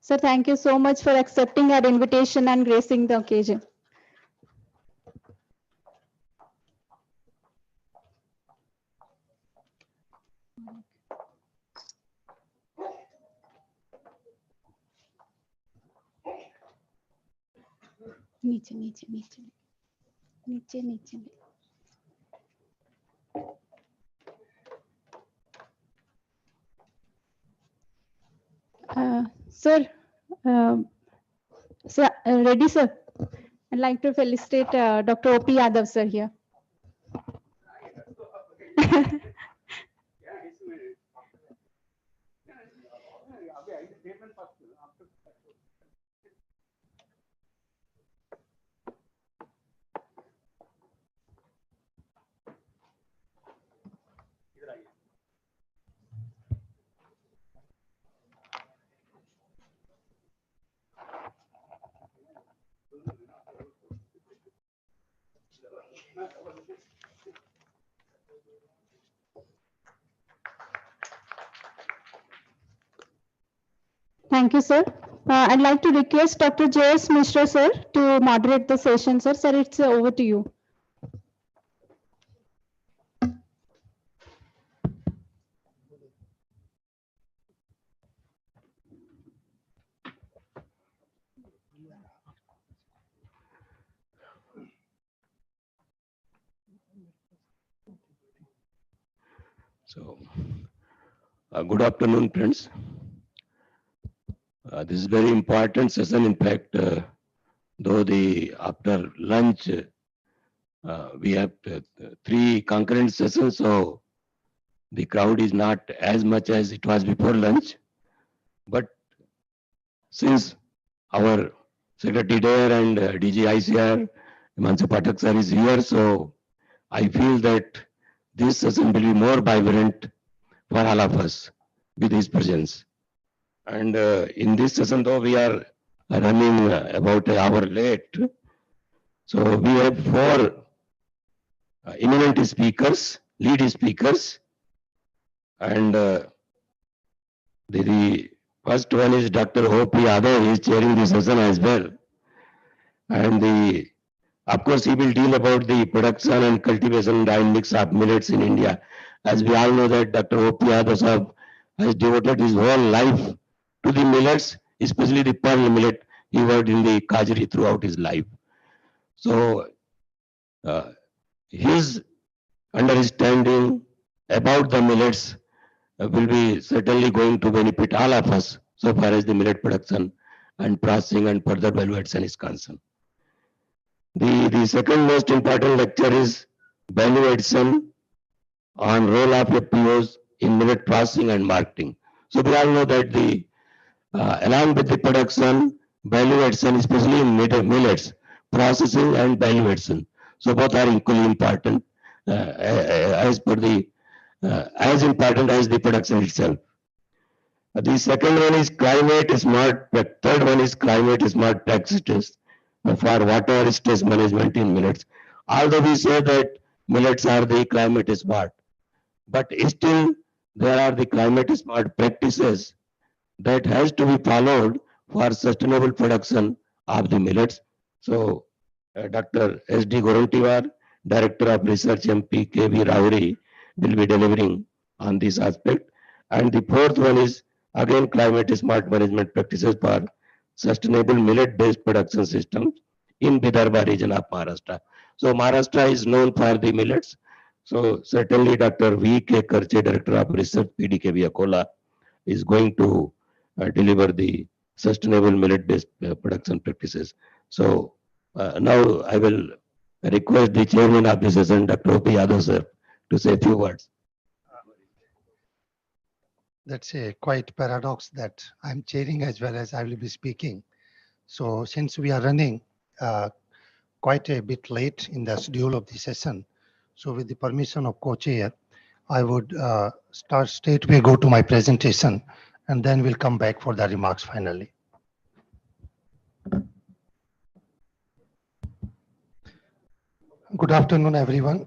Sir, thank you so much for accepting our invitation and gracing the occasion. नीचे नीचे नीचे नीचे नीचे Sir, ready, sir? I'd like to felicitate Dr. O.P. Yadav, sir, here. Thank you, sir. I'd like to request Dr. J.S. Mishra, sir, to moderate the session. Sir, it's over to you. So, good afternoon, friends. This is very important session. In fact, though after lunch we have 3 concurrent sessions, so the crowd is not as much as it was before lunch. But since our Secretary there and DG ICR, Himanshu Pathak sir is here, so I feel that this session will be more vibrant for all of us with his presence. And in this session, though we are running about an hour late, so we have 4 eminent speakers, lead speakers, and the first one is Dr. O.P. Yadav. He is chairing the session as well. And of course, he will deal about the production and cultivation dynamics of millets in India. As we all know that Dr. O.P. Yadav has devoted his whole life to the millets, especially the pearl millet. He worked in the Kajri throughout his life. So his understanding about the millets will be certainly going to benefit all of us so far as the millet production and processing and further value addition is concerned. The second most important lecture is value addition on role of FPOs in millet processing and marketing. So we all know that along with the production, value addition, especially in millets, processing and value addition. So both are equally important as important as the production itself. The second one is climate smart. The third one is climate smart practices for water stress management in millets. Although we say that millets are the climate smart, but still there are the climate smart practices that has to be followed for sustainable production of the millets. So Dr. S.D. Gorontiwar, Director of Research, MP K.V. Rauri, will be delivering on this aspect. And the fourth one is again climate smart management practices for sustainable millet-based production systems in Vidarbha region of Maharashtra. So Maharashtra is known for the millets. So certainly Dr. V.K. Karche, Director of Research, PDKV Akola, is going to deliver the sustainable millet-based production practices. So now I will request the chairman of the session, Dr. O.P. Yadav sir, to say a few words. That's a quite paradox that I'm chairing as well as I will be speaking. So since we are running quite a bit late in the schedule of the session, so with the permission of co-chair, I would start straight away, go to my presentation, and then we'll come back for the remarks finally. Good afternoon, everyone.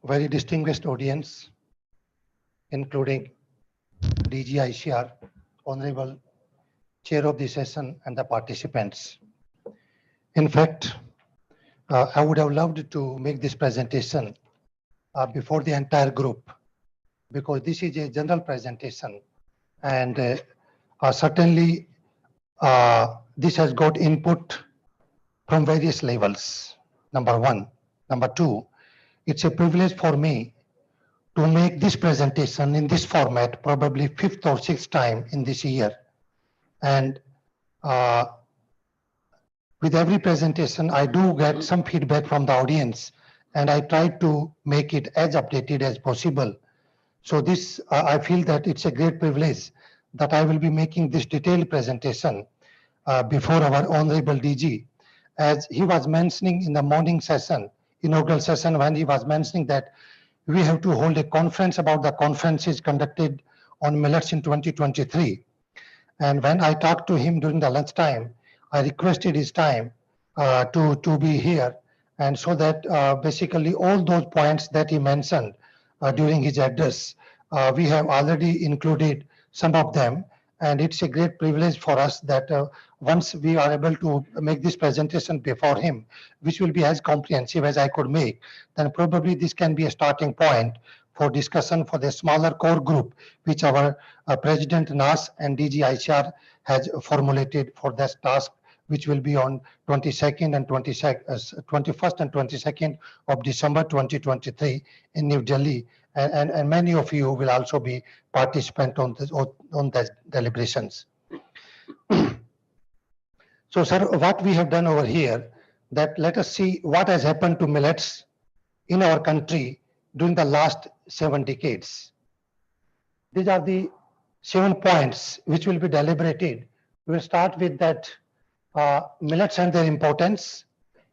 Very distinguished audience, including DG ICR, Honorable Chair of the session and the participants. In fact, I would have loved to make this presentation before the entire group, because this is a general presentation, and certainly this has got input from various levels, number one. Number two, it's a privilege for me to make this presentation in this format, probably fifth or sixth time in this year. And with every presentation, I do get some feedback from the audience, and I try to make it as updated as possible. So this, I feel that it's a great privilege that I will be making this detailed presentation before our Honorable DG. As he was mentioning in the morning session, inaugural session, when he was mentioning that we have to hold a conference about the conferences conducted on millets in 2023. And when I talked to him during the lunchtime, I requested his time to be here. And so that basically all those points that he mentioned during his address, we have already included some of them. And it's a great privilege for us that once we are able to make this presentation before him, which will be as comprehensive as I could make, then probably this can be a starting point for discussion for the smaller core group, which our President NAS and DG ICR has formulated for this task, which will be on 21st and 22nd of December 2023 in New Delhi. And many of you will also be participant on the deliberations. So, sir, what we have done over here, that let us see what has happened to millets in our country during the last 7 decades. These are the 7 points which will be deliberated. We will start with that millets and their importance.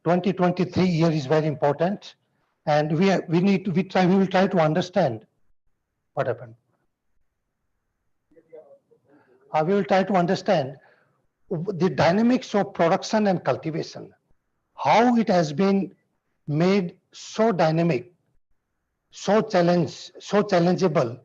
2023 year is very important, and we will try to understand what happened. We will try to understand the dynamics of production and cultivation, how it has been made so dynamic, so challengeable,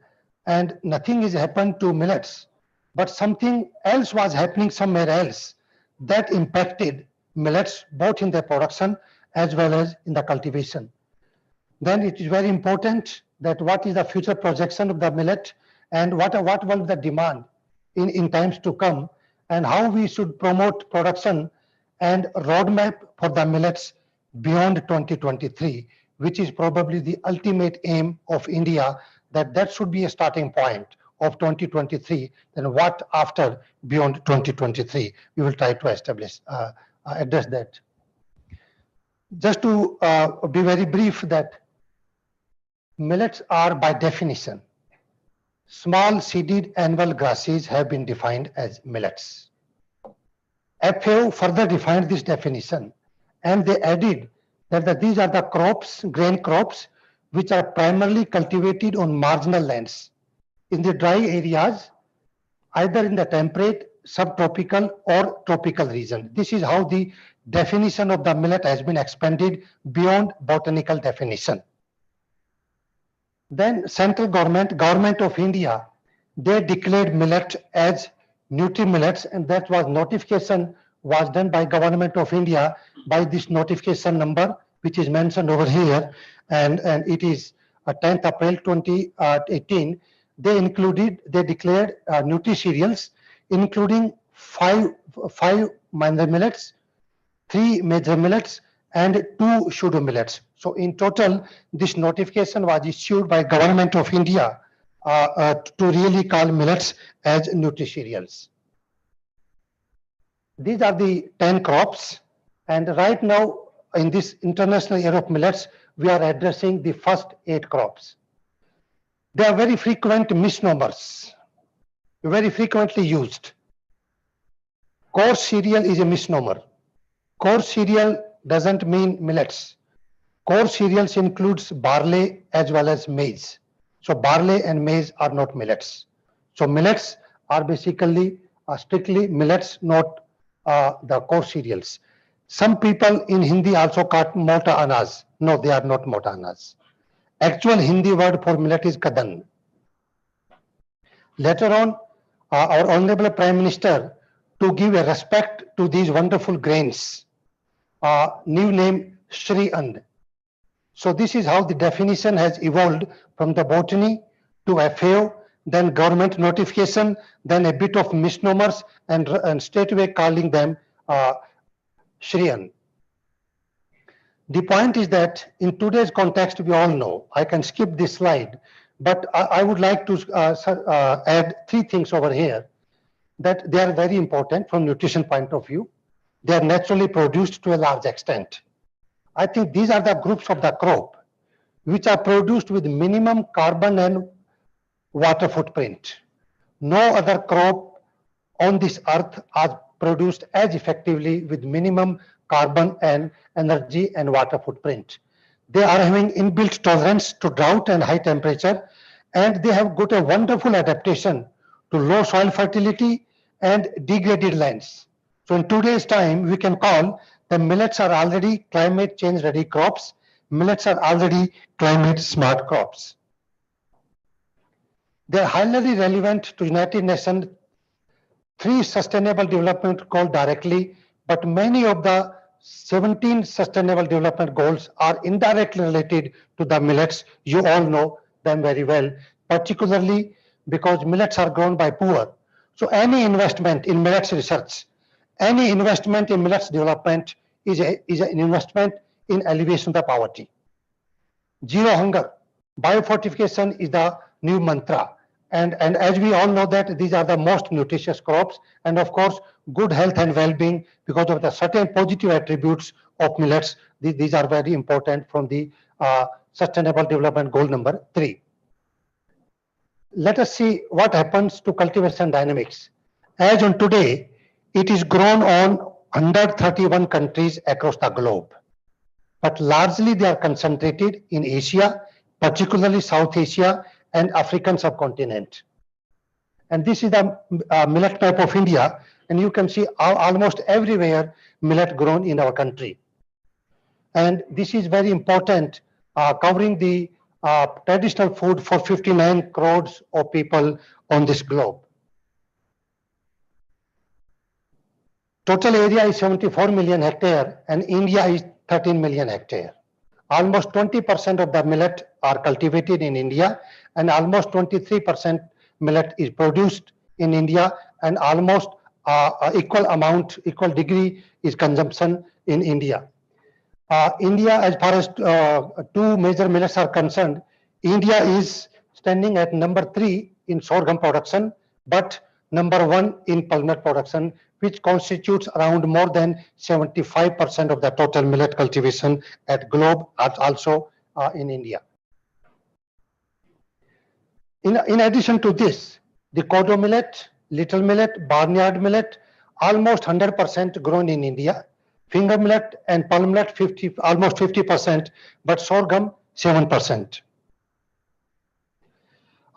and nothing has happened to millets, but something else was happening somewhere else that impacted millets both in their production as well as in the cultivation. Then it is very important that what is the future projection of the millet, and what will be the demand in times to come, and how we should promote production and roadmap for the millets beyond 2023, which is probably the ultimate aim of India, that should be a starting point of 2023. Then what after beyond 2023? We will try to establish, address that. Just to be very brief, that millets are by definition small seeded annual grasses have been defined as millets. FAO further defined this definition, and they added that these are the crops, grain crops, which are primarily cultivated on marginal lands in the dry areas, either in the temperate, subtropical, or tropical region. This is how the definition of the millet has been expanded beyond botanical definition. Then central government of India, they declared millet as nutri-millets, and that was notification was done by Government of India by this notification number, which is mentioned over here, and it is 10th April 2018. They declared nutri-cereals, including five minor millets, 3 major millets, and 2 pseudo millets. So in total, this notification was issued by Government of India to really call millets as nutri-cereals. These are the 10 crops, and right now in this international year of millets, we are addressing the first 8 crops. They are very frequent misnomers, very frequently used. Coarse cereal is a misnomer. Coarse cereal doesn't mean millets. Coarse cereals includes barley as well as maize. So barley and maize are not millets. So millets are basically strictly millets, not the coarse cereals. Some people in Hindi also call mota anaj. No, they are not mota anaj. Actual Hindi word for millet is kadan. Later on, our Honorable Prime Minister to give a respect to these wonderful grains. New name Shri And. So this is how the definition has evolved from the botany to FAO, then government notification, then a bit of misnomers, and straightway calling them Shri And. The point is that in today's context, we all know, I can skip this slide, but I would like to add three things over here that they are very important from nutrition point of view. They are naturally produced to a large extent. I think these are the groups of the crop which are produced with minimum carbon and water footprint. No other crop on this earth are produced as effectively with minimum carbon and energy and water footprint. They are having inbuilt tolerance to drought and high temperature, and they have got a wonderful adaptation to low soil fertility and degraded lands. So in today's time, we can call the millets are already climate change ready crops. Millets are already climate smart crops. They are highly relevant to United Nations 3 Sustainable Development Goals directly, but many of the 17 Sustainable Development Goals are indirectly related to the millets. You all know them very well, particularly because millets are grown by poor. So any investment in millets research, any investment in millets development is an investment in alleviation of the poverty. Zero hunger, biofortification is the new mantra. And as we all know that these are the most nutritious crops, and of course, good health and well-being because of the certain positive attributes of millets. These are very important from the Sustainable Development Goal number 3. Let us see what happens to cultivation dynamics. As on today, it is grown on 131 countries across the globe, but largely they are concentrated in Asia, particularly South Asia and African subcontinent. And this is the millet map of India, and you can see almost everywhere millet grown in our country. And this is very important, covering the traditional food for 59 crores of people on this globe. Total area is 74 million hectare, and India is 13 million hectare. Almost 20% of the millet are cultivated in India, and almost 23% millet is produced in India, and almost equal degree is consumption in India. India, as far as 2 major millets are concerned, India is standing at number 3 in sorghum production, but number 1 in pulnut production, which constitutes around more than 75% of the total millet cultivation at globe, also in India. In addition to this, the kodo millet, little millet, barnyard millet, almost 100% grown in India. Finger millet and palm millet almost 50%, but sorghum 7%.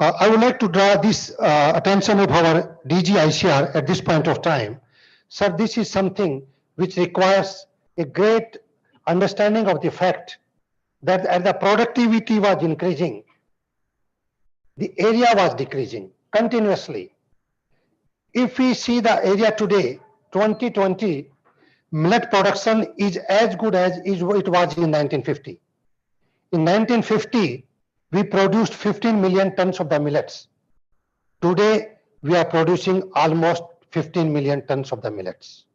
I would like to draw this attention of our DG ICR at this point of time. Sir, this is something which requires a great understanding of the fact that as the productivity was increasing, the area was decreasing continuously. If we see the area today, 2020, millet production is as good as it was in 1950. In 1950, we produced 15 million tons of the millets. Today, we are producing almost 15 million tons of the millets.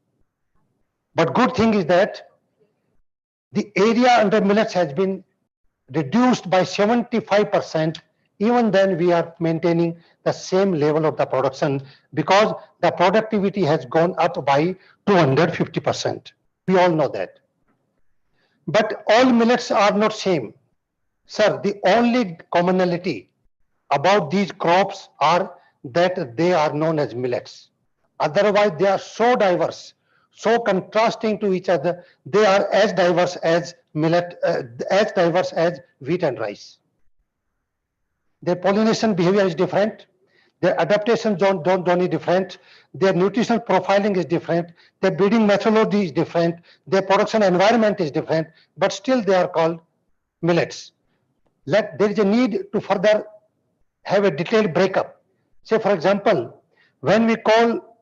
But good thing is that the area under millets has been reduced by 75%. Even then, we are maintaining the same level of the production because the productivity has gone up by 250%. We all know that. But all millets are not same. Sir, the only commonality about these crops are that they are known as millets. Otherwise, they are so diverse, so contrasting to each other. They are as diverse as millet, as diverse as wheat and rice. Their pollination behavior is different. Their adaptation zone is different. Their nutritional profiling is different. Their breeding methodology is different. Their production environment is different. But still, they are called millets. There is a need to further have a detailed breakup. Say, for example, When we call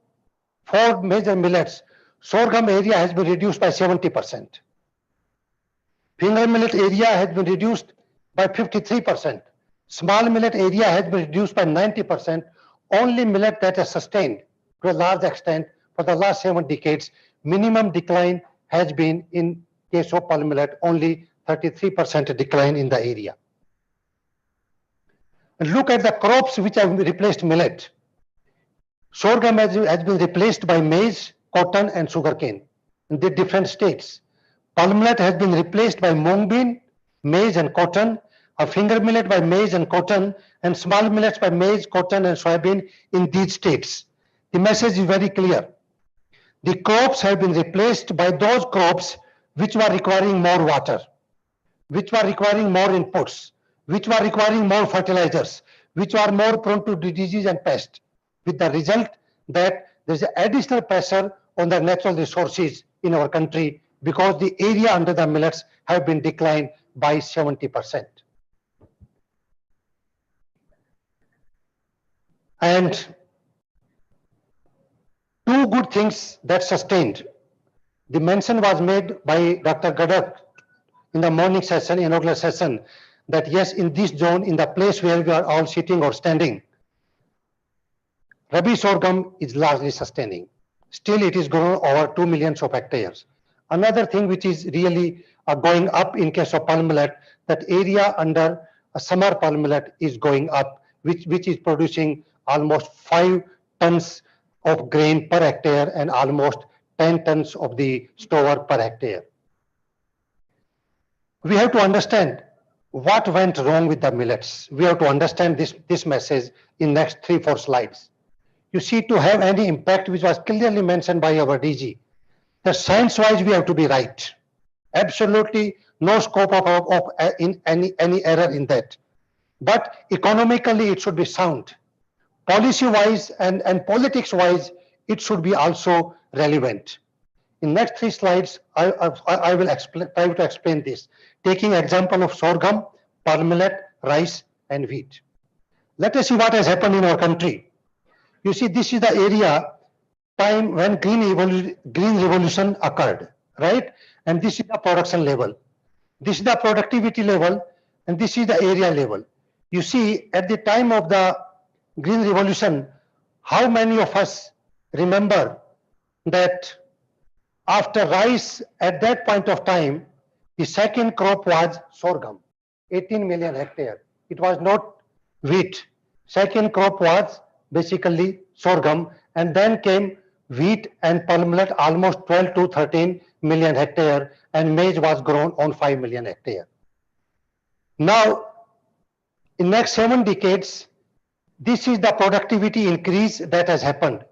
4 major millets, sorghum area has been reduced by 70%. Finger millet area has been reduced by 53%. Small millet area has been reduced by 90%. Only millet that has sustained to a large extent for the last 7 decades, minimum decline has been in case of palm millet, only 33% decline in the area. And look at the crops which have replaced millet. Sorghum has been replaced by maize, cotton, and sugarcane in the different states. Palm millet has been replaced by mung bean, maize, and cotton. A finger millet by maize and cotton, and small millets by maize, cotton, and soybean in these states. The message is very clear. The crops have been replaced by those crops which were requiring more water, which were requiring more inputs, which were requiring more fertilizers, which were more prone to disease and pest, with the result that there's additional pressure on the natural resources in our country because the area under the millets have been declined by 70%. And two good things that sustained. The mention was made by Dr. Gadak in the morning session, inaugural session, that yes, in this zone, in the place where we are all sitting or standing, Rabi sorghum is largely sustaining. Still, it is grown over 2 million of hectares. Another thing which is really going up in case of palm millet, that area under a summer palm millet is going up, which is producing almost 5 tons of grain per hectare and almost 10 tons of the stover per hectare. We have to understand what went wrong with the millets. We have to understand this message in next 3-4 slides. You see, to have any impact, which was clearly mentioned by our DG, the science-wise we have to be right. Absolutely no scope of in any error in that. But economically, it should be sound. Policy-wise and politics-wise, it should be also relevant. In next 3 slides, I will try to explain this, taking example of sorghum, palm millet, rice, and wheat. Let us see what has happened in our country. You see, this is the area time when green revolution occurred, right? And this is the production level. This is the productivity level, and this is the area level. You see, at the time of the green revolution, how many of us remember that after rice, at that point of time, the second crop was sorghum, 18 million hectare. It was not wheat. Second crop was basically sorghum, and then came wheat and palm millet, almost 12 to 13 million hectare, and maize was grown on 5 million hectare. Now, in next 7 decades, this is the productivity increase that has happened.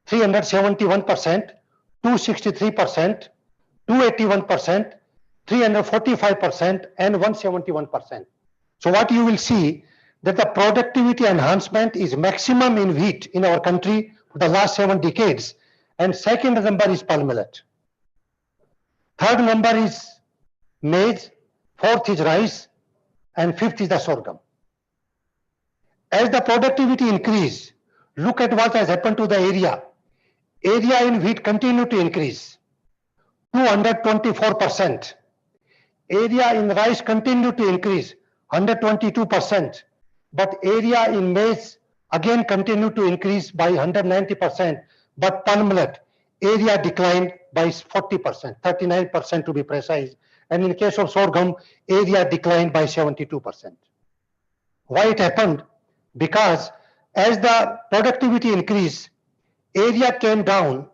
371%, 263%, 281%, 345%, and 171%. So what you will see that the productivity enhancement is maximum in wheat in our country for the last 7 decades, and second number is palm millet. Third number is maize, fourth is rice, and fifth is the sorghum. As the productivity increase, look at what has happened to the area. Area in wheat continued to increase, 224%. Area in rice continued to increase, 122%. But area in maize again continued to increase by 190%. But palm millet, area declined by 40%, 39% to be precise. And in case of sorghum, area declined by 72%. Why it happened? Because as the productivity increased, area came down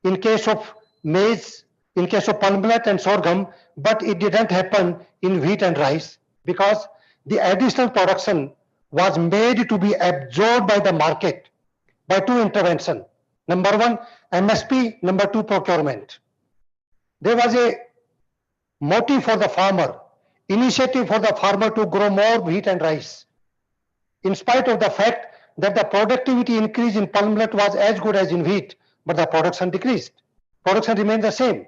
in case of maize, in case of palm millet and sorghum, but it didn't happen in wheat and rice because the additional production was made to be absorbed by the market by 2 interventions. Number 1, MSP, number 2, procurement. There was a motive for the farmer, initiative for the farmer to grow more wheat and rice, in spite of the fact that the productivity increase in palm millet was as good as in wheat, but the production decreased. Production remained the same.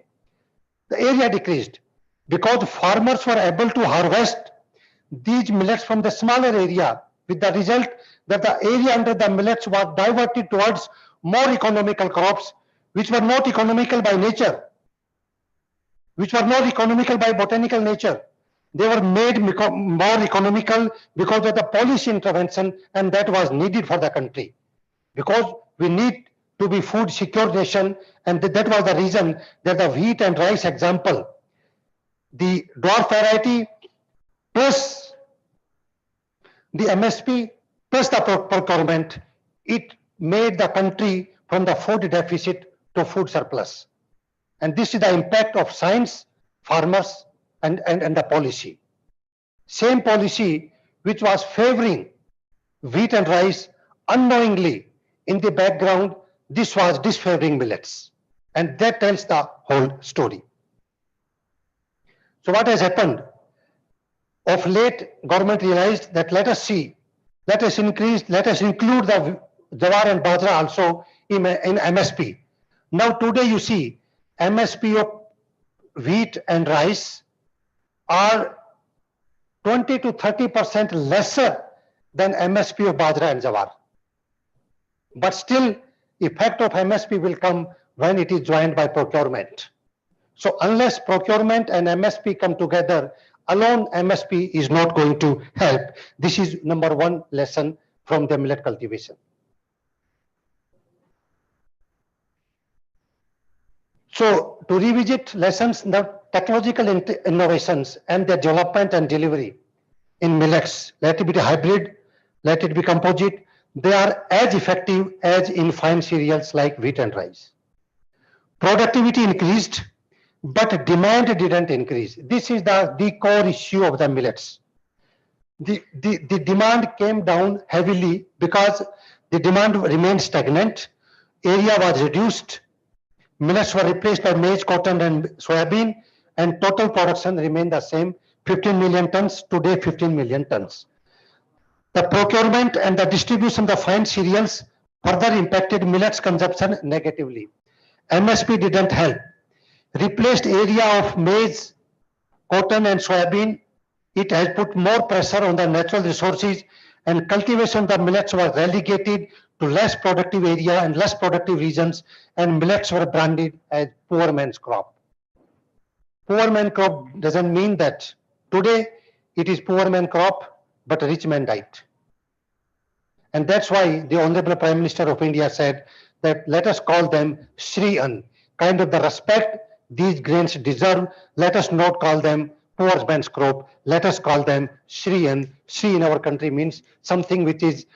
The area decreased because farmers were able to harvest these millets from the smaller area with the result that the area under the millets was diverted towards more economical crops, which were not economical by nature, which were not economical by botanical nature. They were made more economical because of the policy intervention, and that was needed for the country. Because we need to be food secure nation, and that was the reason that the wheat and rice example, the dwarf variety plus the MSP plus the procurement, it made the country from the food deficit to food surplus. And this is the impact of science, farmers, and the policy. Same policy which was favoring wheat and rice, unknowingly in the background, this was disfavoring millets. And that tells the whole story. So what has happened? Of late, government realized that let us include the jawar and bajra also in MSP. Now today you see MSP of wheat and rice are 20 to 30% lesser than MSP of bajra and jawar. But still, effect of MSP will come when it is joined by procurement. So unless procurement and MSP come together, alone MSP is not going to help. This is number one lesson from the millet cultivation. So to revisit lessons, the technological innovations and their development and delivery in millets, let it be hybrid, let it be composite, they are as effective as in fine cereals like wheat and rice. Productivity increased, but demand didn't increase. This is the core issue of the millets. The demand came down heavily because the demand remained stagnant, area was reduced, millets were replaced by maize, cotton, and soybean, and total production remained the same, 15 million tons, today 15 million tons. The procurement and the distribution of the fine cereals further impacted millets consumption negatively. MSP didn't help. Replaced area of maize, cotton, and soybean, it has put more pressure on the natural resources, and cultivation of the millets was relegated to less productive area and less productive regions, and millets were branded as poor man's crop. Poor man crop doesn't mean that today it is poor man crop, but rich man diet. And that's why the Honorable Prime Minister of India said that let us call them Shri Ann, kind of the respect these grains deserve. Let us not call them poor man's crop. Let us call them Shri Ann. Shri in our country means something which is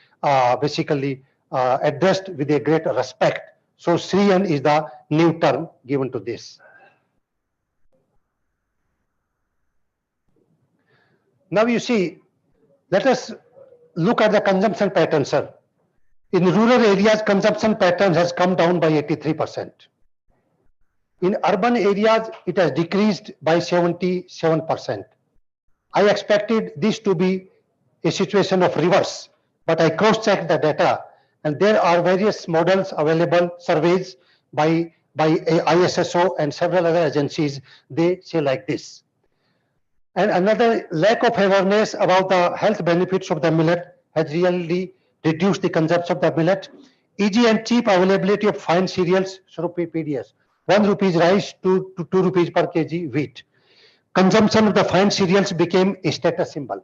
basically addressed with a great respect. So Shri Ann is the new term given to this. Now you see, let us look at the consumption pattern, sir. In rural areas, consumption pattern has come down by 83%. In urban areas, it has decreased by 77%. I expected this to be a situation of reverse, but I cross-checked the data, and there are various models available, surveys by ISSO and several other agencies. They say like this. And another, lack of awareness about the health benefits of the millet has really reduced the consumption of the millet. Easy and cheap availability of fine cereals, PDS, 1 rupees rice to 2 rupees per kg wheat. Consumption of the fine cereals became a status symbol.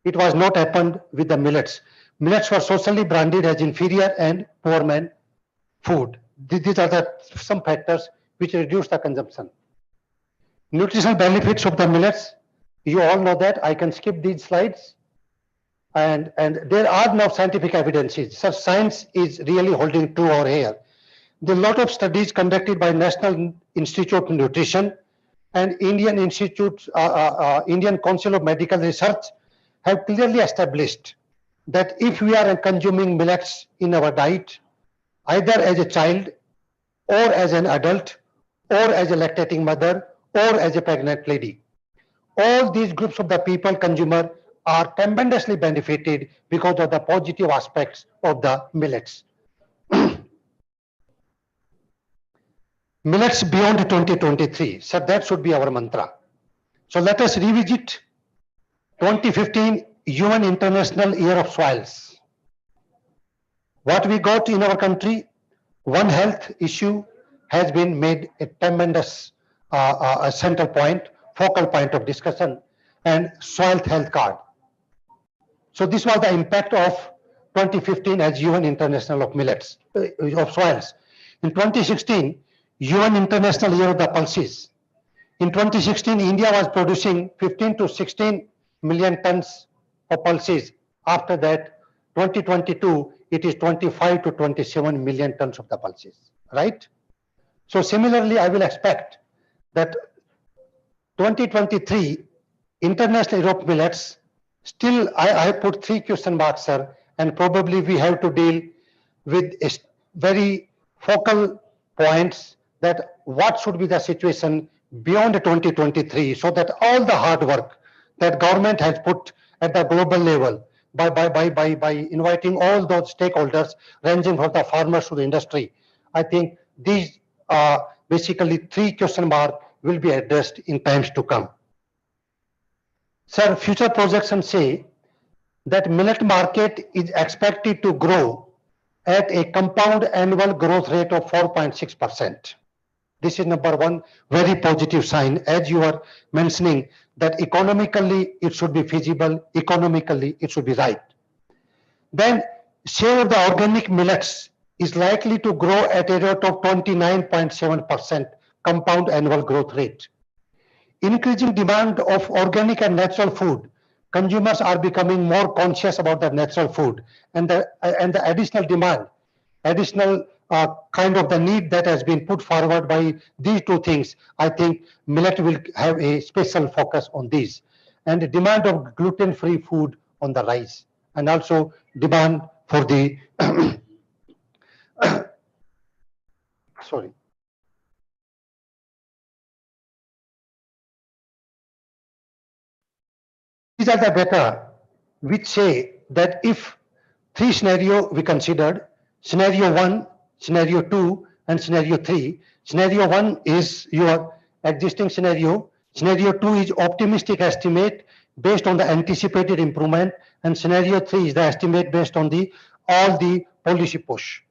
It was not happened with the millets. Millets were socially branded as inferior and poor man food. These are some factors which reduce the consumption. Nutritional benefits of the millets, you all know that. I can skip these slides. And there are no scientific evidences. So science is really holding true over here. There are a lot of studies conducted by National Institute of Nutrition and Indian Council of Medical Research have clearly established that if we are consuming millets in our diet, either as a child or as an adult or as a lactating mother or as a pregnant lady, all these groups of the people, consumer, are tremendously benefited because of the positive aspects of the millets. Millets beyond 2023. So that should be our mantra. So let us revisit 2015 UN International Year of Soils. What we got in our country, One Health issue has been made a tremendous a central point, focal point of discussion, and soil health card. So this was the impact of 2015 as UN International of Millets, of Soils. In 2016, UN International Year of the Pulses. In 2016, India was producing 15 to 16 million tons of pulses. After that, 2022, it is 25 to 27 million tons of the pulses, right? So similarly, I will expect that 2023 International Year of Millets, still I put 3 question marks, sir, and probably we have to deal with very focal points that what should be the situation beyond 2023, so that all the hard work that government has put at the global level by inviting all those stakeholders ranging from the farmers to the industry, I think these basically 3 question mark will be addressed in times to come. Sir, future projections say that millet market is expected to grow at a compound annual growth rate of 4.6%. This is number one, very positive sign, as you are mentioning that economically it should be feasible, economically it should be right. Then share of the organic millets is likely to grow at a rate of 29.7% compound annual growth rate. Increasing demand of organic and natural food, consumers are becoming more conscious about the natural food, and the additional demand, additional kind of the need that has been put forward by these two things. I think millet will have a special focus on these, and the demand of gluten-free food on the rise, and also demand for the sorry. These are the data which say that if 3 scenario we considered, scenario 1, scenario 2, and scenario 3. Scenario 1 is your existing scenario. Scenario 2 is optimistic estimate based on the anticipated improvement, and scenario 3 is the estimate based on the all the policy push.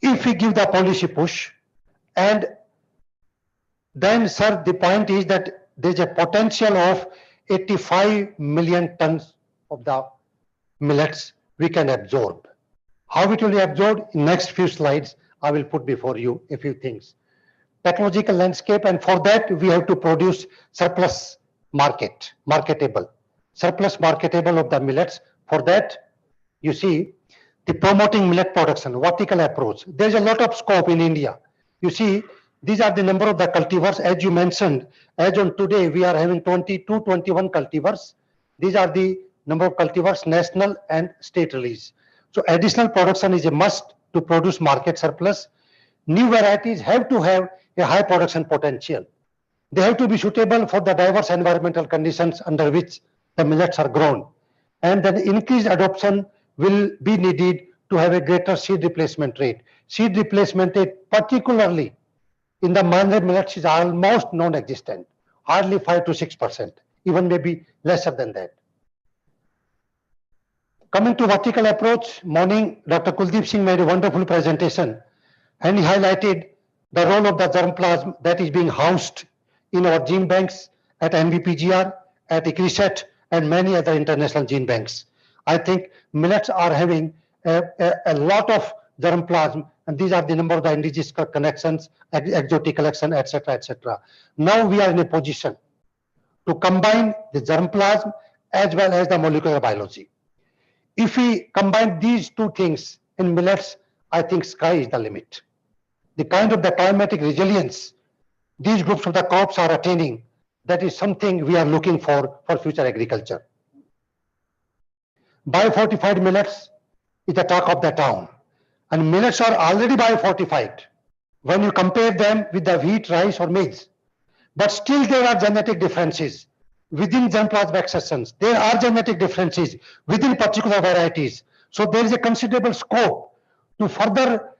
If we give the policy push, and then, sir, the point is that there's a potential of 85 million tons of the millets we can absorb. How it will be absorbed? In next few slides, I will put before you a few things. Technological landscape, and for that we have to produce surplus marketable of the millets. For that, you see, the promoting millet production, vertical approach. There's a lot of scope in India. You see, these are the number of the cultivars, as you mentioned. As on today, we are having 22, 21 cultivars. These are the number of cultivars, national and state release. So additional production is a must to produce market surplus. New varieties have to have a high production potential. They have to be suitable for the diverse environmental conditions under which the millets are grown. And then increased adoption will be needed to have a greater seed replacement rate. Seed replacement rate, particularly in the minor millets, is almost non-existent, hardly 5 to 6%, even maybe lesser than that. Coming to vertical approach, morning, Dr. Kuldeep Singh made a wonderful presentation, and he highlighted the role of the germplasm that is being housed in our gene banks at NVPGR, at ICRISAT, and many other international gene banks. I think millets are having a lot of germplasm, and these are the number of the indigenous connections, exotic collection, etc., etc. Now we are in a position to combine the germplasm as well as the molecular biology. If we combine these two things in millets, I think sky is the limit. The kind of the climatic resilience these groups of the crops are attaining, that is something we are looking for future agriculture. Biofortified millets is the talk of the town, and millets are already biofortified when you compare them with the wheat, rice, or maize. But still there are genetic differences within germplasm accessions. There are genetic differences within particular varieties. So there is a considerable scope to further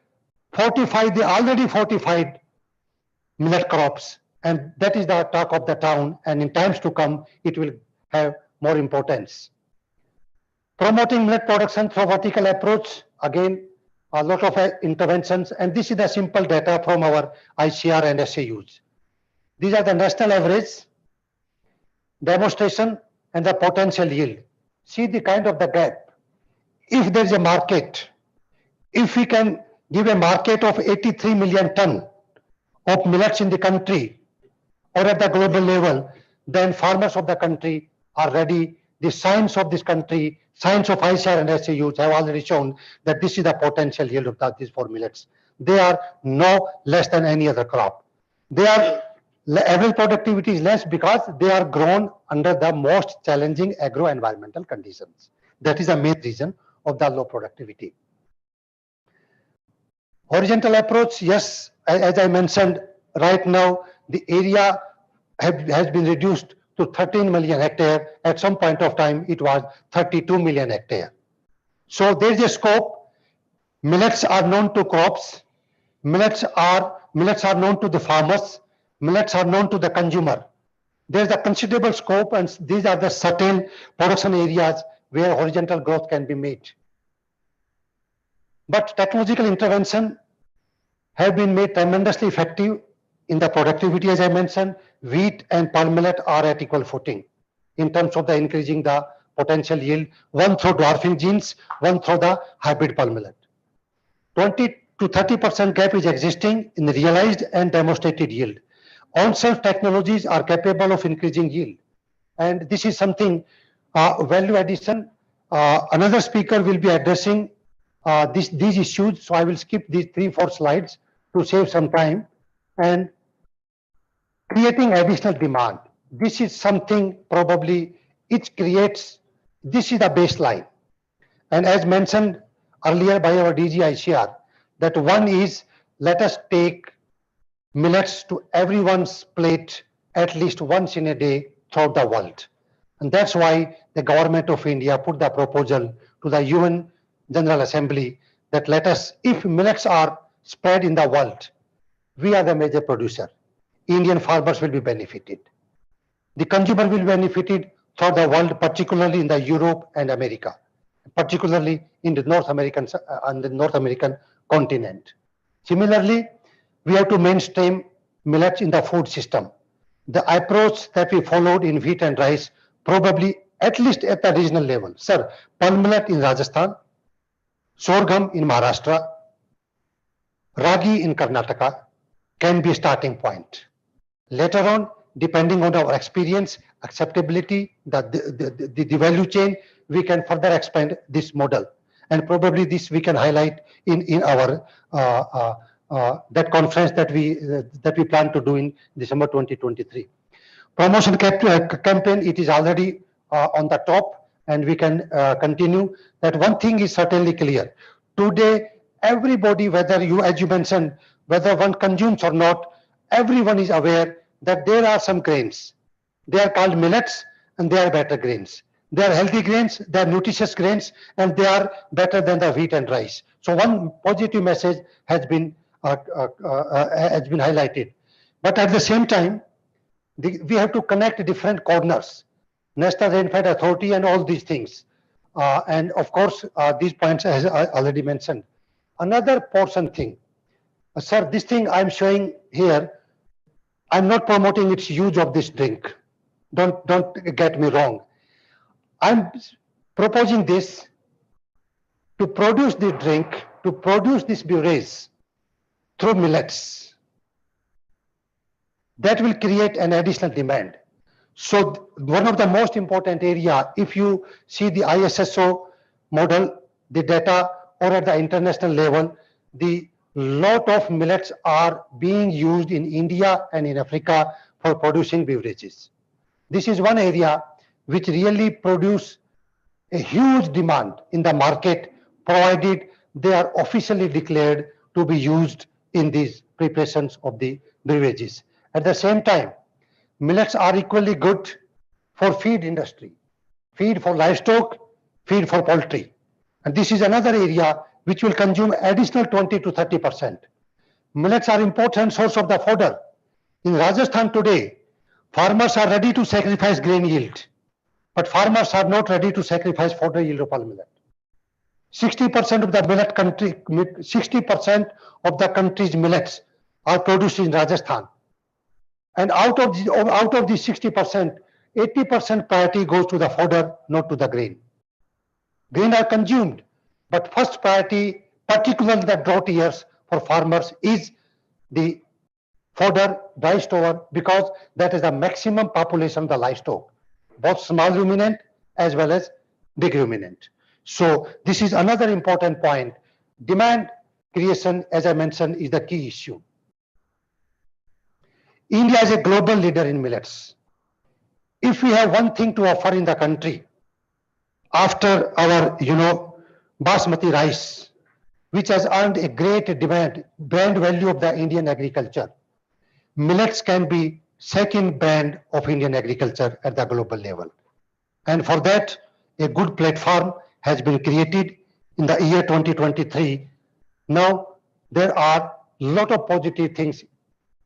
fortify the already fortified millet crops, and that is the talk of the town, and in times to come it will have more importance. Promoting millet production through vertical approach, again, a lot of interventions, and this is the simple data from our ICR and SAUs. These are the national average, demonstration, and the potential yield. See the kind of the gap. If there is a market, if we can give a market of 83 million ton of millets in the country or at the global level, then farmers of the country are ready. The science of this country, science of ICR and SAUs have already shown that this is the potential yield of these 4 millets. They are no less than any other crop. Their average productivity is less because they are grown under the most challenging agro-environmental conditions. That is the main reason of the low productivity. Horizontal approach, yes, as I mentioned, right now the area has been reduced to 13 million hectare. At some point of time, it was 32 million hectare. So there is a scope. Millets are known to crops. Millets are known to the farmers. Millets are known to the consumer. There is a considerable scope, and these are the certain production areas where horizontal growth can be made. But technological intervention have been made tremendously effective in the productivity, as I mentioned. Wheat and pearl millet are at equal footing in terms of the increasing the potential yield, one through dwarfing genes, one through the hybrid pearl millet. 20 to 30% gap is existing in realized and demonstrated yield. On-shelf technologies are capable of increasing yield. And this is something, value addition. Another speaker will be addressing these issues. So I will skip these 3-4 slides to save some time. And creating additional demand. This is something probably it creates, this is the baseline. And as mentioned earlier by our DG ICR, that one is, let us take millets to everyone's plate at least once in a day throughout the world. And that's why the government of India put the proposal to the UN General Assembly that let us, if millets are spread in the world, we are the major producer. Indian farmers will be benefited. The consumer will be benefited throughout the world, particularly in the Europe and America, particularly in the North American continent. Similarly, we have to mainstream millets in the food system. The approach that we followed in wheat and rice, probably at least at the regional level. Sir, pearl millet in Rajasthan, sorghum in Maharashtra, ragi in Karnataka can be a starting point. Later on, depending on our experience, acceptability, the value chain, we can further expand this model. And probably this we can highlight in our that conference that we plan to do in December 2023. Promotion campaign, it is already on the top, and we can continue. That one thing is certainly clear. Today, everybody, whether you, as you mentioned, whether one consumes or not, everyone is aware that there are some grains. They are called millets, and they are better grains. They are healthy grains, they are nutritious grains, and they are better than the wheat and rice. So one positive message has been highlighted. But at the same time, we have to connect different corners, National Rainfed Authority and all these things. And of course, these points as I already mentioned. Another portion thing, sir, this thing I'm showing here, I'm not promoting its use of this drink. Don't get me wrong. I'm proposing this to produce the drink, to produce this beverage through millets. That will create an additional demand. So one of the most important area, if you see the ISSO model, the data, or at the international level, the lot of millets are being used in India and in Africa for producing beverages. This is one area which really produce a huge demand in the market, provided they are officially declared to be used in these preparations of the beverages. At the same time, millets are equally good for feed industry, feed for livestock, feed for poultry. And this is another area which will consume additional 20 to 30%. Millets are important source of the fodder. In Rajasthan today, farmers are ready to sacrifice grain yield, but farmers are not ready to sacrifice fodder yield of palm millet. 60% of the millet country, 60% of the country's millets are produced in Rajasthan. And out of the 60%, 80% priority goes to the fodder, not to the grain. Grain are consumed, but first priority, particularly the drought years for farmers, is the fodder, dry store, because that is the maximum population of the livestock, both small ruminant as well as big ruminant. So this is another important point. Demand creation, as I mentioned, is the key issue. India is a global leader in millets. If we have one thing to offer in the country, after our, basmati rice, which has earned a great brand value of the Indian agriculture, millets can be second brand of Indian agriculture at the global level. And for that, a good platform has been created in the year 2023. Now, there are a lot of positive things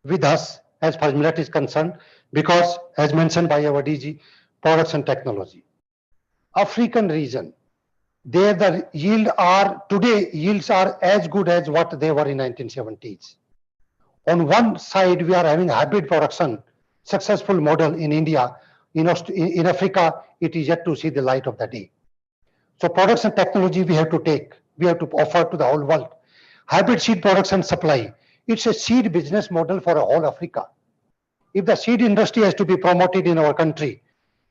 with us as far as millet is concerned, because as mentioned by our DG, products and technology. African region, there the yields are as good as what they were in 1970s. On one side, we are having hybrid production, successful model in India. In Africa, it is yet to see the light of the day. So products and technology we have to offer to the whole world. Hybrid seed production supply, it's a seed business model for a whole Africa. If the seed industry has to be promoted in our country,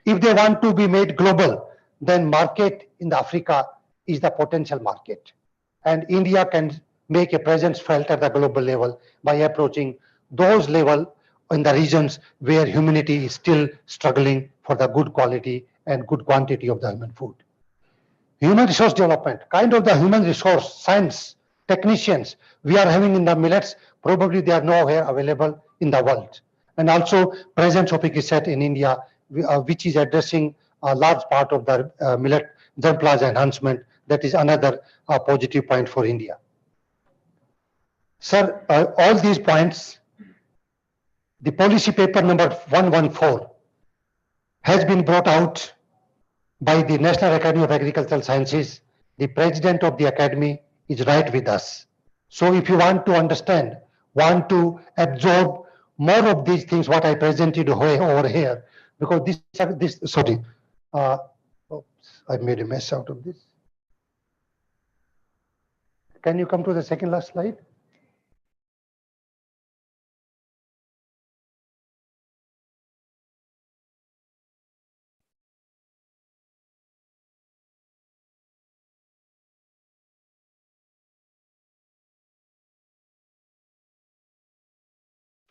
if they want to be made global, then market in the Africa is the potential market. And India can make a presence felt at the global level by approaching those levels in the regions where humanity is still struggling for the good quality and good quantity of the human food. Human resource development, kind of the human resource science technicians we are having in the millets, probably they are nowhere available in the world. And also present topic is set in India, which is addressing a large part of the millet germplasm enhancement. That is another positive point for India. Sir, all these points, the policy paper number 114 has been brought out by the National Academy of Agricultural Sciences. The president of the academy is right with us. So if you want to understand, want to absorb more of these things, what I presented over here, because I made a mess out of this. Can you come to the second last slide?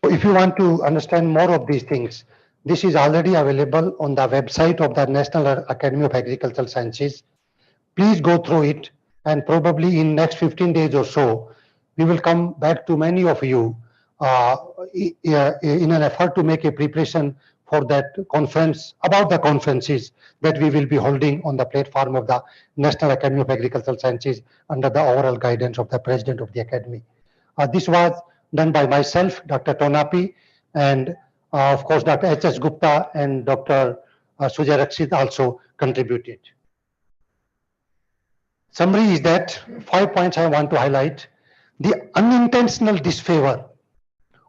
If you want to understand more of these things, this is already available on the website of the National Academy of Agricultural Sciences. Please go through it, and probably in next 15 days or so, we will come back to many of you in an effort to make a preparation for that conference, about the conferences that we will be holding on the platform of the National Academy of Agricultural Sciences under the overall guidance of the President of the Academy. This was done by myself, Dr. Tonapi, and of course, Dr. H.S. Gupta and Dr. Sujay Rakshit also contributed. Summary is that 5 points I want to highlight. The unintentional disfavor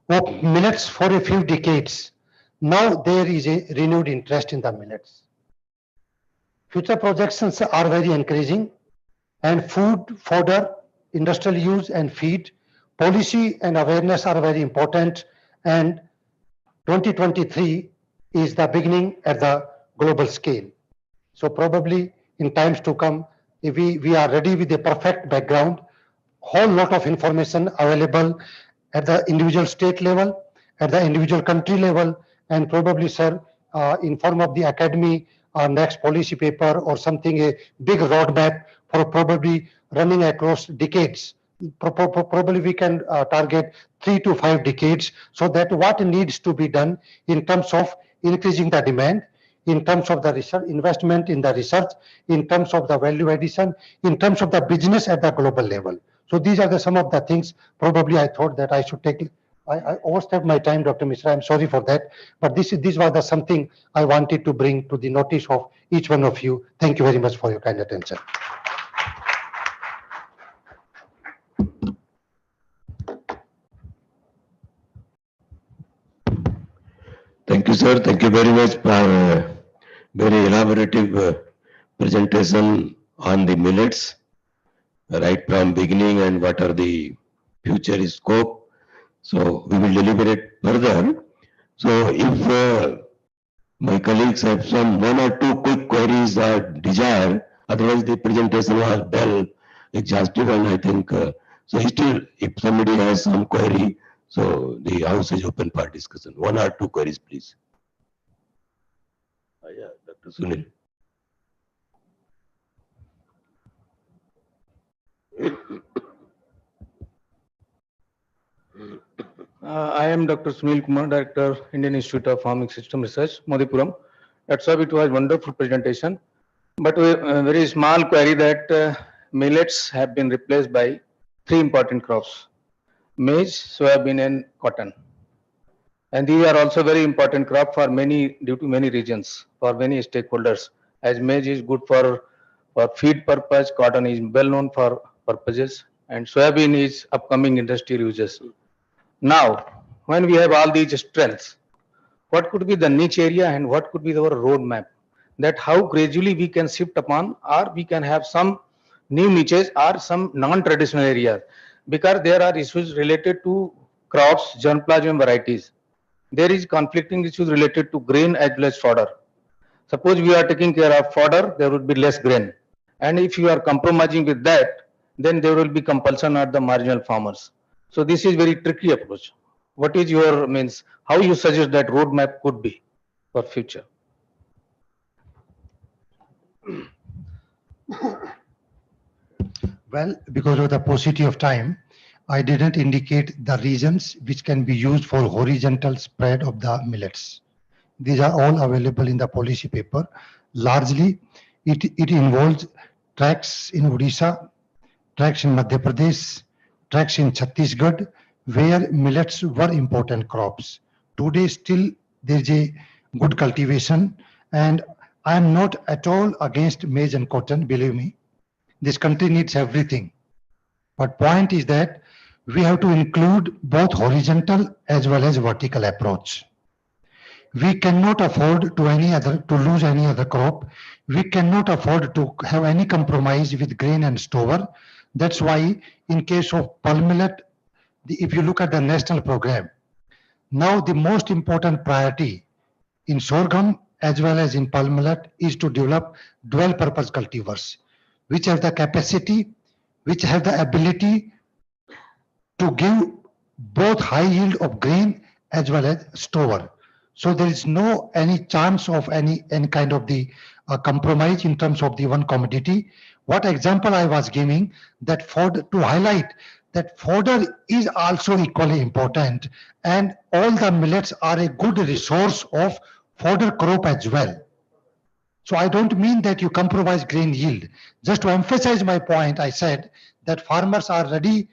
of millets for a few decades. Now there is a renewed interest in the millets. Future projections are very encouraging, and food, fodder, industrial use and feed, policy and awareness are very important, and 2023 is the beginning at the global scale. So probably in times to come, if we are ready with a perfect background, whole lot of information available at the individual state level, at the individual country level, and probably, sir, in form of the academy, next policy paper or something, a big roadmap for probably running across decades. Probably we can target 3 to 5 decades, so that what needs to be done in terms of increasing the demand, in terms of the research, investment in the research, in terms of the value addition, in terms of the business at the global level. So these are some of the things probably I thought that I should take I overstepped my time, Dr. Mishra. I'm sorry for that. But this was something I wanted to bring to the notice of each one of you. Thank you very much for your kind attention. Thank you, sir. Thank you very much for very elaborative presentation on the millets, right from beginning and what are the future scope. So we will deliberate further. So if my colleagues have some one or two quick queries or desire, otherwise the presentation was well exhaustive, and I think so. Still, if somebody has some query, so the house is open for discussion. One or two queries, please. Yeah, Dr. Sunil. I am Dr. Sunil Kumar, Director, Indian Institute of Farming System Research, Modipuram. That's why it was wonderful presentation. But a very small query that millets have been replaced by three important crops: maize, soybean, and cotton. And these are also very important crop for many, due to many regions, for many stakeholders. As maize is good for feed purpose, cotton is well known for purposes, and soybean is upcoming industrial uses. Now, when we have all these strengths, what could be the niche area and what could be our roadmap? That how gradually we can shift upon, or we can have some new niches or some non-traditional areas, because there are issues related to crops, germplasm varieties. There is conflicting issues related to grain as well as fodder. Suppose we are taking care of fodder, there would be less grain. And if you are compromising with that, then there will be compulsion at the marginal farmers. So this is very tricky approach. What is your means? How you suggest that roadmap could be for future? Well, because of the paucity of time, I didn't indicate the regions which can be used for horizontal spread of the millets. These are all available in the policy paper. Largely, it involves tracts in Odisha, tracts in Madhya Pradesh, tracts in Chhattisgarh, where millets were important crops. Today, still there is a good cultivation, and I am not at all against maize and cotton, believe me. This country needs everything. But point is that we have to include both horizontal as well as vertical approach. We cannot afford to lose any other crop. We cannot afford to have any compromise with grain and stover. That's why in case of pulse millet, if you look at the national program, now the most important priority in sorghum as well as in pulse millet is to develop dual purpose cultivars, which have the capacity, which have the ability to give both high yield of grain as well as stover. So there is no any chance of any kind of the compromise in terms of the one commodity. What example I was giving, that fodder, to highlight that fodder is also equally important, and all the millets are a good resource of fodder crop as well. So I don't mean that you compromise grain yield. Just to emphasize my point, I said that farmers are ready,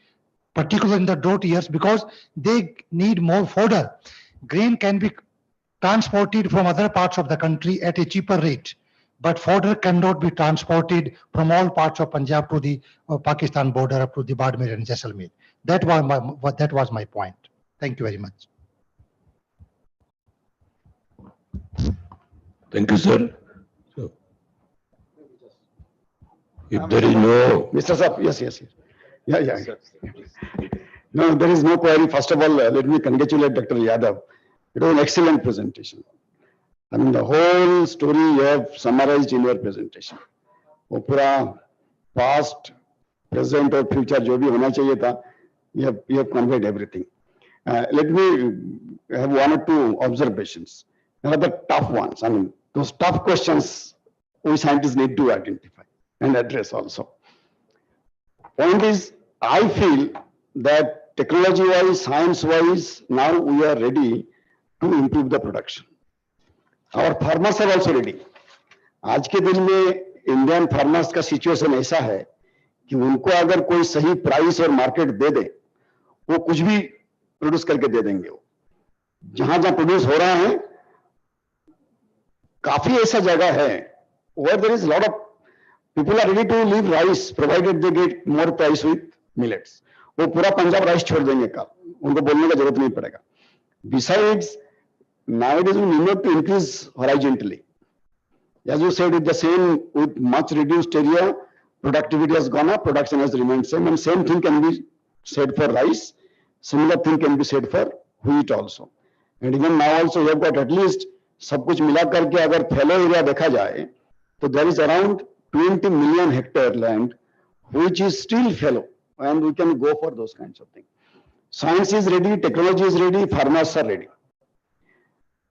particularly in the drought years, because they need more fodder. Grain can be transported from other parts of the country at a cheaper rate, but fodder cannot be transported from all parts of Punjab to the Pakistan border up to the Badmer and Jaisalmer. That was my point. Thank you very much. Thank you, sir. So, if there is no, Mr. Sap, yes. Yeah. No, there is no query. First of all, let me congratulate Dr. Yadav. It was an excellent presentation. I mean, the whole story you have summarized in your presentation. वो पूरा past, present और future जो भी होना चाहिए था, you have conveyed everything. Let me have one or two observations. There are the tough ones. I mean, those tough questions we scientists need to identify and address also. Point is, I feel that technology-wise, science-wise, now we are ready to improve the production. Our farmers are also ready. आज के दिन में Indian farmers का situation ऐसा है कि उनको अगर कोई सही प्राइस और मार्केट दे दे, वो कुछ भी प्रोड्यूस करके दे देंगे वो। जहां जहां प्रोड्यूस हो रहा है काफी ऐसा जगह है where there is a lot of people are ready to leave rice provided they get more price with millets. वो पूरा पंजाब राइस छोड़ देंगे कल, उनको बोलने का जरूरत नहीं पड़ेगा। Besides, nowadays we need to increase horizontally. As you said, with the same, with much reduced area, productivity has gone up, production has remained same, and same thing can be said for rice. Similar thing can be said for wheat also. And even now also we have got at least सब कुछ मिला करके अगर फैलो area देखा जाए तो there is around 20 million hectare land which is still fallow, and we can go for those kinds of things. Science is ready, technology is ready, farmers are ready.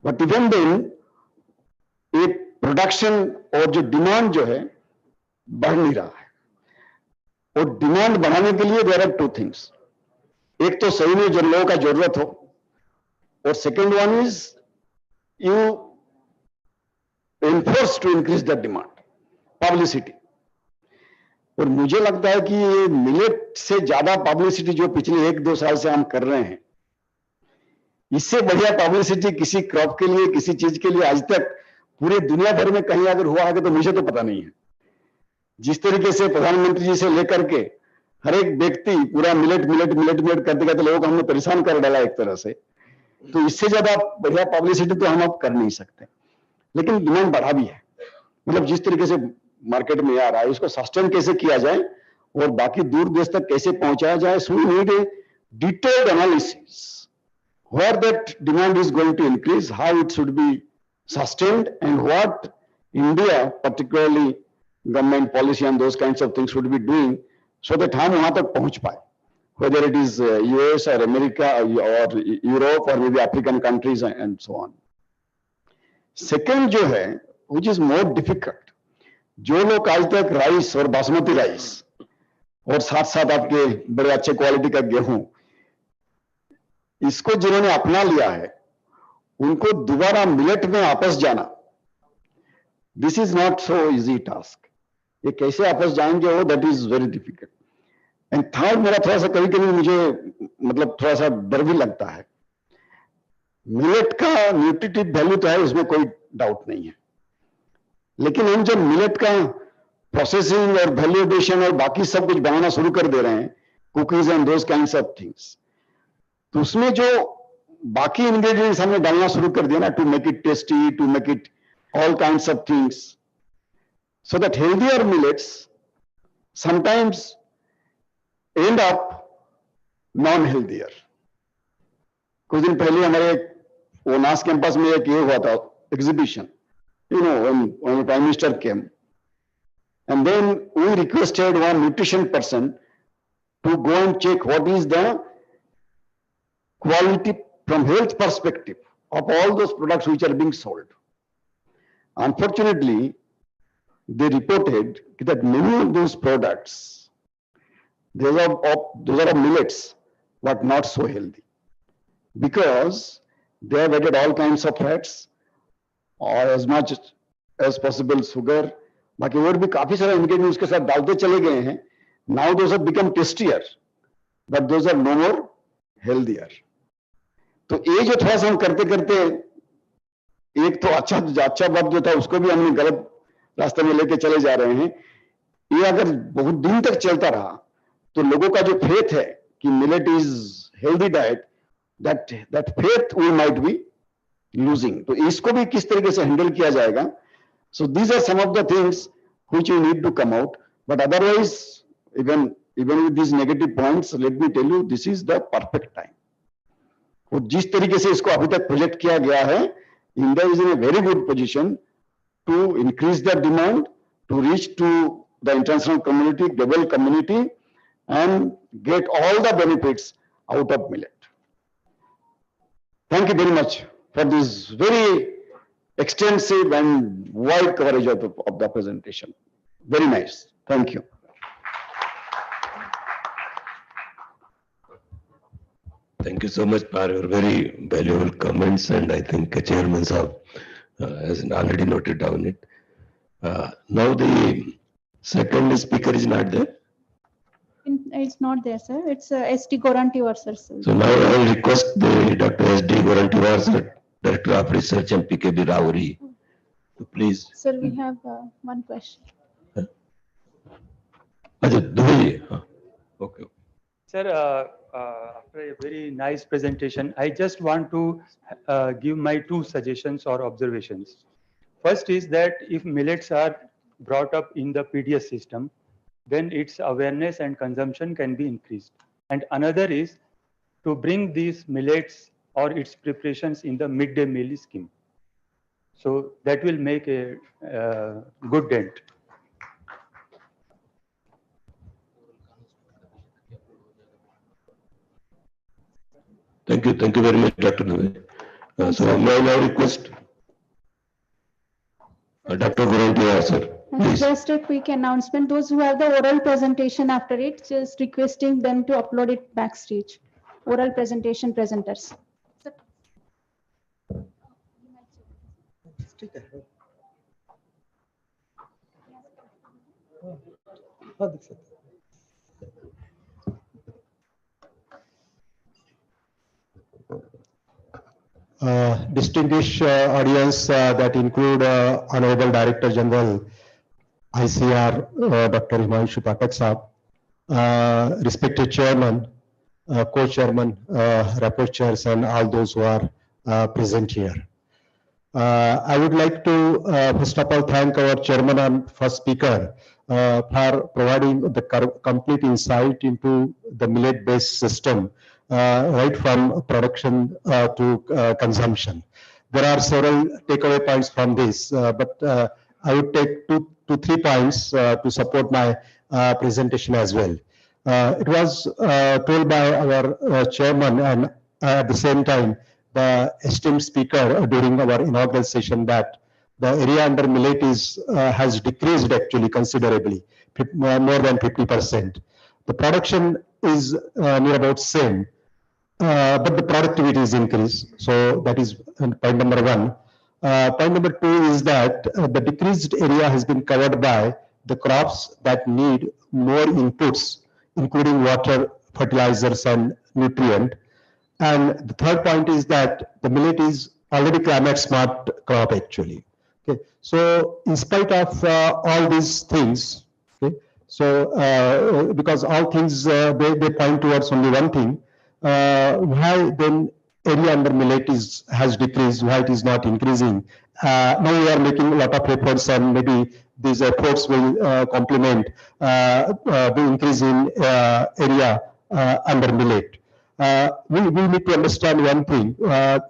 But even then, ये production और जो demand जो है बढ़ नहीं रहा है। और डिमांड बढ़ाने के लिए देयर आर टू थिंग्स, एक तो सही में जो लोगों का जरूरत हो, और second one is you enforce to increase the demand, publicity. और मुझे लगता है कि ये मिलेट से ज्यादा पब्लिसिटी जो पिछले 1-2 साल से हम कर रहे हैं, इससे बढ़िया पब्लिसिटी किसी क्रॉप के लिए, किसी चीज के लिए आज तक पूरे दुनिया भर में कहीं अगर हुआ है तो मुझे तो पता नहीं है। जिस तरीके से प्रधानमंत्री जी से लेकर के हर एक व्यक्ति पूरा मिलेट मिलेट मिलेट मिलेट करते करते लोगों को हमने परेशान कर डाला एक तरह से, तो इससे ज्यादा बढ़िया पब्लिसिटी तो हम अब कर नहीं सकते। लेकिन डिमांड बढ़ा भी है, मतलब जिस तरीके से मार्केट में आ रहा है उसको सस्टेन कैसे किया जाए और बाकी दूर देश तक कैसे पहुंचाया जाए। So we need a detailed analysis where that demand is going to increase, how it should be sustained, and what India, particularly government policy and those kinds of things should be doing so that हम वहां तक पहुंच पाए, whether it is US or America or Europe or maybe African countries and so on. Second जो है, which is more difficult, जो लोग आज तक राइस और बासमती राइस और साथ साथ आपके बड़े अच्छे क्वालिटी का गेहूं इसको जिन्होंने अपना लिया है, उनको दोबारा मिलेट में वापस जाना, this is not so easy task. ये कैसे वापस जाएंगे वो, that is very difficult. And third, मेरा थोड़ा सा कभी कभी मुझे मतलब थोड़ा सा डर भी लगता है। मिलेट का न्यूट्रिटिव वैल्यू तो है, उसमें कोई डाउट नहीं है, लेकिन हम जब मिलेट का प्रोसेसिंग और वैल्यू एडिशन और बाकी सब कुछ बनाना शुरू कर दे रहे हैं, cookies and those kinds of things, तो उसमें जो बाकी इंग्रेडिएंट्स हमने डालना शुरू कर दिया ना, to make it tasty, to make it all kinds of things, so that healthier millets sometimes end up non healthier. कुछ दिन पहले हमारे ओनास कैंपस में एक ये हुआ था exhibition, you know, when the Prime Minister came, and then we requested one nutrition person to go and check what is the quality from health perspective of all those products which are being sold. Unfortunately, they reported that many of those products, those are millets, but not so healthy, because they have added all kinds of fats or as much as possible sugar, बाकी और भी काफी सारे ingredients उसके साथ डालते चले गए हैं। Now those have become tastier, but those are no more healthier. तो ये जो थोड़ा सा हम करते करते एक तो अच्छा बात जो था उसको भी हमने गलत रास्ते में लेके चले जा रहे हैं। ये अगर बहुत दिन तक चलता रहा तो लोगों का जो फेथ है कि millet is healthy diet, that faith we might be losing. तो इसको भी किस तरीके से हैंडल किया जाएगा, so these are some of the things which we need to come out. But otherwise even with this negative points, let me tell you, this is the perfect time. और जिस तरीके से इसको अभी तक प्रोजेक्ट किया गया है, India is in a very good position to increase the demand, to reach to the international community, global community, and get all the benefits out of millet. Thank you very much for this very extensive and wide coverage of the presentation. Very nice. Thank you. Thank you so much for your very valuable comments, and I think Chairman Saab has already noted down it. Now the second speaker is not there. It's not there, sir. It's ST Gorantivar, sir. So now I will request the Dr. S.D. Gorantivar, sir, Director of Research and PKB Rauri, to please. Sir, we have one question. Ajay, Dubey. Okay. Sir, after a very nice presentation, I just want to give my two suggestions or observations. First is that if millets are brought up in the PDS system, then its awareness and consumption can be increased. And another is to bring these millets or its preparations in the midday meal scheme. So that will make a good dent. Thank you very much, Dr. Dubey. So may I now request Dr. Gorantivar, sir, please. Just a quick announcement. Those who have the oral presentation after it, just requesting them to upload it backstage. Oral presentation presenters. Distinguished audience that include Honorable Director General ICR Dr. Himanshu Pathak Saab, respected Chairman, Co-Chairman, Rapporteurs and all those who are present here. I would like to first of all thank our Chairman and first speaker for providing the complete insight into the millet-based system right from production to consumption. There are several takeaway points from this, but I would take two to 3 points to support my presentation as well. It was told by our chairman and at the same time the esteemed speaker during our inaugural session that the area under millet has decreased actually considerably, more than 50%. The production is near about same. But the productivity is increased. So that is point number one. Point number two is that the decreased area has been covered by the crops that need more inputs, including water, fertilizers, and nutrient. And the third point is that the millet is already climate smart crop actually. Okay. So in spite of all these things, okay, so because all things they point towards only one thing. Why then area under millet has decreased, why it is not increasing? Now we are making a lot of efforts and maybe these efforts will complement the increase in area under millet. We need to understand one thing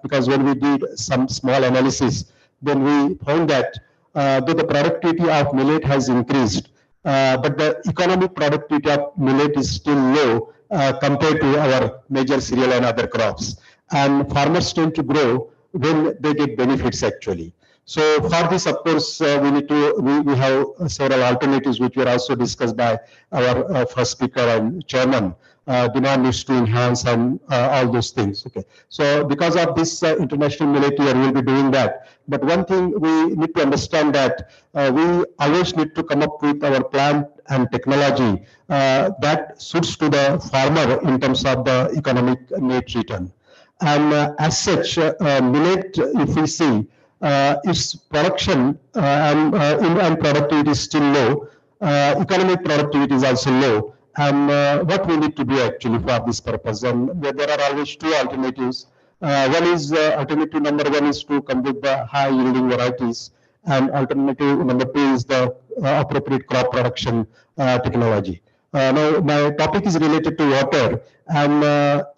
because when we did some small analysis, then we found that though the productivity of millet has increased, but the economic productivity of millet is still low compared to our major cereal and other crops. And farmers tend to grow when they get benefits actually. So for this, of course, we have several alternatives which were also discussed by our first speaker and chairman. Demand needs to enhance and all those things. Okay. So because of this international millet year, we'll be doing that. But one thing we need to understand that we always need to come up with our plan and technology that suits to the farmer in terms of the economic net return. And as such, millet, if we see, its production and productivity is still low. Economic productivity is also low. And what we need to do actually for this purpose, and there are always two alternatives. One is alternative number one is to come with the high yielding varieties, and alternative number two is the appropriate crop production technology. Now, my topic is related to water, and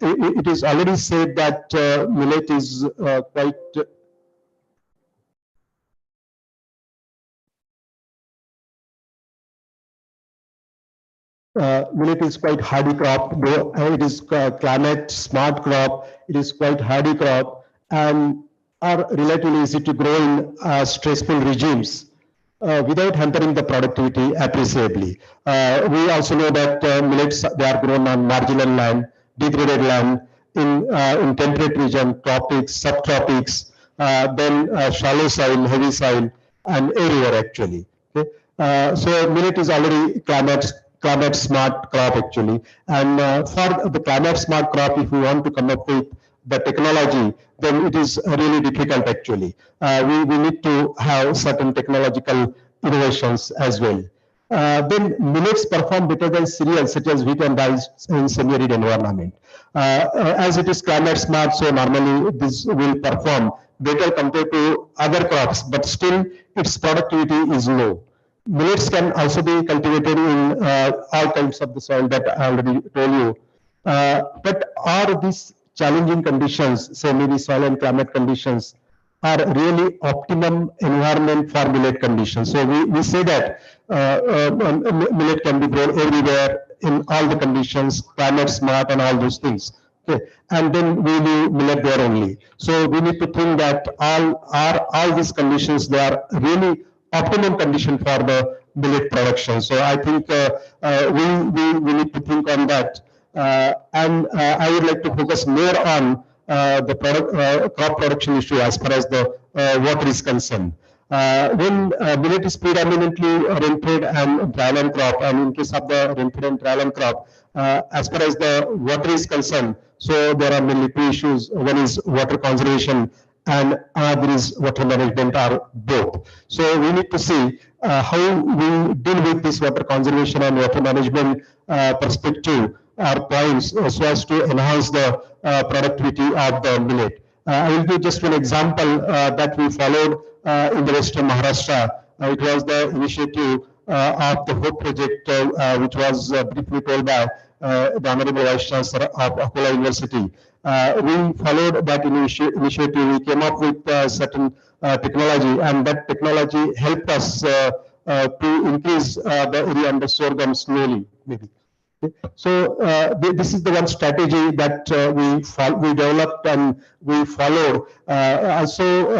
it is already said that millet is quite millet is quite hardy crop. It is climate smart crop. It is quite hardy crop and are relatively easy to grow in stressful regimes without hampering the productivity appreciably. We also know that millets, they are grown on marginal land, degraded land, in temperate region, tropics, subtropics, then shallow soil, heavy soil, and everywhere actually. Okay? So millet is already climate climate smart crop actually. And for the climate smart crop, if we want to come up with the technology, then it is really difficult actually. We need to have certain technological innovations as well. Then millets perform better than cereals such as wheat and rice in semi-arid environment. As it is climate smart, so normally this will perform better compared to other crops, but still its productivity is low. Millets can also be cultivated in all kinds of the soil that I already told you. But are these challenging conditions, say maybe soil and climate conditions, are really optimum environment for millet conditions? So we say that millet can be grown everywhere in all the conditions, climate smart and all those things. Okay. And then we do millet there only. So we need to think that all these conditions, they are really optimum condition for the millet production. So I think we need to think on that. And I would like to focus more on the crop production issue as far as the water is concerned. When millet is predominantly rain-fed and dryland crop, and in case of the rain-fed and dryland crop, as far as the water is concerned, so there are mainly two issues. One is water conservation and another is water management, are both. So we need to see how we deal with this water conservation and water management perspective or points so as to enhance the productivity of the millet. I will give just one example that we followed in the western Maharashtra. It was the initiative of the Hope project, which was briefly told by the Honorable Vice Chancellor of Akola University. We followed that initiative. We came up with certain technology, and that technology helped us to increase the area under sorghum slowly, maybe. So this is the one strategy that we developed and we followed. Also,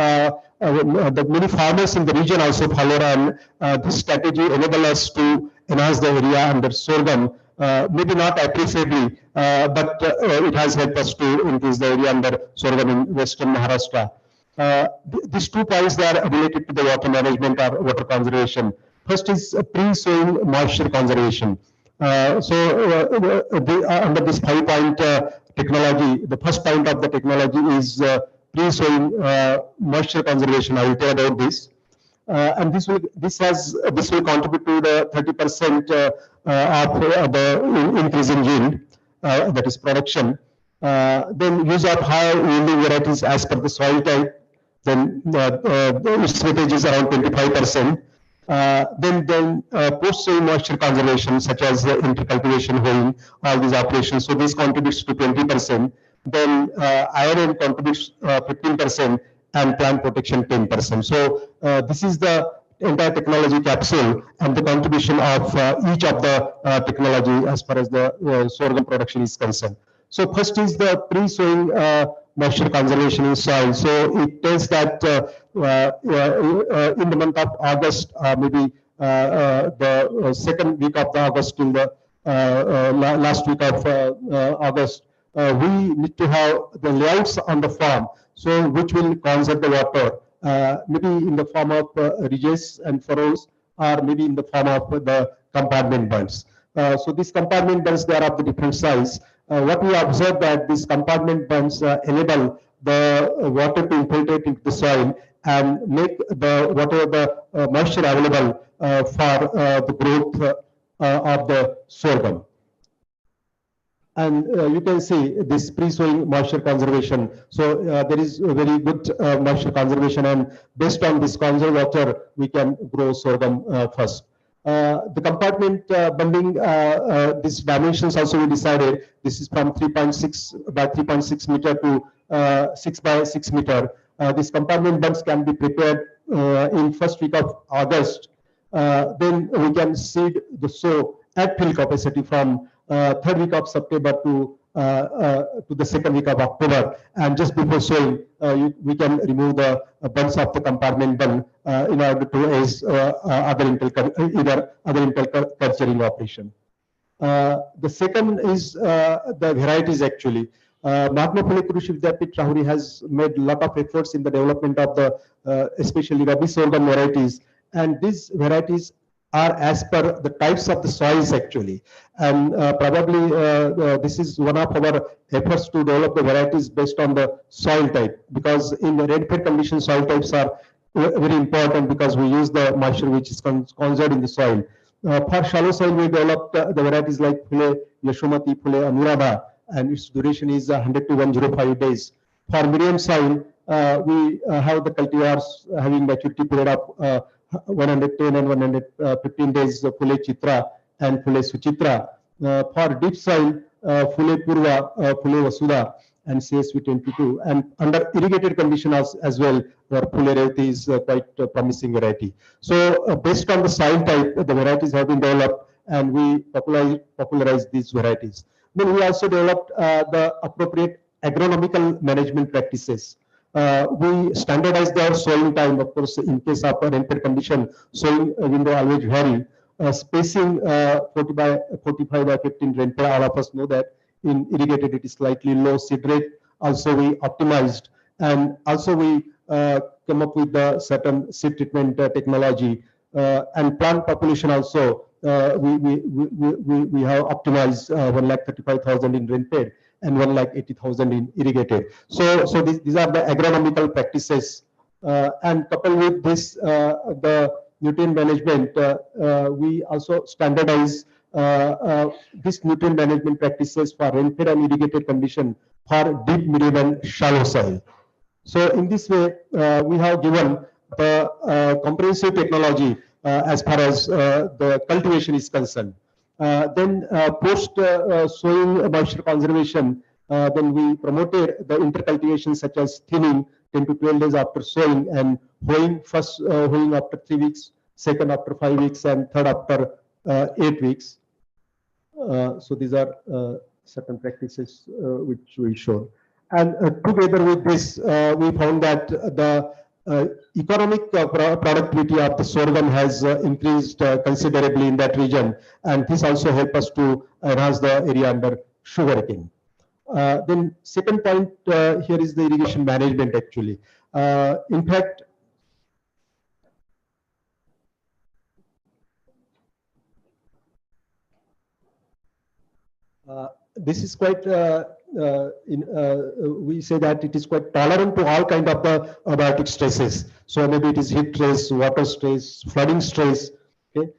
the many farmers in the region also followed, and this strategy enabled us to enhance the area under sorghum. Maybe not appreciably, but it has helped us to increase the area under sorghum in western Maharashtra. These 2 points, they are related to the water management or water conservation. First is pre-sowing moisture conservation. Under this 5-point technology, the first point of the technology is pre-sowing moisture conservation. I will tell about this. And this will contribute to the 30% of the increase in yield, that is production. Then use of high yielding varieties as per the soil type. Then its weightage is around 25%. Then post-sowing moisture conservation, such as intercultivation, hoeing, all these operations. So this contributes to 20%. Then iron contributes 15%, and plant protection 10%. So this is the entire technology capsule and the contribution of each of the technology as far as the sorghum production is concerned. So first is the pre-sowing moisture conservation in soil. So it tells that in the month of August, maybe the second week of August in the last week of August, we need to have the layouts on the farm, so which will conserve the water, maybe in the form of ridges and furrows, or maybe in the form of the compartment bunds. So these compartment bunds, they are of the different size. What we observe that these compartment bunds enable the water to infiltrate into the soil and make the whatever the moisture available for the growth of the sorghum. And you can see this pre-sowing moisture conservation. So there is a very good moisture conservation, and based on this conserved water, we can grow sorghum first. The compartment bunding, these dimensions also we decided. This is from 3.6 by 3.6 meter to 6 by 6 meter. These compartment bunds can be prepared in first week of August. Then we can seed the sow at field capacity from third week of September to the second week of October, and just before sowing, we can remove the bunds of the compartment bund in order to aid other interculturing operation. The second is the varieties actually. Mahatma Phule Krishi Vidyapith Rahuri has made a lot of efforts in the development of the especially Rabi sorghum varieties, and these varieties are as per the types of the soils actually. And probably this is one of our efforts to develop the varieties based on the soil type, because in the rainfed conditions, soil types are very important because we use the moisture which is conserved in the soil. For shallow soil, we developed the varieties like Phule, Yashomati, Phule, Anuradha, and its duration is 100 to 105 days. For medium soil, we have the cultivars having maturity period of 110 and 115 days, Phule Chitra and Phule Suchitra. For deep soil, Phule Purva, Phule Vasudha, and CSV 22. And under irrigated conditions as well, where Phule Revati is quite a promising variety. So based on the soil type, the varieties have been developed, and we popularize these varieties. Then we also developed the appropriate agronomical management practices. We standardized our sowing time. Of course, in case of a rainfed condition, sowing window always vary. Spacing 45 by 15 rainfall, all of us know that. In irrigated, it is slightly low seed rate. Also, we optimized, and also we come up with the certain seed treatment technology, and plant population also. We have optimized 1,35,000 in rainfed and 1,80,000 in irrigated. So these are the agronomical practices, and coupled with this, the nutrient management, we also standardize this nutrient management practices for rainfed and irrigated condition for deep, medium, and shallow soil. So in this way, we have given the comprehensive technology as far as the cultivation is concerned. Then post sowing moisture conservation, then we promoted the intercultivation such as thinning 10 to 12 days after sowing, and hoeing, first hoeing after 3 weeks, second after 5 weeks, and third after 8 weeks. So these are certain practices which we show. And together with this, we found that the economic productivity of the sorghum has increased considerably in that region, and this also helped us to enhance the area under sugarcane. Then second point here is the irrigation management actually. In fact, this is quite, we say that it is quite tolerant to all kind of the abiotic stresses. So maybe it is heat stress, water stress, flooding stress, okay,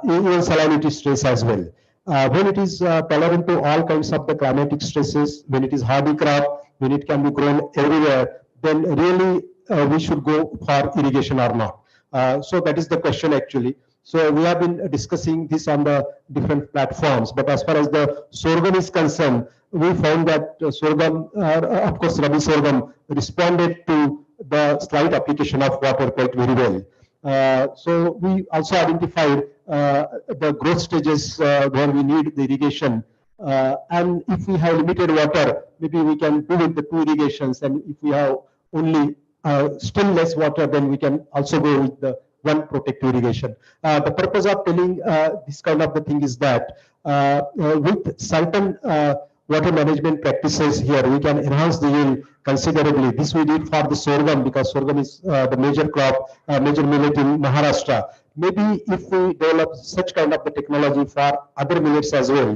even salinity stress as well. When it is tolerant to all kinds of the climatic stresses, when it is hardy crop, when it can be grown everywhere, then really we should go for irrigation or not. So that is the question actually. So we have been discussing this on the different platforms, but as far as the sorghum is concerned, we found that sorghum, of course, Rabi sorghum responded to the slight application of water quite very well. So we also identified the growth stages where we need the irrigation. And if we have limited water, maybe we can do with the 2 irrigations. And if we have only still less water, then we can also go with the 1 protective irrigation. The purpose of telling this kind of the thing is that with certain water management practices here, we can enhance the yield considerably. This we did for the sorghum, because sorghum is the major crop, major millet in Maharashtra. Maybe if we develop such kind of the technology for other millets as well,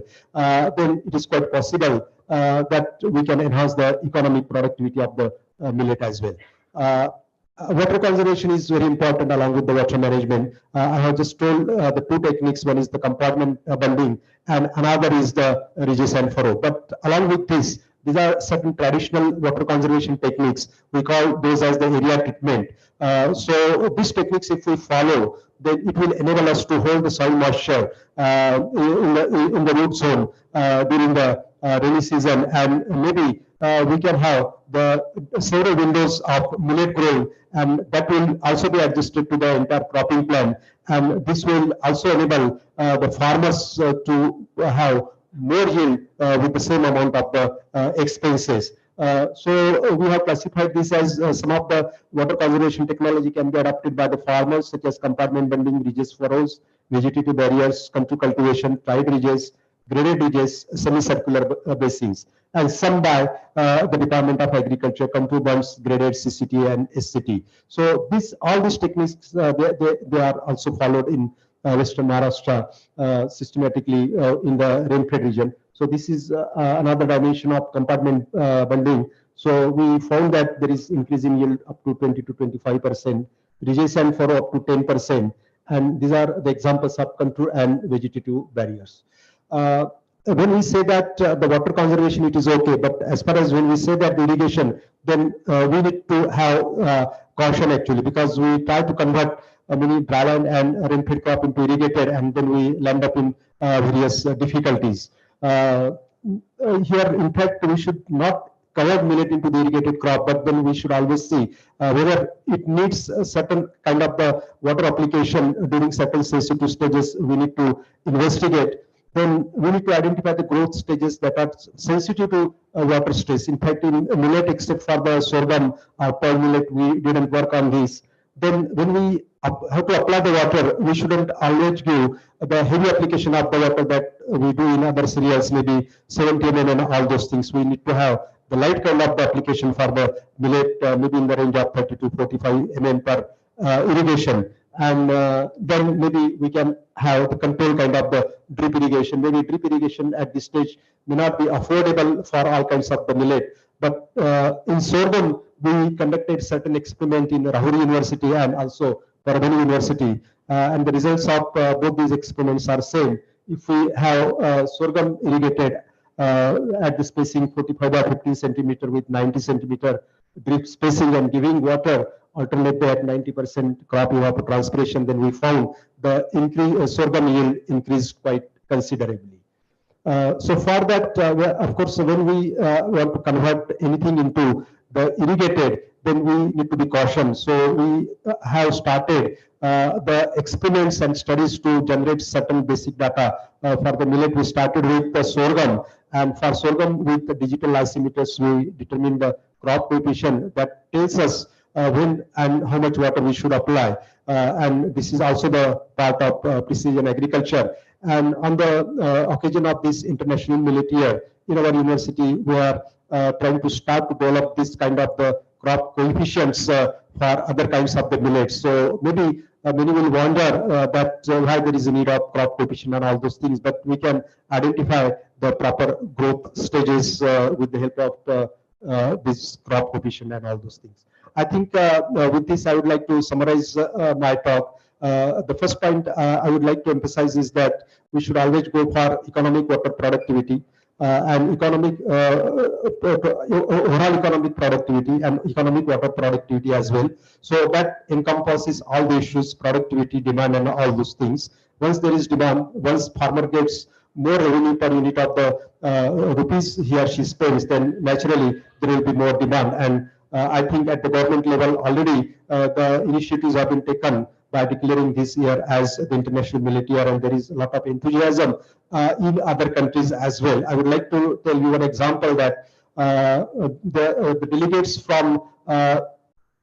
then it is quite possible that we can enhance the economic productivity of the millet as well. Water conservation is very important along with the water management. I have just told the 2 techniques. One is the compartment bunding, and another is the ridges and furrow. But along with this, these are certain traditional water conservation techniques. We call those as the area treatment. So these techniques, if we follow, then it will enable us to hold the soil moisture in the root zone during the rainy season, and maybe we can have the several windows of millet growing, and that will also be adjusted to the entire cropping plan. And this will also enable the farmers to have more yield with the same amount of the expenses. So we have classified this as some of the water conservation technology can be adopted by the farmers, such as compartment bunding, ridges, furrows, vegetative barriers, contour cultivation, tied ridges, graded ridges, semicircular basins, and some by the Department of Agriculture, contour bunds, graded CCT and SCT. So all these techniques, they are also followed in Western Maharashtra systematically in the rainfed region. So this is another dimension of compartment bundling. So we found that there is increase in yield up to 20 to 25%, rejection for up to 10%, and these are the examples of contour and vegetative barriers. When we say that the water conservation, it is okay, but as far as when we say that the irrigation, then we need to have caution actually, because we try to convert many dryland and rain-fed crop into irrigated, and then we land up in various difficulties. Here, in fact, we should not cover millet into the irrigated crop, but then we should always see whether it needs a certain kind of the water application during certain sensitive stages. We need to investigate. Then we need to identify the growth stages that are sensitive to water stress. In fact, in millet, except for the sorghum or pearl millet, we didn't work on this. Then when we have to apply the water, we shouldn't always give the heavy application of the water that we do in other cereals, maybe 70 mm and all those things. We need to have the light kind of the application for the millet, maybe in the range of 30 to 45 mm per irrigation. And then maybe we can have the control kind of the drip irrigation. Maybe drip irrigation at this stage may not be affordable for all kinds of the millet. But in sorghum, we conducted certain experiment in Rahuri University and also Parvani University. And the results of both these experiments are same. If we have sorghum irrigated at the spacing 45 by 15 centimeter with 90 centimeter drip spacing and giving water alternately at 90% crop evapotranspiration, then we found the sorghum yield increased quite considerably. So for that, of course, when we want to convert anything into the irrigated, then we need to be cautious. So we have started the experiments and studies to generate certain basic data. For the millet, we started with the sorghum, and for sorghum with the digital lysimeters, we determine the crop coefficient that tells us when and how much water we should apply. And this is also the part of precision agriculture. And on the occasion of this International Millet Year, in our university, we are trying to start to develop this kind of the crop coefficients for other kinds of the millets. So maybe many will wonder that why there is a need of crop coefficient and all those things, but we can identify the proper growth stages with the help of this crop coefficient and all those things. I think with this, I would like to summarize my talk. The first point I would like to emphasize is that we should always go for economic water productivity and overall economic productivity and economic water productivity as well. So that encompasses all the issues, productivity, demand, and all those things. Once there is demand, once farmer gets more revenue per unit of the rupees he or she spends, then naturally there will be more demand. And I think at the government level already the initiatives have been taken by declaring this year as the International Millet Year, and there is a lot of enthusiasm in other countries as well. I would like to tell you an example that the delegates from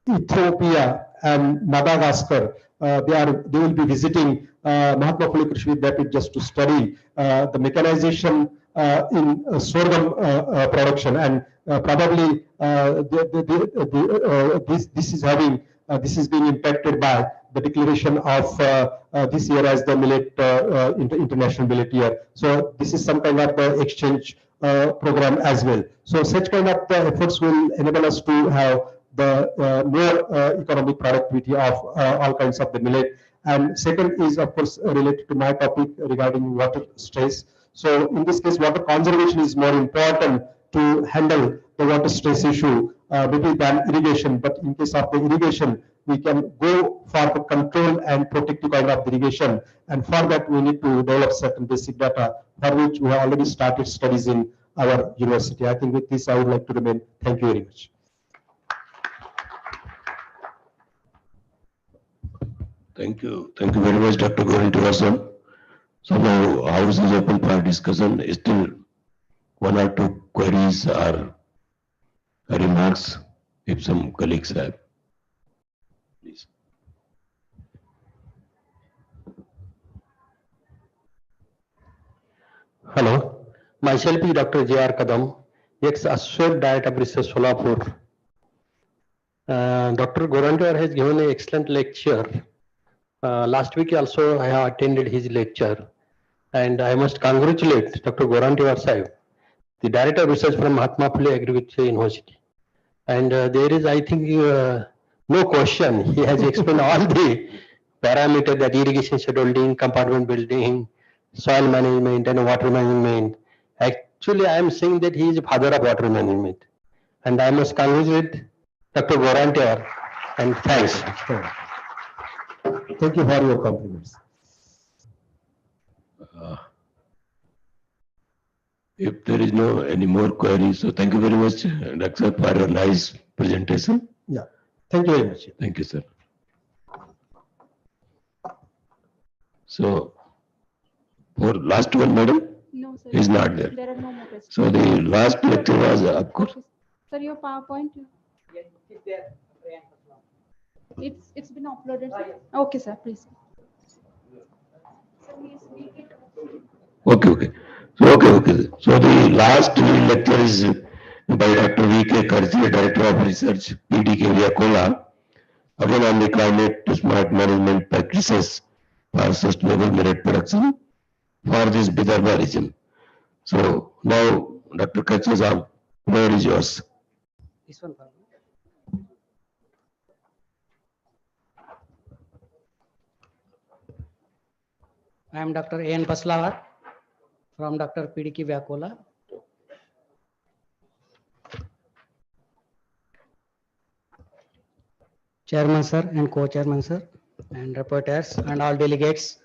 Ethiopia and Madagascar, they will be visiting Mahatma Phule Krishi Vidyapith just to study the mechanization in sorghum production, and probably this is being impacted by the declaration of this year as the International Millet Year. So this is some kind of the exchange program as well. So such kind of efforts will enable us to have the more economic productivity of all kinds of the millet. And second is, of course, related to my topic regarding water stress. So in this case, water conservation is more important to handle the water stress issue, maybe than irrigation. But in case of the irrigation, we can go for the control and protective kind of irrigation. And for that, we need to develop certain basic data for which we have already started studies in our university. I think with this, I would like to remain. Thank you very much. Thank you. Thank you very much, Dr. Govindasan. So now House is open for discussion. Still one or two queries or remarks if some colleagues have. Please. Hello, myself is Dr. J.R. Kadam, ex-Associate Director of Research Solapur. Dr. Gorantiwar has given an excellent lecture. Last week also I have attended his lecture, and I must congratulate Dr. Gorantiwar Sahib, the Director of Research from Mahatma Phule Agriculture University. And there is, I think, no question. He has explained all the parameters, that irrigation scheduling, compartment building, soil management and water management. Actually, I am saying that he is the father of water management. And I must congratulate Dr. Gorantiwar and thanks. Thank you for your compliments. If there is no any more queries, so thank you very much, Dr. for your nice presentation. Yeah, thank you very much. Thank you, sir. So, for last one, madam, No, sir. is not there. There are no more questions. So the last lecture was, of course, Sir, your PowerPoint? It's been uploaded. Sir? Okay, sir, please. okay. Okay. So the last lecture is by Dr. V.K. Karji, Director of Research, PDK Vyakola, again on the climate smart management practices for sustainable millet production for this Vidarbha region. So now, Dr. Karji, the floor is yours. This one. I am Dr. A.N. Paslawar from Dr. PDK Vyakola. Chairman sir and co-chairman sir and rapporteurs and all delegates.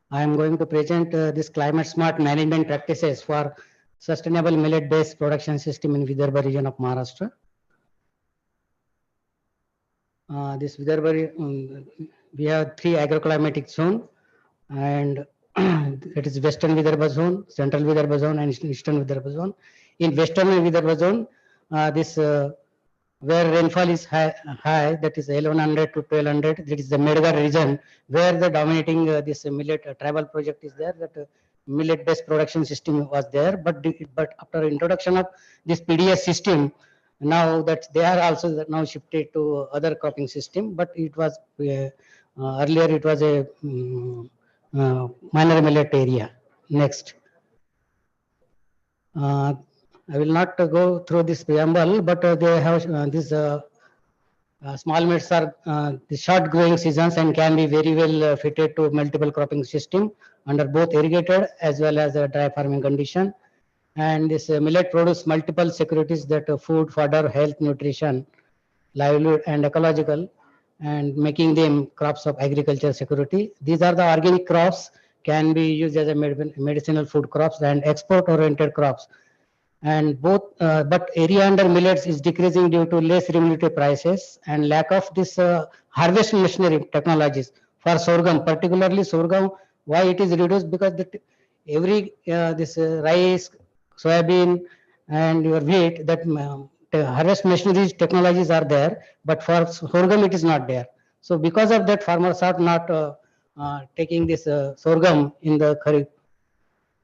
I am going to present this climate smart management practices for sustainable millet based production system in Vidarbha region of Maharashtra. This Vidarbha, we have 3 agroclimatic zone, and it is Western Vidarbha zone, Central Vidarbha zone and Eastern Vidarbha zone. In Western Vidarbha zone, where rainfall is high, that is 1100 to 1200, that is the Medgar region, where the dominating this millet tribal project is there, that millet based production system was there, but after introduction of this PDS system, now that they are also now shifted to other cropping system, but it was earlier it was a minor millet area. Next. I will not go through this preamble, but they have these small millets are the short growing seasons and can be very well fitted to multiple cropping system under both irrigated as well as a dry farming condition. And this millet produce multiple securities, that food, fodder, health, nutrition, livelihood and ecological, and making them crops of agriculture security. These are the organic crops, can be used as a medicinal food crops and export oriented crops. And both, but area under millets is decreasing due to less remunerative prices and lack of this harvest machinery technologies for sorghum, particularly sorghum. Why it is reduced? Because every this rice, soybean, and your wheat, that harvest machinery technologies are there, but for sorghum it is not there. So because of that, farmers are not taking this sorghum in the Kharif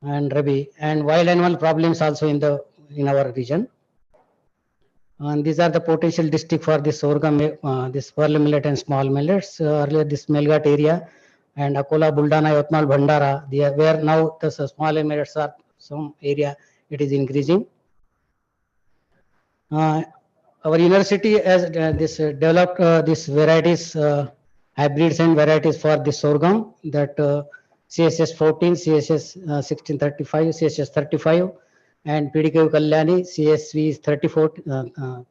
and Rabi, and wild animal problems also in our region. And these are the potential district for this sorghum, this pearl millet and small millets. Earlier this Melghat area and Akola, Buldana, Yatmal, Bhandara, where now the small millets are some area it is increasing. Our university has developed these varieties, hybrids and varieties for this sorghum, that CSS 14, CSS 1635, CSS 35, and PDK Kalyani, CSV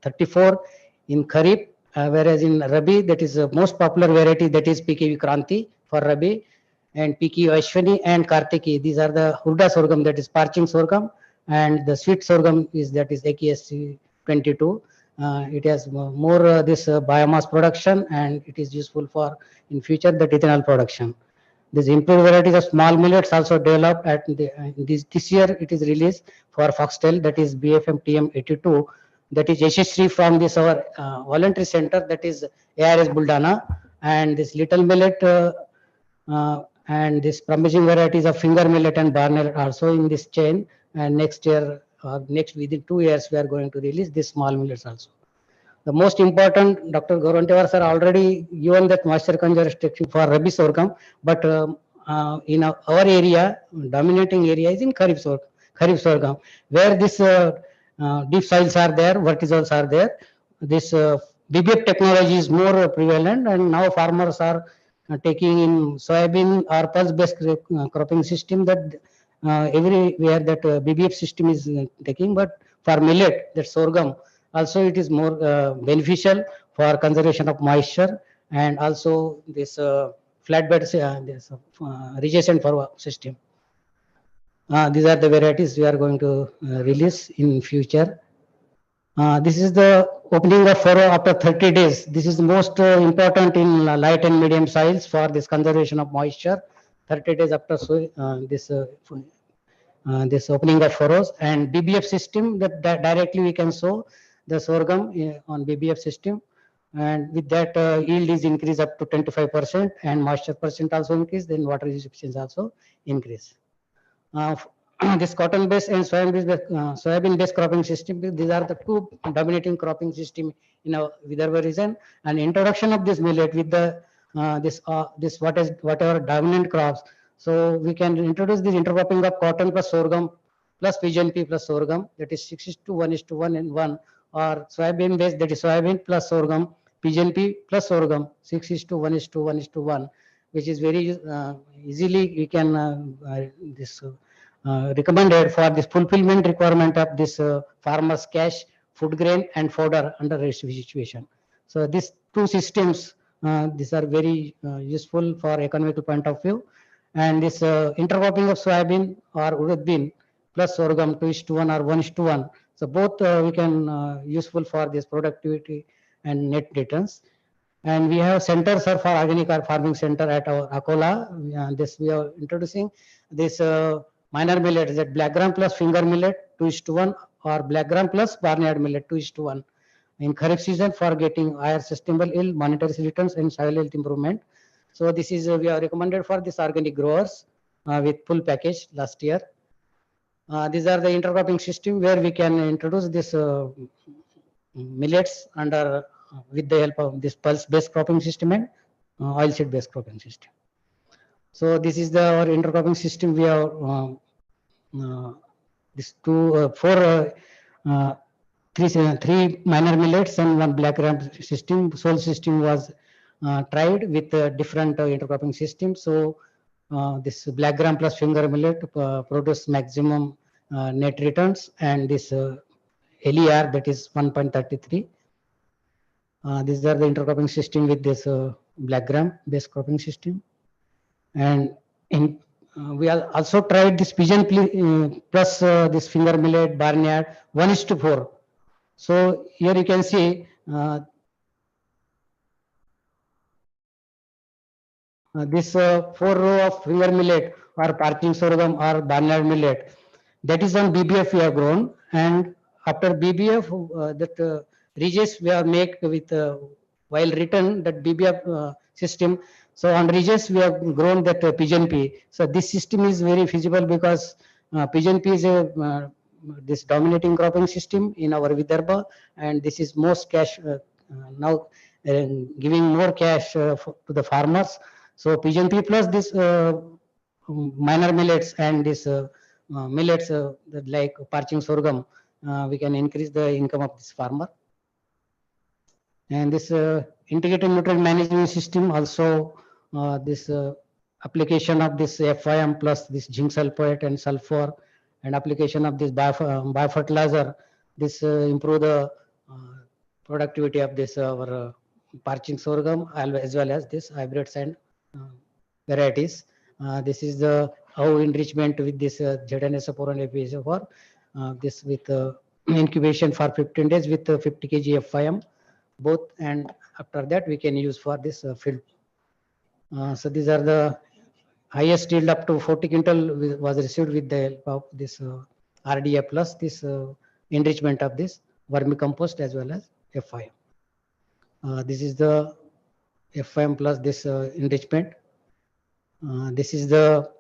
34 in Kharif, whereas in Rabi, that is the most popular variety, that is PKV Kranti for Rabi, and PK Ashwini and Kartiki. These are the Hurda sorghum, that is parching sorghum, and the sweet sorghum is that is AKSC 22. It has more this biomass production, and it is useful for in future the ethanol production. This improved varieties of small millets also developed at this year. It is released for foxtail, that is BFM TM 82, that is Yashasri from this our voluntary center, that is ARS Buldana, and this little millet and this promising varieties of finger millet and barley also in this chain. And next year, next within 2 years, we are going to release this small millets also. The most important, Dr. Gaurantevar sir already given that moisture conservation for Rabi sorghum, but in our area, dominating area is in Kharif sorghum, where this deep soils are there, vertisols are there. This BBF technology is more prevalent, and now farmers are taking in soybean or pulse-based cropping system, that everywhere that BBF system is taking, but for millet, that sorghum, also it is more beneficial for conservation of moisture, and also this flatbed this regescent for system. These are the varieties we are going to release in future. This is the opening of furrow after 30 days. This is most important in light and medium soils for this conservation of moisture. 30 days after this opening of furrows, and BBF system, that directly we can sow the sorghum on BBF system, and with that yield is increased up to 25%, and moisture percent also increase, then water use efficiency also increase. This cotton based and soybean based cropping system, these are the two dominating cropping system in our Vidarbha region, and introduction of this millet with the whatever dominant crops. So we can introduce this intercropping of cotton plus sorghum plus pigeon pea plus sorghum, that is 6:1:1 and 1, or soybean based, that is soybean plus sorghum, pigeon pea plus sorghum, 6:1:1:1, which is very easily we can recommended for this fulfillment requirement of this farmers cash, food grain and fodder under rest situation. So these two systems, these are very useful for economical point of view. And this intercropping of soybean or urad bean plus sorghum 2:1 or 1:1. So both we can useful for this productivity and net returns. And we have centers for organic farming center at our Akola. This we are introducing this minor millet, that black gram plus finger millet 2:1, or black gram plus barnyard millet 2:1 in Kharif season for getting higher sustainable yield, monetary returns and soil health improvement. So this is we are recommended for this organic growers with full package last year. These are the intercropping system where we can introduce this millets under with the help of this pulse based cropping system and oilseed based cropping system. So this is our intercropping system. We have this three minor millets and one black gram system. Soil system was tried with different intercropping systems. So this black gram plus finger millet produce maximum net returns, and this LER, that is 1.33. These are the intercropping system with this black gram based cropping system. And in we also tried this pigeon plus this finger millet barnyard 1:4. So here you can see this 4 row of finger millet or parching sorghum or barnyard millet, that is on BBF we have grown, and after BBF that ridges we have make with while written that BBF system. So on ridges we have grown that pigeon pea. So this system is very feasible because pigeon pea is a this dominating cropping system in our Vidarbha, and this is most cash now giving more cash to the farmers. So pigeon pea plus this minor millets and this millets like parching sorghum, we can increase the income of this farmer. And this integrated nutrient management system also, this application of this FIM plus this zinc sulfate and sulfur, and application of this biofertilizer, this improve the productivity of this our parching sorghum as well as this hybrids and varieties. This is the how enrichment with this ZNSO4 and FPSO4, this with incubation for 15 days with 50 kg FIM both, and after that we can use for this field. So these are the highest yield up to 40 quintal was received with the help of this RDA plus this enrichment of this vermicompost as well as FIM. This is the FIM plus this enrichment. This is the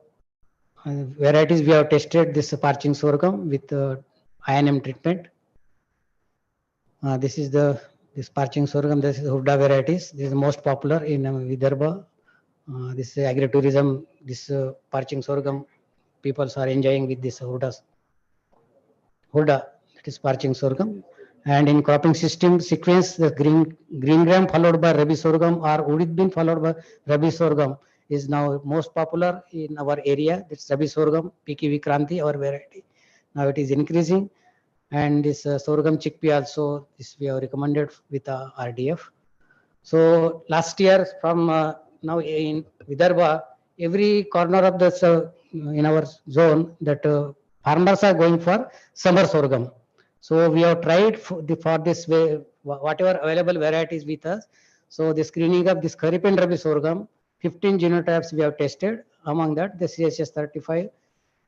varieties we have tested this parching sorghum with INM treatment. This is this parching sorghum. This is Hurda varieties. This is the most popular in Vidarbha. This agritourism. This parching sorghum people are enjoying with this Hurda. That is parching sorghum. And in cropping system sequence, the green gram followed by rabi sorghum or urid bean followed by rabi sorghum is now most popular in our area. That's rabi sorghum, PKV Kranti, our variety. Now it is increasing, and this sorghum chickpea also, this we have recommended with RDF. So last year from now in Vidarbha, every corner of this in our zone that farmers are going for summer sorghum. So we have tried for this way, whatever available varieties with us. So the screening of this Kharif and Rabi sorghum, 15 genotypes we have tested. Among that, the CSS 35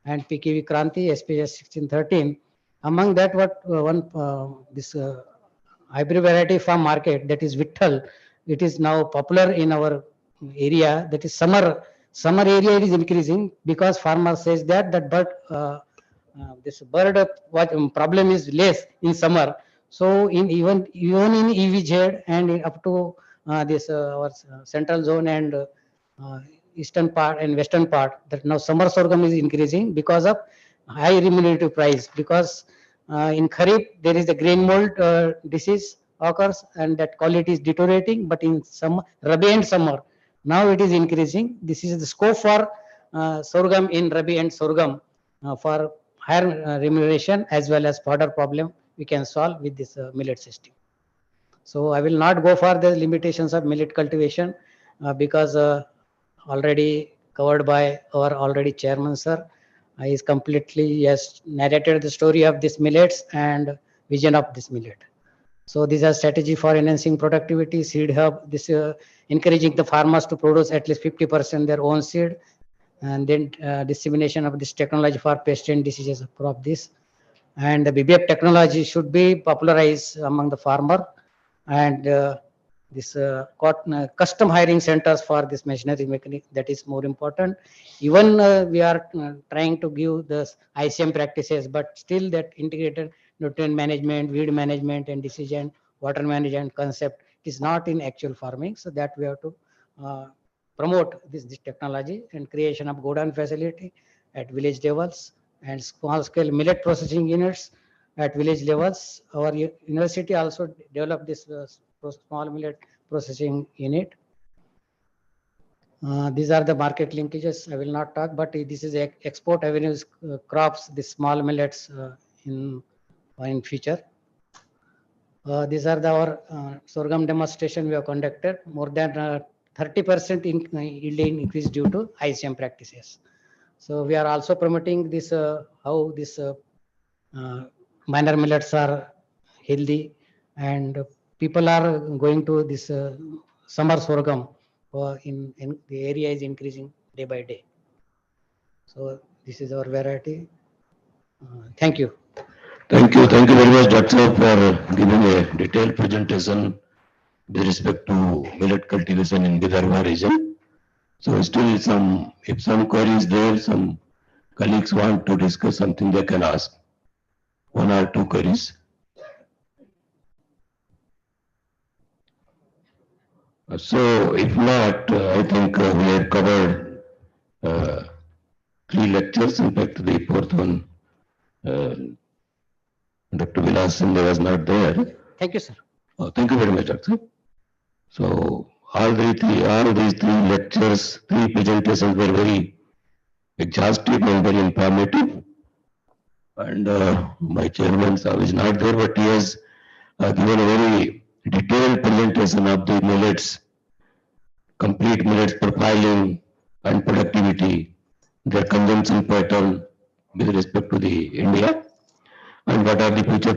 and PKV Kranti, SPS 1613. Among that, what this hybrid variety from market, that is Vitthal, it is now popular in our area. That is summer area it is increasing because farmer says that bird this bird problem is less in summer. So in even in EVZ and up to this our central zone and eastern part and western part, that now summer sorghum is increasing because of high remunerative price. Because in Kharif there is the grain mold disease occurs and that quality is deteriorating. But in summer, Rabi and summer, now it is increasing. This is the scope for sorghum in Rabi and sorghum for higher remuneration as well as fodder problem we can solve with this millet system. So I will not go for the limitations of millet cultivation because already covered by our already chairman sir. He is completely has narrated the story of this millets and vision of this millet. So these are strategy for enhancing productivity, seed hub, this encouraging the farmers to produce at least 50% their own seed, and then dissemination of this technology for pest and diseases of crop this. And the BBF technology should be popularized among the farmer, and this custom hiring centers for this machinery mechanic, that is more important. Even we are trying to give the ICM practices, but still that integrated nutrient management, weed management and decision, water management concept is not in actual farming. So that we have to promote this technology and creation of godown facility at village levels and small scale millet processing units at village levels. Our university also developed this small millet processing unit. These are the market linkages. I will not talk, but this is export avenues crops, the small millets in future. These are our sorghum demonstration we have conducted. More than 30% yield increase due to ICM practices. So we are also promoting this how this minor millets are healthy, and people are going to this summer sorghum in the area is increasing day by day. So this is our variety. Thank you. Thank you very much, Doctor, for giving a detailed presentation with respect to millet cultivation in Vidarbha region. So still if some queries there, some colleagues want to discuss something, they can ask. One or two queries. So if not, I think we have covered 3 lectures. In fact, the fourth one, Dr. Vilas Singh was not there. Thank you, sir. Oh, thank you very much, Doctor. So all these 3 lectures, 3 presentations were very exhaustive and very informative. And my chairman sir is not there, but he has given a very detailed presentation of the millets, complete millets profiling and productivity, their consumption pattern with respect to the India, and what are the future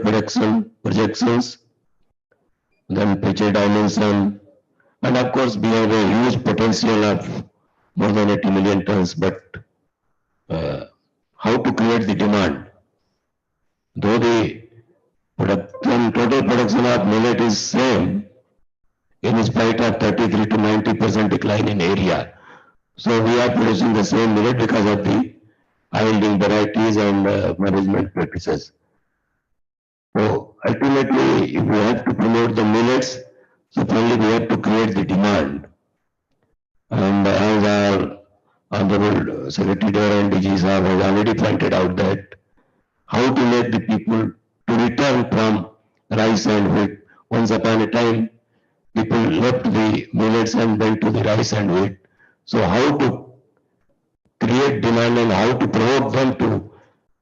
projections, then future dimension, and of course we have a huge potential of more than 80 million tons, but how to create the demand? Though the total production of millet is same, in spite of 33 to 90% decline in area, So we are producing the same millet because of the high yielding varieties and management practices. So ultimately, if we have to promote the millets, so finally we have to create the demand. And as our Honorable Secretary Devar and DG Saab has already pointed out that how to make the people to return from rice and wheat. Once upon a time, people left the millets and went to the rice and wheat. So how to create demand and how to promote them to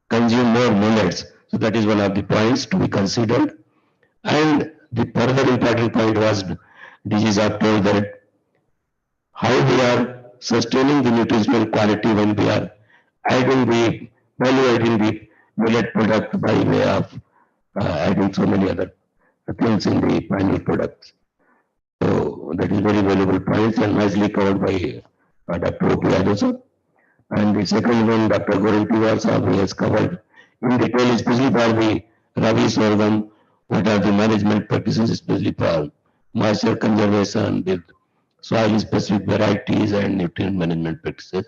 consume more millets. So that is one of the points to be considered. And the further important point was DGs are told that how we are sustaining the nutritional quality when we are adding the value adding the millet product by way of adding so many other things in the final products. So that is very valuable points and nicely covered by Dr. O.P. Yadav. And the second one, Dr. Gorantiwar Saab, he has covered in detail, especially for the Rabi sorghum, what are the management practices, especially for moisture conservation with soil-specific varieties and nutrient management practices.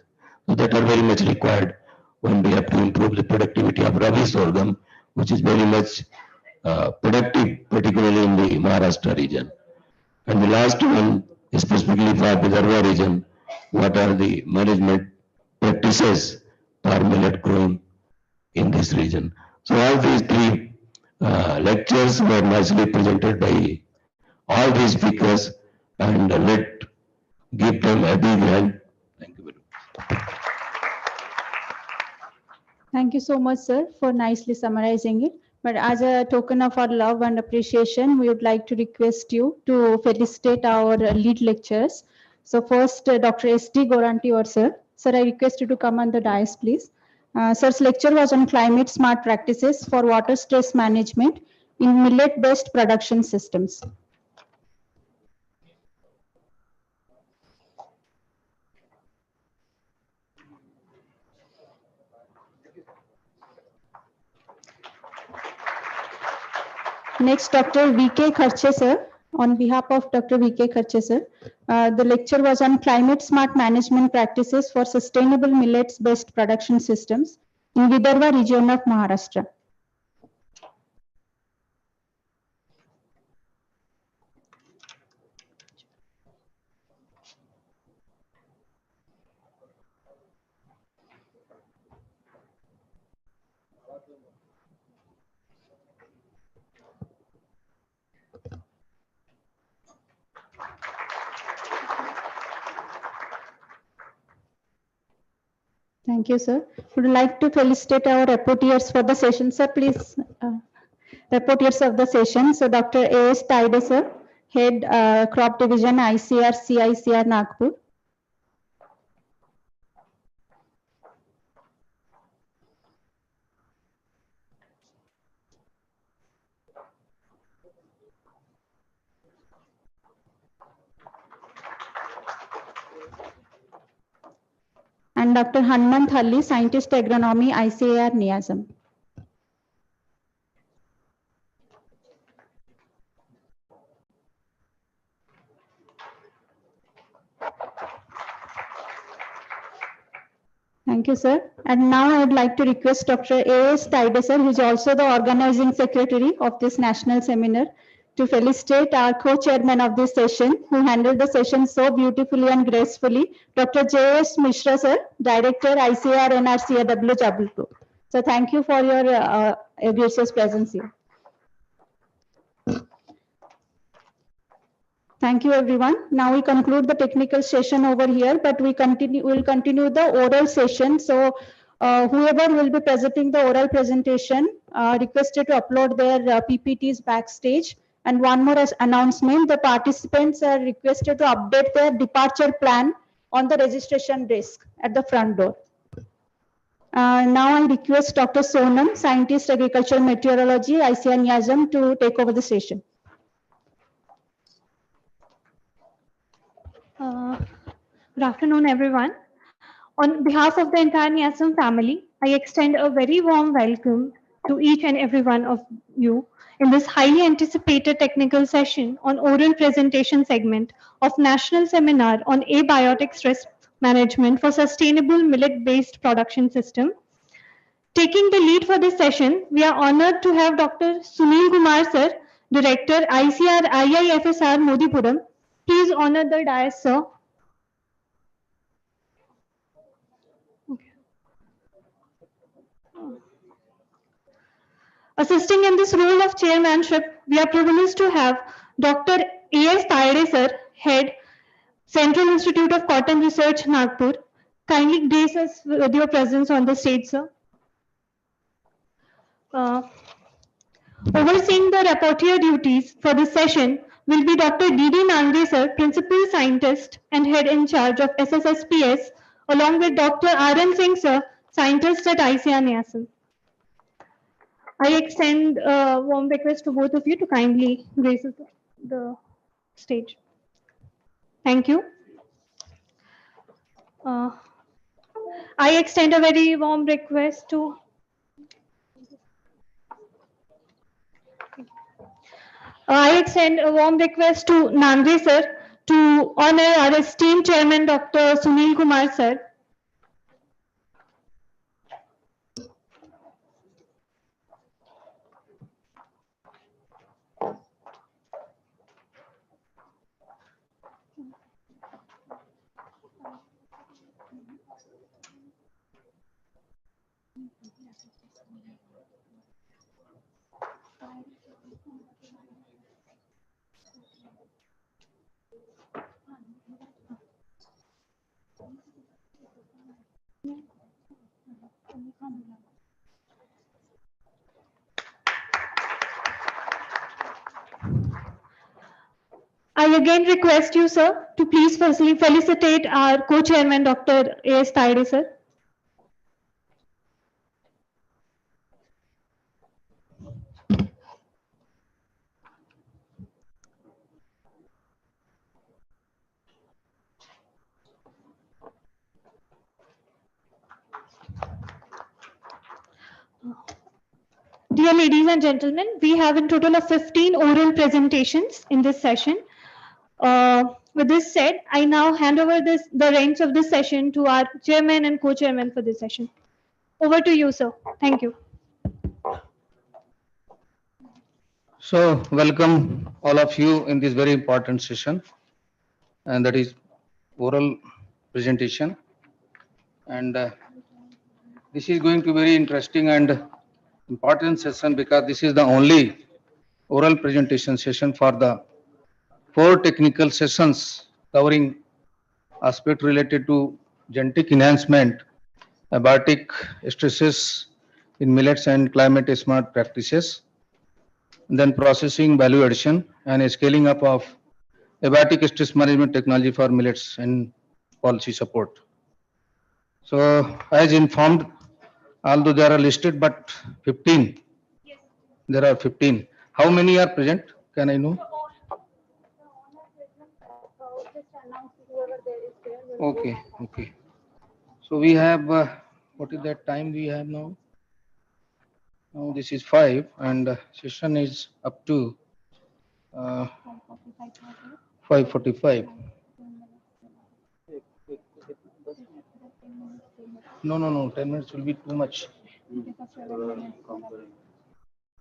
So that are very much required when we have to improve the productivity of Rabi sorghum, which is very much productive, particularly in the Maharashtra region. And the last one, specifically for the Vidarbha region, what are the management practices for millet growing in this region? So all these three lectures were nicely presented by all these speakers, and let give them a big hand. Thank you very much. Thank you so much, sir, for nicely summarizing it. But as a token of our love and appreciation, we would like to request you to felicitate our lead lecturers. So first, Dr. S.D. Gorantiwar, sir. Sir, I request you to come on the dais, please. Sir's lecture was on climate smart practices for water stress management in millet-based production systems. Next, Dr. V.K. Kharche, sir. On behalf of Dr. V.K. Kharche, sir, the lecture was on climate smart management practices for sustainable millets-based production systems in Vidarbha region of Maharashtra. Thank you, sir. Would like to felicitate our rapporteurs for the session, sir. Please, rapporteurs of the session. So, Dr. A.S. Taide, sir, Head Crop Division, ICR, CICR, Nagpur. And Dr. Hanmant Halli, Scientist Agronomy, ICAR, Niazam. Thank you, sir. And now I would like to request Dr. A.S. Taide, sir, who is also the organizing secretary of this national seminar, to felicitate our co-chairman of this session, who handled the session so beautifully and gracefully, Dr. J.S. Mishra, sir, Director, ICAR, NRCA, WW2. So thank you for your gracious presence here. Thank you, everyone. Now we conclude the technical session over here, but we'll continue the oral session. So whoever will be presenting the oral presentation requested to upload their PPTs backstage. And one more announcement, the participants are requested to update their departure plan on the registration desk at the front door. Now I request Dr. Sonam, Scientist Agricultural Meteorology, ICAR Niazam, to take over the session. Good afternoon, everyone. On behalf of the entire Niasam family, I extend a very warm welcome to each and every one of you in this highly anticipated technical session on oral presentation segment of National Seminar on Abiotic Stress management for sustainable millet-based production system. Taking the lead for this session, we are honored to have Dr. Sunil Kumar sir, Director ICR IIFSR Modipuram. Please honor the dais, sir. Assisting in this role of chairmanship, we are privileged to have Dr. A.S. Tayade sir, Head, Central Institute of Cotton Research, Nagpur. Kindly grace us with your presence on the stage, sir. Overseeing the rapporteur duties for this session will be Dr. D.D. Nangre sir, Principal Scientist and Head in charge of SSSPS, along with Dr. R.N. Singh sir, Scientist at ICR NASM. I extend a warm request to both of you to kindly grace the stage. Thank you. I extend a very warm request to Nangre sir to honor our esteemed chairman Dr. Sunil Kumar sir. I again request you, sir, to please firstly felicitate our co-chairman, Dr. A.S. Tayade, sir. Dear ladies and gentlemen, we have a total of 15 oral presentations in this session. With this said, I now hand over the reins of this session to our chairman and co-chairman for this session. Over to you, sir. Thank you. So welcome all of you in this very important session, and that is oral presentation. And this is going to be very interesting and important session because this is the only oral presentation session for the 4 technical sessions covering aspect related to genetic enhancement, abiotic stresses in millets and climate smart practices, then processing, value addition, and scaling up of abiotic stress management technology for millets and policy support. So as informed, although there are listed but 15, there are 15. How many are present? Can I know? Okay, okay. So we have, what is that time we have now? Now this is 5 and session is up to 5:45. No, 10 minutes will be too much.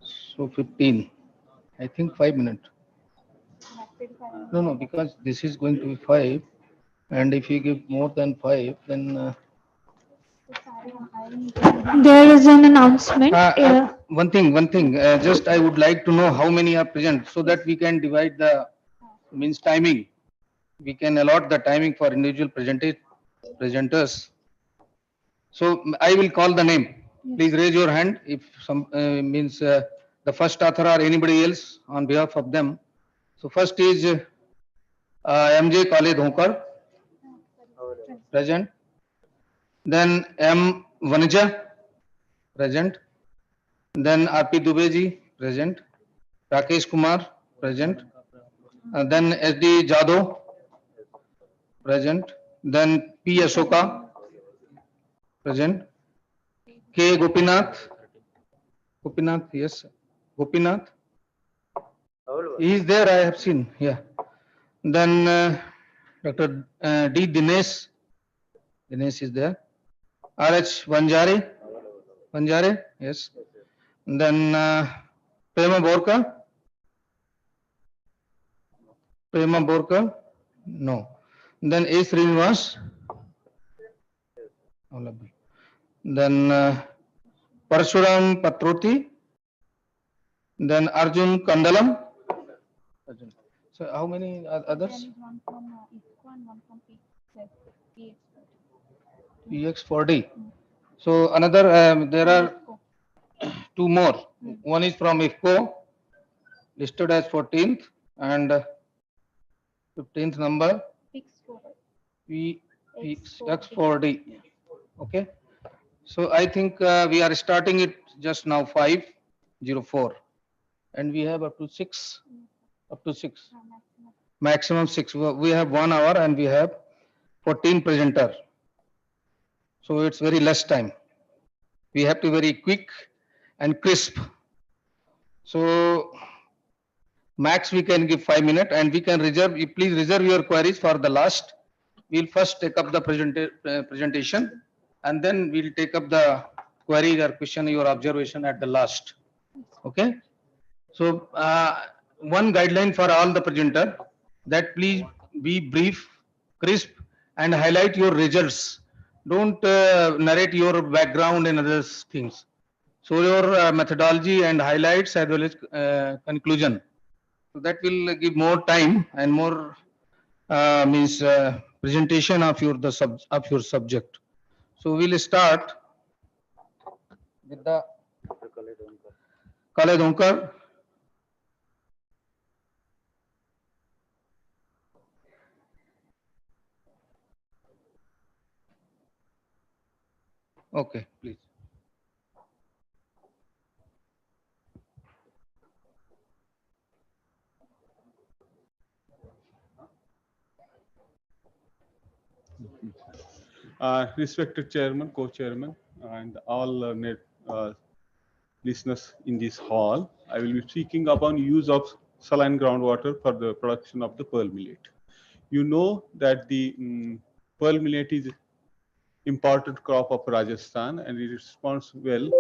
So 15, I think 5 minutes. No, because this is going to be 5 and if you give more than 5, then There is an announcement. one thing, just I would like to know how many are present so that we can divide the means timing. We can allot the timing for individual presenters. So I will call the name. Please raise your hand if some means the first author or anybody else on behalf of them. So first is MJ Kale Dhokar, present. Then M Vanija, present. Then RP Dubeji, present. Rakesh Kumar, present. Then SD Jadhav, present. Then P Ashoka, present. K Gopinath, yes, Gopinath. He is there, I have seen, yeah. Then Dr. D Dinesh, Dinesh is there. RH Vanjari. Vanjari, yes. Then Prema Borka. Prema Borka, no. Then A. Srinivas. Then Parshuram Patroti. Then Arjun Kandalam. So how many others? One from IFCO and one from EX40. So another, there are two more. One is from IFCO, listed as 14th, and 15th number PX4D. Okay. So I think we are starting it just now 504, and we have up to 6, maximum 6. We have 1 hour and we have 14 presenter. So it's very less time. We have to be very quick and crisp. So max we can give 5 minutes, and we can reserve. Please reserve your queries for the last. We'll first take up the presentation, and then we'll take up the query or question, your observation at the last. Okay. So one guideline for all the presenter, that please be brief, crisp, and highlight your results. Don't narrate your background and other things. So your methodology and highlights as well as conclusion. So that will give more time and more means presentation of your subject. So we'll start with the Kale Donkar. Okay, please. Respected chairman, co-chairman, and all listeners in this hall, I will be speaking upon use of saline groundwater for the production of the pearl millet. You know that the pearl millet is important crop of Rajasthan, and it responds well.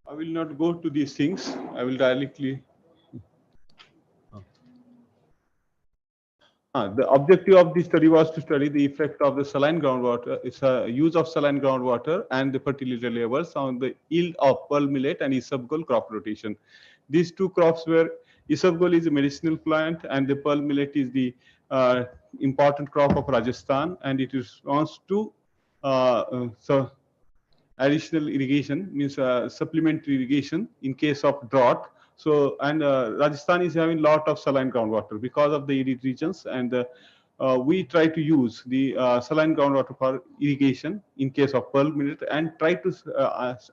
I will not go to these things. I will directly. The objective of this study was to study the effect of the saline groundwater, use of saline groundwater and the fertility levels on the yield of pearl millet and isabgol crop rotation. These two crops were, isabgol is a medicinal plant and the pearl millet is the important crop of Rajasthan, and it responds to additional irrigation, means supplementary irrigation in case of drought. So, and Rajasthan is having lot of saline groundwater because of the arid regions, and we try to use the saline groundwater for irrigation in case of pearl millet, and try to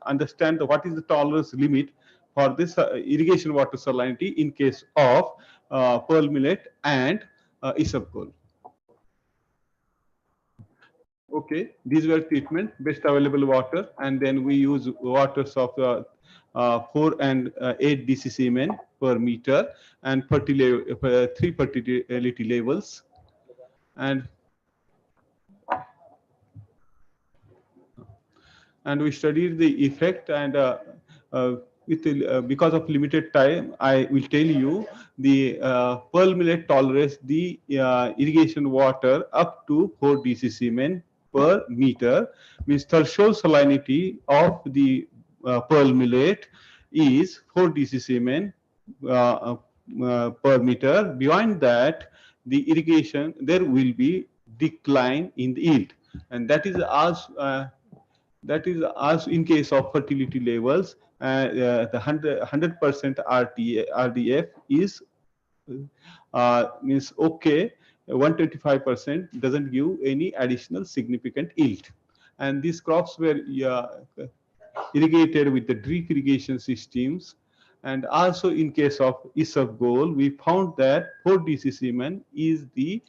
understand what is the tolerance limit for this irrigation water salinity in case of pearl millet and isabgol. Okay, these were treatment, best available water, and then we use waters of 4 and 8 dcc per meter and 3 fertility levels, and we studied the effect, and because of limited time, I will tell you the pearl millet tolerates the irrigation water up to 4 dcc per meter, means threshold salinity of the pearl millet is 4 dcc per meter. Beyond that, the irrigation, there will be decline in the yield, and that is as in case of fertility levels. The 100% RDF is means okay. 125% doesn't give any additional significant yield, and these crops were irrigated with the drip irrigation systems. And also in case of isabgol, we found that 4 dcc is the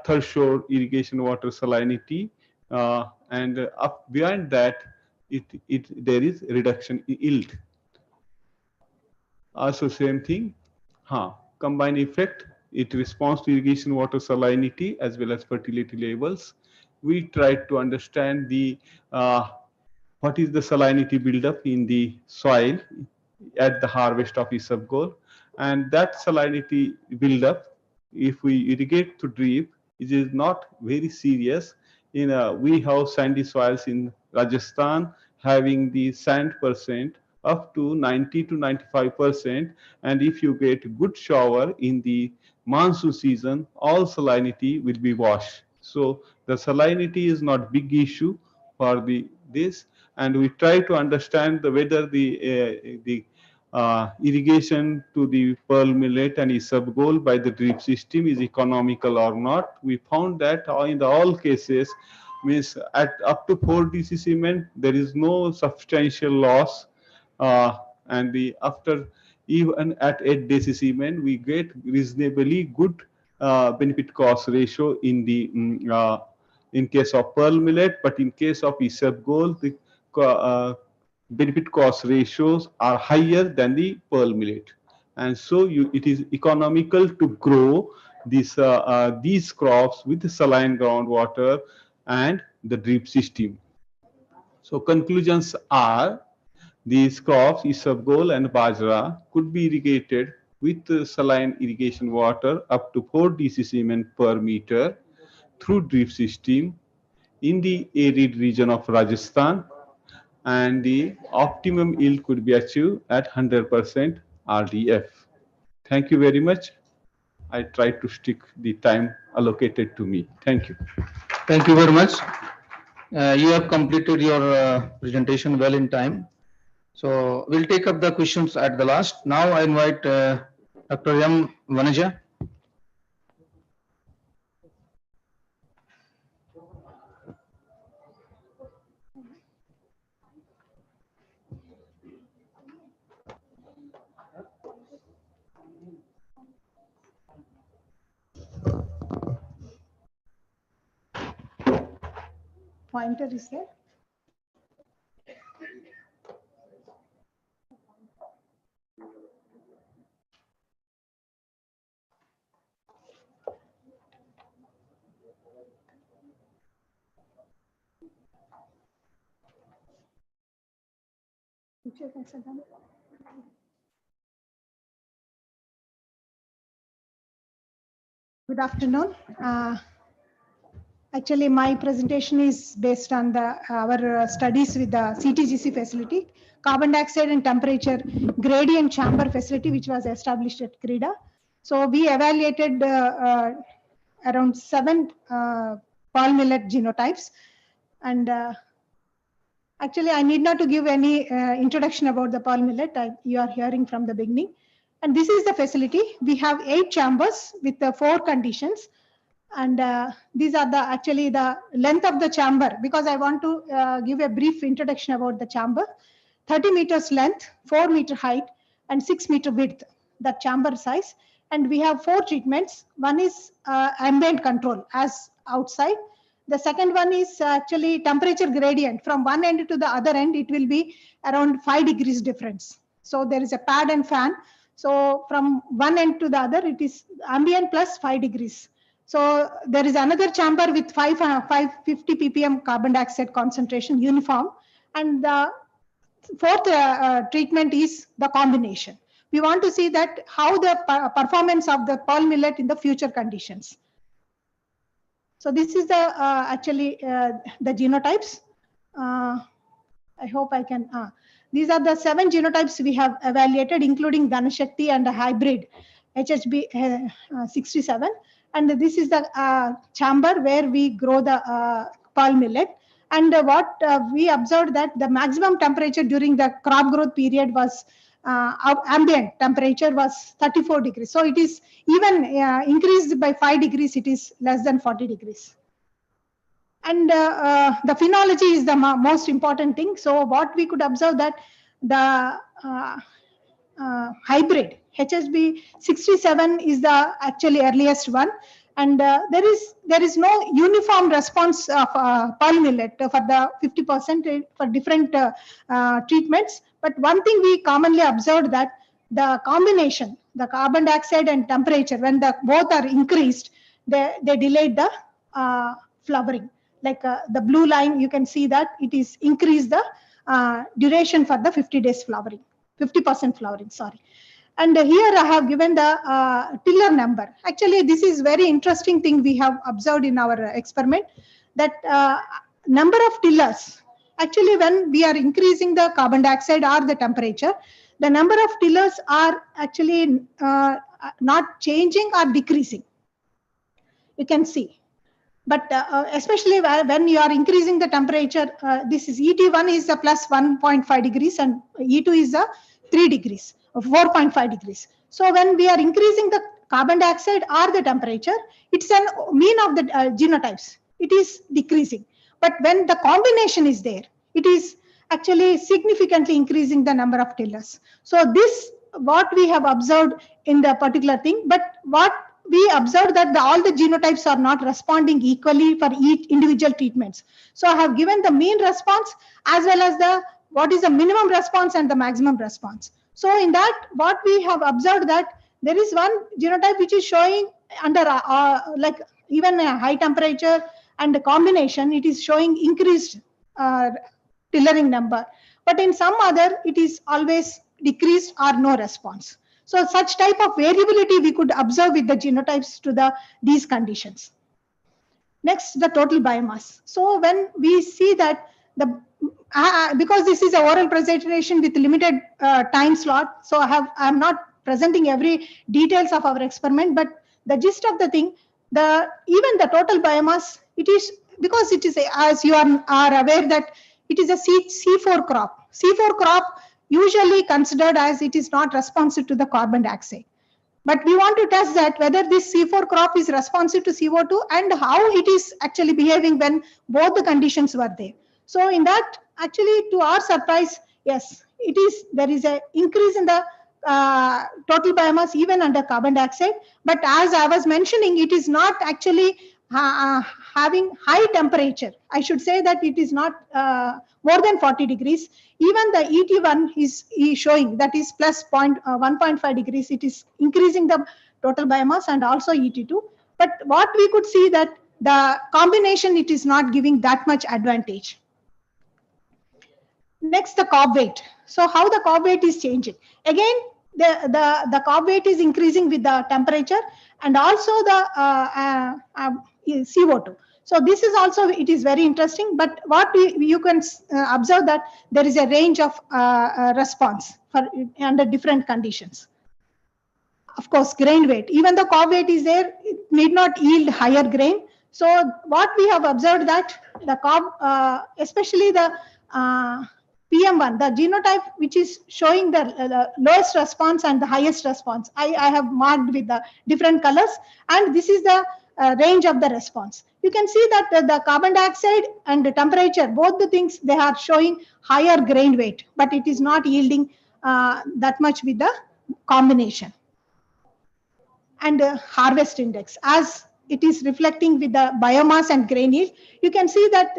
threshold irrigation water salinity, and up beyond that, there is reduction in yield. Also same thing, combined effect, it responds to irrigation water salinity as well as fertility levels. We tried to understand the what is the salinity buildup in the soil at the harvest of isabgol, and that salinity buildup, if we irrigate to drip, it is not very serious. We have sandy soils in Rajasthan having the sand percent up to 90 to 95%, and if you get good shower in the monsoon season, all salinity will be washed. So the salinity is not big issue for this, and we try to understand whether the irrigation to the pearl millet and isabgol by the drip system is economical or not. We found that in all cases, means at up to 4 dc cement, there is no substantial loss, and after even at 8 dc cement, we get reasonably good benefit cost ratio in the in case of pearl millet, but in case of isabgol, the benefit cost ratios are higher than the pearl millet, and so it is economical to grow these crops with saline groundwater and the drip system. So conclusions are, these crops, isabgol and bajra, could be irrigated with saline irrigation water up to 4 dc cement per meter through drip system in the arid region of Rajasthan, and the optimum yield could be achieved at 100% RDF. Thank you very much. I tried to stick the time allocated to me. Thank you. Thank you very much. You have completed your presentation well in time. So we'll take up the questions at the last. Now I invite Dr. M. Vanaja. Pointer is there? Good afternoon. Actually, my presentation is based on our studies with the CTGC facility, carbon dioxide and temperature gradient chamber facility, which was established at CRIDA. So we evaluated around 7 pearl millet genotypes, and actually, I need not to give any introduction about the pearl millet. You are hearing from the beginning. And this is the facility. We have 8 chambers with the 4 conditions. And these are actually the length of the chamber, because I want to give a brief introduction about the chamber. 30 meters length, 4 meter height, and 6 meter width, the chamber size. And we have 4 treatments. One is ambient control as outside. The second one is actually temperature gradient. From one end to the other end, it will be around 5 degrees difference. So there is a pad and fan. So from one end to the other, it is ambient plus 5 degrees. So there is another chamber with 550 ppm carbon dioxide concentration uniform. And the fourth treatment is the combination. We want to see that how the performance of the pearl millet in the future conditions. So this is the actually the genotypes. I hope I can. These are the 7 genotypes we have evaluated, including Dhanashakti and the hybrid HHB 67. And this is the chamber where we grow the pearl millet. And what we observed that the maximum temperature during the crop growth period was ambient temperature was 34 degrees. So it is even increased by 5 degrees, it is less than 40 degrees. And the phenology is the most important thing. So what we could observe that the hybrid HSB 67 is the actually earliest one. And there is no uniform response of pearl millet for the 50% for different treatments. But one thing we commonly observed that the combination, the carbon dioxide and temperature, when the both are increased, they delayed the flowering. Like the blue line, you can see that it is increased the duration for the 50 days flowering, 50% flowering, sorry. And here I have given the tiller number. Actually, this is very interesting thing we have observed in our experiment, that number of tillers. Actually, when we are increasing the carbon dioxide or the temperature, the number of tillers are actually not changing or decreasing. You can see. But especially when you are increasing the temperature, this is ET1 is a plus 1.5 degrees and E2 is a 3 degrees, 4.5 degrees. So when we are increasing the carbon dioxide or the temperature, it's a mean of the genotypes. It is decreasing. But when the combination is there, it is actually significantly increasing the number of tillers. So this, what we have observed in the particular thing, but what we observed that all the genotypes are not responding equally for each individual treatments. So I have given the mean response as well as the what is the minimum response and the maximum response. So in that, what we have observed that there is one genotype which is showing under like even a high temperature and the combination, it is showing increased tillering number. But in some other, it is always decreased or no response. So such type of variability we could observe with the genotypes to these conditions. Next, the total biomass. So when we see that because this is an oral presentation with limited time slot, so I am not presenting every details of our experiment, but the gist of the thing, even the total biomass, it is because it is as you are aware that it is a C4 crop. C4 crop usually considered as it is not responsive to the carbon dioxide. But we want to test that whether this C4 crop is responsive to CO2 and how it is actually behaving when both the conditions were there. So in that, actually to our surprise, yes, there is an increase in the total biomass even under carbon dioxide. But as I was mentioning, it is not actually having high temperature. I should say that it is not more than 40 degrees. Even the ET1 is showing that is plus 1.5 degrees. It is increasing the total biomass and also ET2. But what we could see that the combination, it is not giving that much advantage. Next, the cob weight. So how the cob weight is changing. Again, the cob weight is increasing with the temperature and also the CO2. So this is also, it is very interesting, but what you can observe that there is a range of response for under different conditions. Of course, grain weight, even the cob weight is there, it need not yield higher grain. So what we have observed that the cob, especially the PM1, the genotype which is showing the lowest response and the highest response, I have marked with the different colors, and this is the range of the response. You can see that the carbon dioxide and the temperature, both the things, they are showing higher grain weight, but it is not yielding that much with the combination. And harvest index, as it is reflecting with the biomass and grain yield, you can see that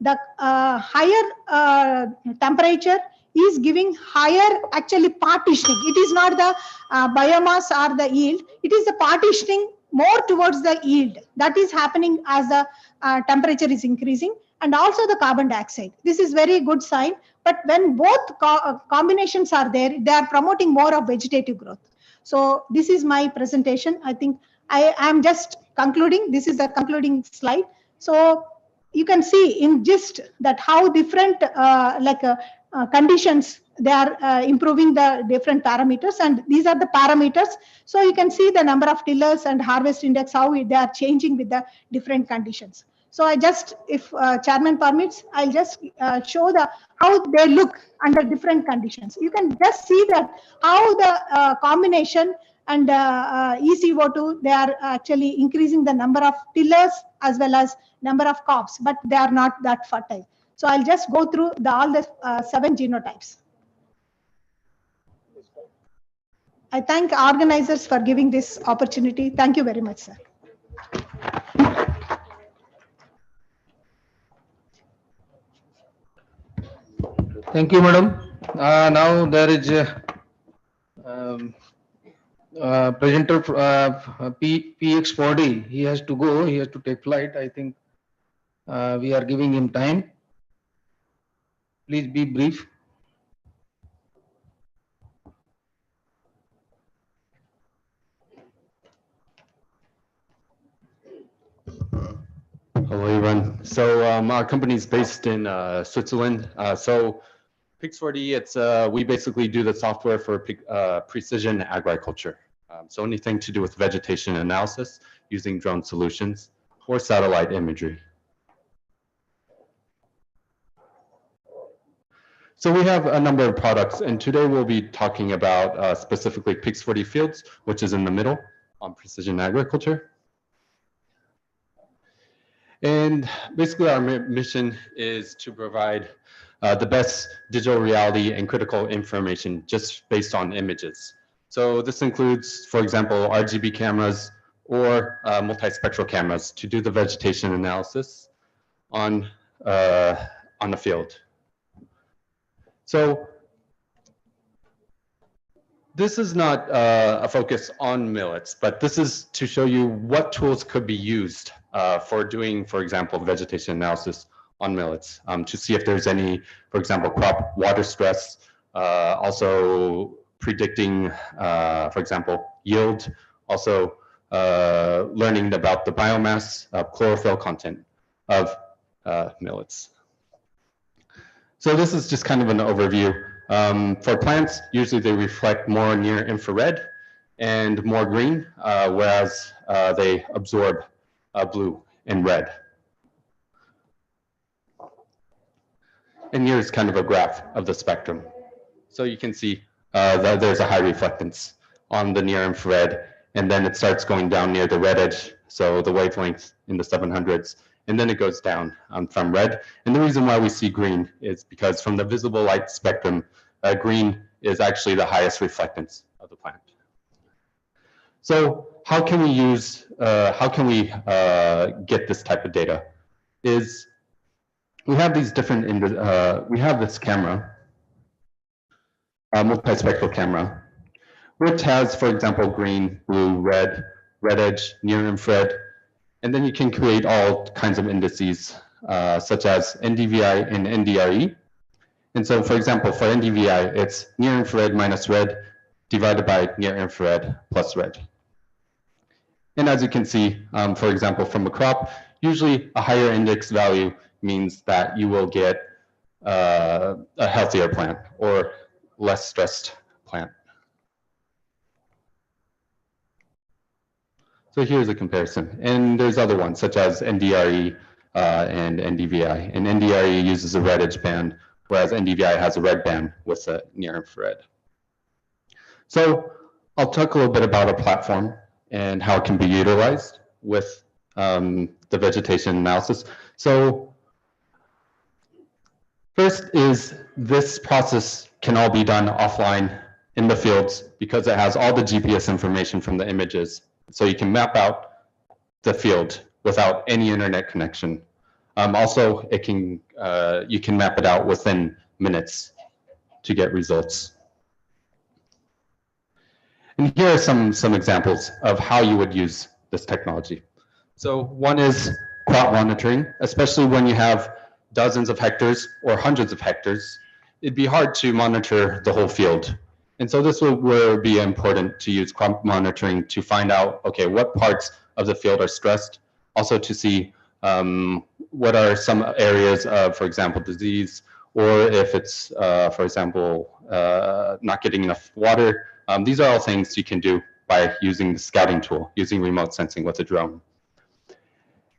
the higher temperature is giving higher actually partitioning. It is not the biomass or the yield, it is the partitioning more towards the yield that is happening as the temperature is increasing, and also the carbon dioxide. This is very good sign, but when both combinations are there, they are promoting more of vegetative growth. So this is my presentation. I think I am just concluding. This is the concluding slide. So you can see in gist that how different conditions, they are improving the different parameters, and these are the parameters. So you can see the number of tillers and harvest index, how they are changing with the different conditions. So I just, if chairman permits, I'll just show how they look under different conditions. You can just see that how the combination and ECO2, they are actually increasing the number of tillers as well as number of cobs, but they are not that fertile. So I'll just go through all the 7 genotypes. I thank organizers for giving this opportunity. Thank you very much, sir. Thank you, madam. Now there is um, presenter PX4D. He has to go. He has to take flight. I think we are giving him time. Please be brief. Hello, everyone. So our company is based in Switzerland. So Pix4D, we basically do the software for precision agriculture. So anything to do with vegetation analysis using drone solutions or satellite imagery. So we have a number of products, and today we'll be talking about specifically Pix4D Fields, which is in the middle on precision agriculture. And basically our mission is to provide the best digital reality and critical information just based on images. So this includes, for example, RGB cameras or multispectral cameras to do the vegetation analysis on the field. So this is not a focus on millets, but this is to show you what tools could be used for doing, for example, vegetation analysis on millets to see if there's any, for example, crop water stress, also predicting, for example, yield, also learning about the biomass, chlorophyll content of millets. So this is just kind of an overview. For plants, usually they reflect more near infrared and more green, whereas they absorb blue and red. And here's kind of a graph of the spectrum. So you can see that there's a high reflectance on the near infrared, and then it starts going down near the red edge, so the wavelength in the 700s, and then it goes down from red. And the reason why we see green is because from the visible light spectrum, green is actually the highest reflectance of the plant. So how can we use, get this type of data? Is we have these different, we have this camera, multispectral camera, which has, for example, green, blue, red, red edge, near infrared, and then you can create all kinds of indices, such as NDVI and NDRE. And so, for example, for NDVI, it's near infrared minus red divided by near infrared plus red. And as you can see, for example, from a crop, usually a higher index value means that you will get a healthier plant or less stressed plant. So here's a comparison. And there's other ones such as NDRE and NDVI. And NDRE uses a red edge band, whereas NDVI has a red band with a near infrared. So I'll talk a little bit about our platform and how it can be utilized with the vegetation analysis. So first is this process can all be done offline in the fields because it has all the GPS information from the images. So you can map out the field without any internet connection. Also, it can you can map it out within minutes to get results. And here are some examples of how you would use this technology. So one is crop monitoring, especially when you have dozens of hectares or hundreds of hectares. It'd be hard to monitor the whole field. And so this would be important to use crop monitoring to find out, okay, what parts of the field are stressed. Also to see what are some areas of, for example, disease, or if it's, for example, not getting enough water. These are all things you can do by using the scouting tool, using remote sensing with a drone.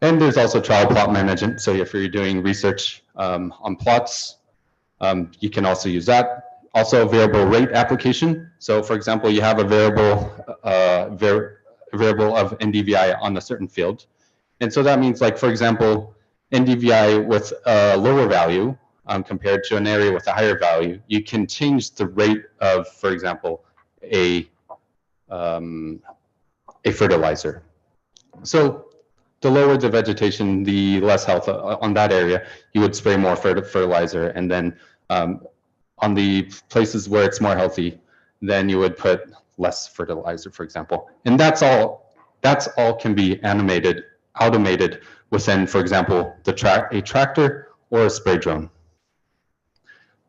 And there's also trial plot management. So if you're doing research on plots, you can also use that. Also variable rate application. So for example, you have a variable of NDVI on a certain field. And so that means, like, for example, NDVI with a lower value compared to an area with a higher value, you can change the rate of, for example, a fertilizer. So the lower the vegetation, the less health on that area, you would spray more fertilizer, and then on the places where it's more healthy, then you would put less fertilizer, for example. And that's all can be automated within, for example, a tractor or a spray drone.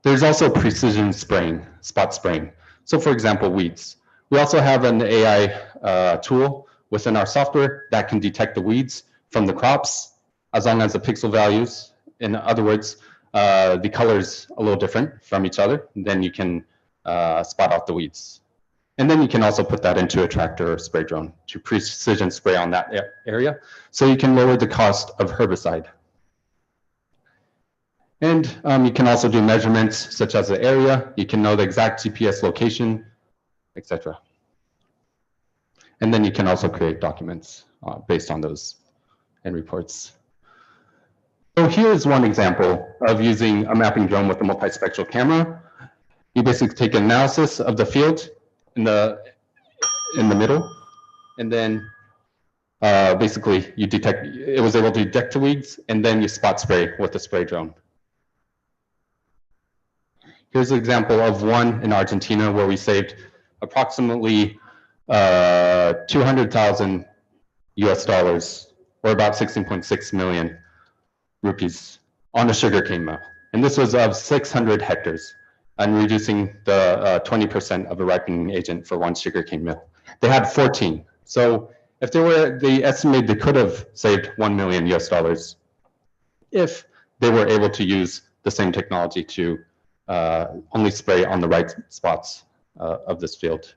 There's also precision spraying, spot spraying. So for example, weeds. We also have an AI tool within our software that can detect the weeds from the crops as long as the pixel values, in other words, the colors a little different from each other, then you can spot out the weeds. And then you can also put that into a tractor or spray drone to precision spray on that area, so you can lower the cost of herbicide. And you can also do measurements such as the area. You can know the exact GPS location, etc. And then you can also create documents based on those and reports. So here's one example of using a mapping drone with a multispectral camera. You basically take an analysis of the field in the middle, and then basically it was able to detect the weeds, and then you spot spray with the spray drone. Here's an example of one in Argentina where we saved approximately 200,000 US dollars, or about 16.6 million rupees, on a sugarcane mill. And this was of 600 hectares, and reducing the 20% of a ripening agent for one sugarcane mill. They had 14. So if they estimated they could have saved 1 million US dollars if they were able to use the same technology to only spray on the right spots of this field.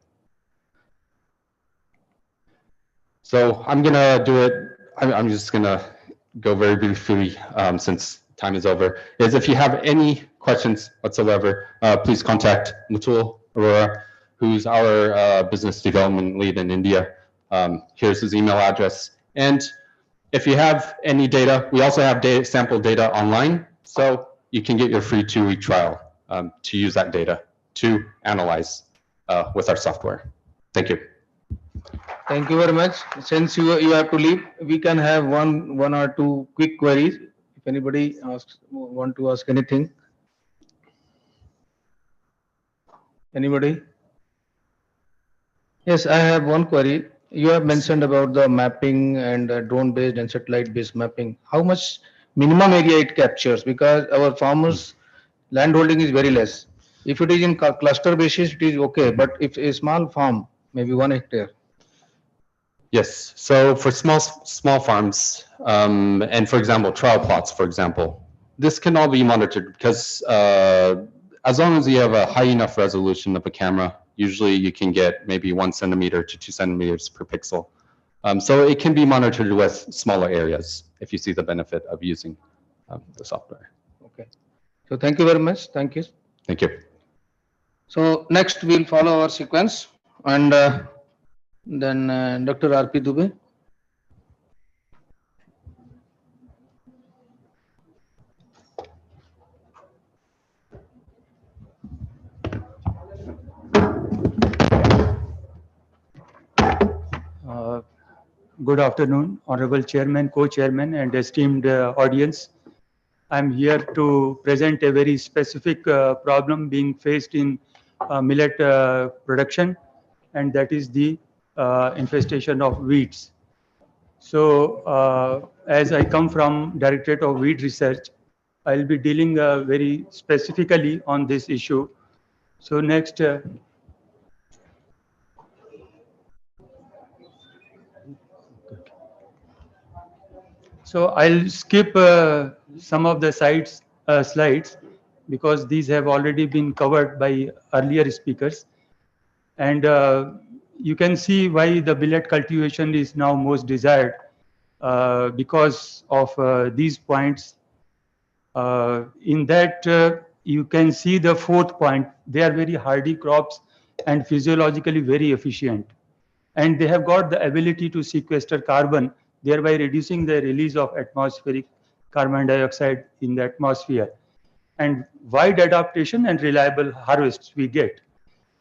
So I'm gonna do it, I'm just gonna go very briefly since time is over, is if you have any questions whatsoever, please contact Mutul Arora, who's our business development lead in India. Here's his email address. And if you have any data, we also have sample data online, so you can get your free 2-week trial to use that data to analyze with our software. Thank you. Thank you very much. Since you have to leave, we can have one or two quick queries. If anybody want to ask anything. Anybody? Yes, I have one query. You have mentioned about the mapping and drone-based and satellite-based mapping. How much minimum area it captures? Because our farmers' land holding is very less. If it is in cluster basis, it is okay. But if a small farm, maybe 1 hectare. Yes, so for small farms, and for example, trial plots, for example, this can all be monitored because as long as you have a high enough resolution of a camera, usually you can get maybe 1 centimeter to 2 centimeters per pixel. So it can be monitored with smaller areas if you see the benefit of using the software. Okay. So thank you very much. Thank you. Thank you. So next we'll follow our sequence, and then Dr. R.P. Dubey. Good afternoon, Honorable Chairman, Co-Chairman, and esteemed audience. I'm here to present a very specific problem being faced in millet production, and that is the infestation of weeds. So as I come from Directorate of Weed Research, I'll be dealing very specifically on this issue. So next. So I'll skip some of the slides because these have already been covered by earlier speakers. And you can see why the millet cultivation is now most desired because of these points. In that, you can see the 4th point. They are very hardy crops and physiologically very efficient. And they have got the ability to sequester carbon, thereby reducing the release of atmospheric carbon dioxide in the atmosphere. And wide adaptation and reliable harvests we get,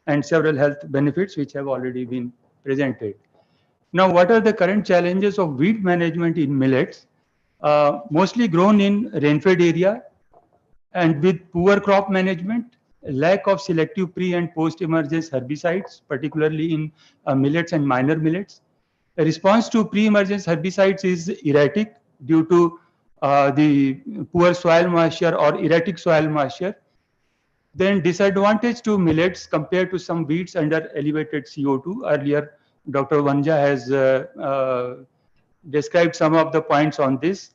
and several health benefits which have already been presented. Now, what are the current challenges of weed management in millets? Mostly grown in rain-fed area and with poor crop management lack of selective pre and post emergence herbicides, particularly in millets and minor millets. The response to pre-emergence herbicides is erratic due to the poor soil moisture or erratic soil moisture. Then disadvantage to millets compared to some weeds under elevated CO2. Earlier, Dr. Vanja has described some of the points on this.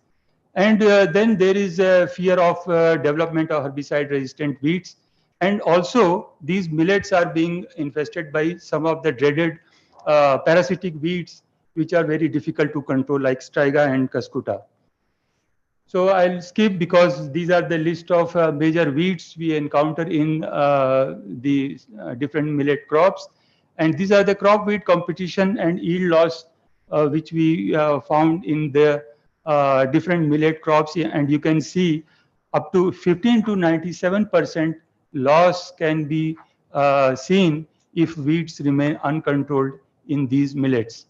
And then there is a fear of development of herbicide-resistant weeds. And also, these millets are being infested by some of the dreaded parasitic weeds, which are very difficult to control, like striga and cuscuta. So I'll skip because these are the list of major weeds we encounter in the different millet crops. And these are the crop weed competition and yield loss which we found in the different millet crops. And you can see up to 15 to 97% loss can be seen if weeds remain uncontrolled in these millets.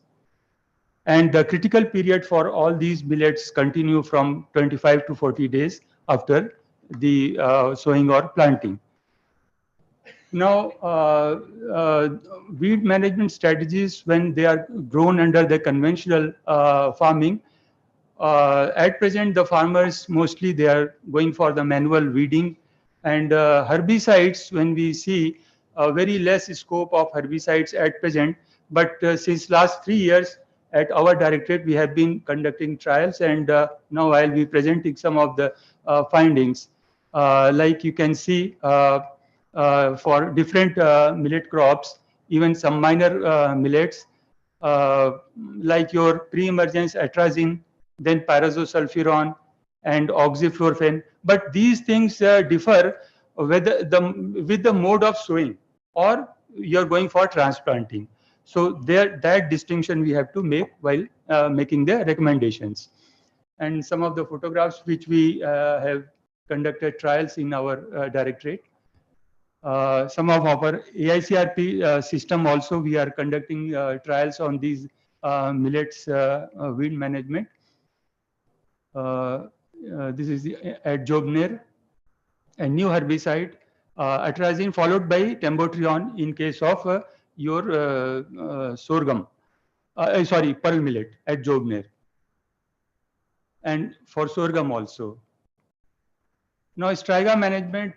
And the critical period for all these millets continue from 25 to 40 days after the sowing or planting. Now, weed management strategies when they are grown under the conventional farming, at present the farmers mostly they are going for the manual weeding, and herbicides, when we see very less scope of herbicides at present, but since last 3 years at our directorate we have been conducting trials, and now I'll be presenting some of the findings. Like you can see for different millet crops, even some minor millets, like your pre-emergence atrazine, then pyrazosulfuron and oxyfluorphen. But these things differ with the mode of sowing, or you're going for transplanting. So that distinction we have to make while making the recommendations. And some of the photographs which we have conducted trials in our directorate. Some of our AICRP system also we are conducting trials on these millets weed management. This is at Jobner, a new herbicide, atrazine followed by tembotrione in case of your sorghum, pearl millet at Jobner, and for sorghum also. Now, striga management,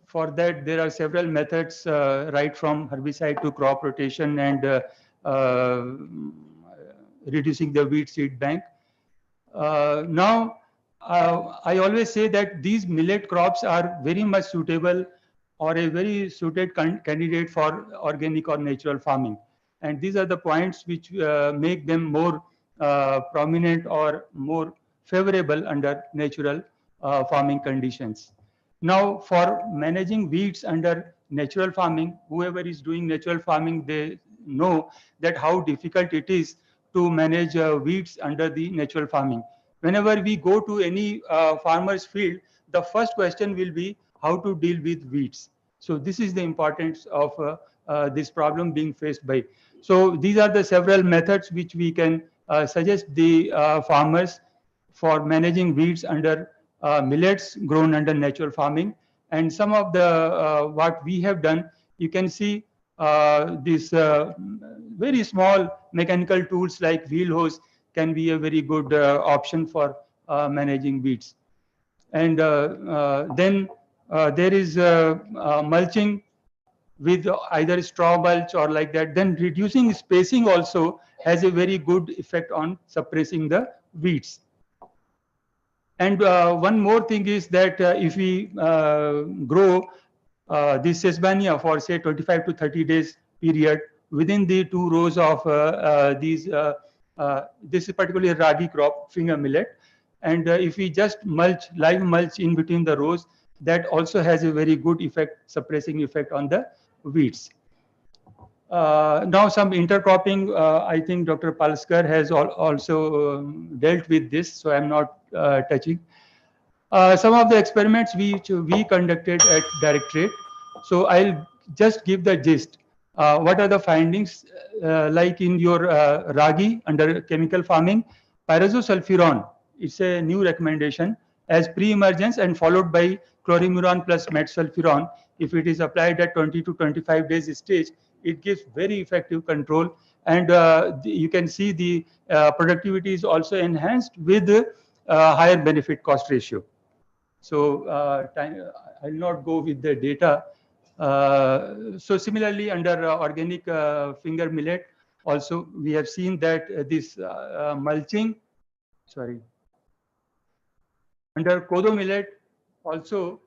for that there are several methods, right from herbicide to crop rotation and reducing the weed seed bank. Now, I always say that these millet crops are very much suitable or a very suited candidate for organic or natural farming. And these are the points which make them more prominent or more favorable under natural farming conditions. Now, for managing weeds under natural farming, whoever is doing natural farming, they know that how difficult it is to manage weeds under the natural farming. Whenever we go to any farmer's field, the first question will be how to deal with weeds. So this is the importance of this problem being faced by. So these are the several methods which we can suggest the farmers for managing weeds under millets grown under natural farming. And some of the what we have done, you can see this very small mechanical tools like wheel hose can be a very good option for managing weeds. And then there is mulching with either straw mulch or like that. Then reducing spacing also has a very good effect on suppressing the weeds. And one more thing is that if we grow this sesbania for say 25 to 30 days period within the 2 rows of these, this is particularly a ragi crop, finger millet. And if we just mulch, live mulch in between the rows, that also has a very good effect, suppressing effect on the weeds. Now some intercropping, I think Dr. Palskar has also dealt with this, so I'm not touching. Some of the experiments which we conducted at directorate. So I'll just give the gist. What are the findings? Like in your ragi under chemical farming, pyrazosulfuron, it's a new recommendation, as pre-emergence and followed by chlorimuron plus metsulfuron. If it is applied at 20 to 25 days stage, it gives very effective control, and you can see the productivity is also enhanced with higher benefit cost ratio. So I'll not go with the data. So similarly, under organic finger millet, also we have seen that this mulching, sorry, under kodo millet, also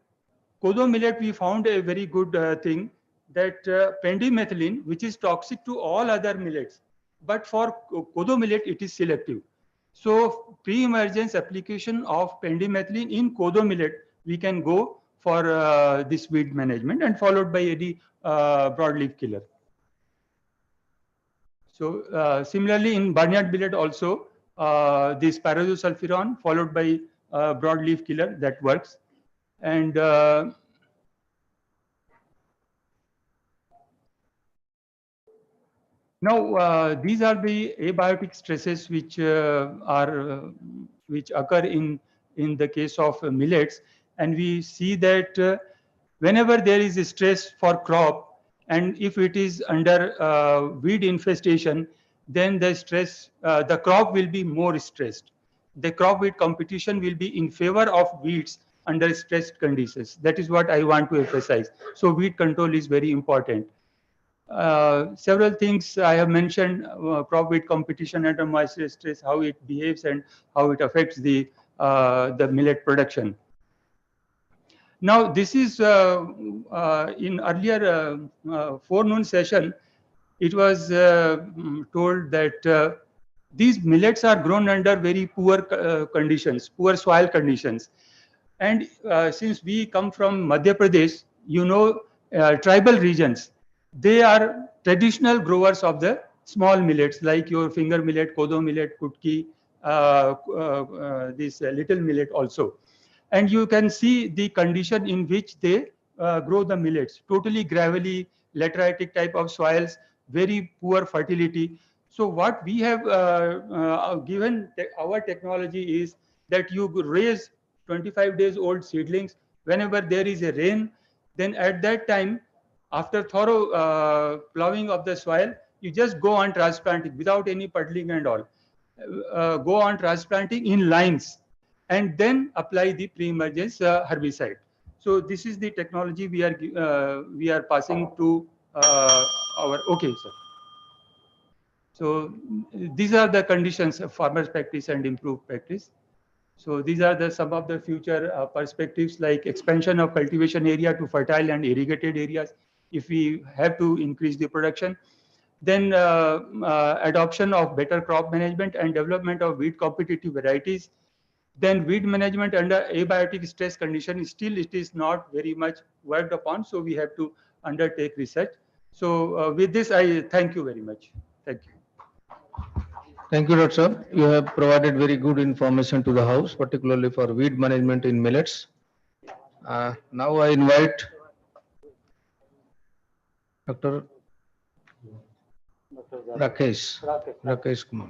kodo millet we found a very good thing, that pendimethalin, which is toxic to all other millets, but for kodo millet it is selective. So pre-emergence application of pendimethalin in kodo millet, we can go for this weed management, and followed by any broadleaf killer. So similarly in barnyard millet also, this pyrazosulfuron followed by broadleaf killer, that works. And now these are the abiotic stresses which which occur in the case of millets, and we see that whenever there is a stress for crop, and if it is under weed infestation, then the stress, the crop will be more stressed. The crop weed competition will be in favor of weeds under stressed conditions. That is what I want to emphasize. So weed control is very important. Several things I have mentioned, crop weed competition under moisture stress, how it behaves and how it affects the millet production. Now, this is in earlier forenoon session, it was told that these millets are grown under very poor conditions, poor soil conditions. And since we come from Madhya Pradesh, you know, tribal regions, they are traditional growers of the small millets like your finger millet, kodo millet, kutki, this little millet also. And you can see the condition in which they grow the millets, totally gravelly, lateritic type of soils, very poor fertility. So what we have given our technology is that you raise 25 days old seedlings whenever there is a rain, then at that time, after thorough plowing of the soil, you just go on transplanting without any puddling and all. Go on transplanting in lines, and then apply the pre-emergence herbicide. So this is the technology we are passing to our, okay, sir. So these are the conditions of farmers' practice and improved practice. So these are some of the future perspectives, like expansion of cultivation area to fertile and irrigated areas if we have to increase the production. Then adoption of better crop management and development of weed competitive varieties. Then weed management under abiotic stress condition, still it is not very much worked upon, so we have to undertake research. So with this, I thank you very much. Thank you. Thank you, Dr. Sir. You have provided very good information to the House, particularly for weed management in millets. Now I invite Dr. Rakesh Kumar.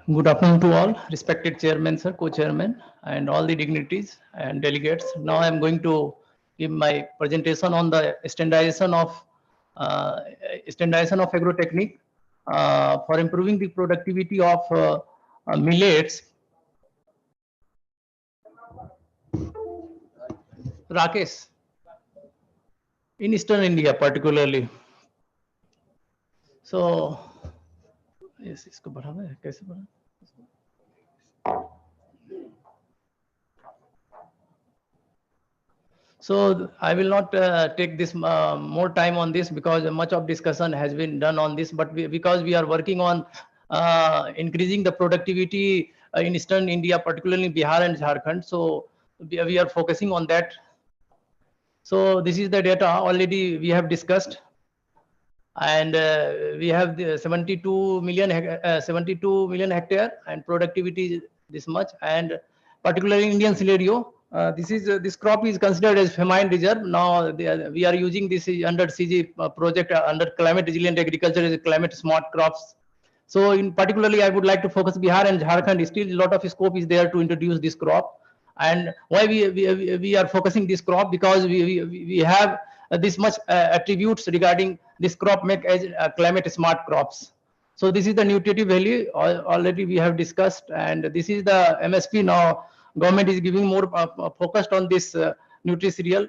Good afternoon to all, respected chairman, sir, co-chairman, and all the dignitaries and delegates. Now I am going to give my presentation on the standardization of agrotechnique for improving the productivity of millets. Rakesh, in Eastern India particularly. So, yes, इसको बढ़ाना है, कैसे बढ़ाना? So I will not take this more time on this, because much of discussion has been done on this, but because we are working on increasing the productivity in Eastern India, particularly Bihar and Jharkhand, so we are focusing on that. So this is the data already we have discussed, and we have the 72 million hectare and productivity this much, and particularly in Indian scenario, This crop is considered as famine reserve. Now we are using this under CG project under climate resilient agriculture as climate smart crops. So in particularly, I would like to focus Bihar and Jharkhand. Still, a lot of scope is there to introduce this crop. And why we are focusing this crop, because we have this much attributes regarding this crop make as climate smart crops. So this is the nutritive value already we have discussed, and this is the MSP. Now government is giving more focused on this nutri-cereal.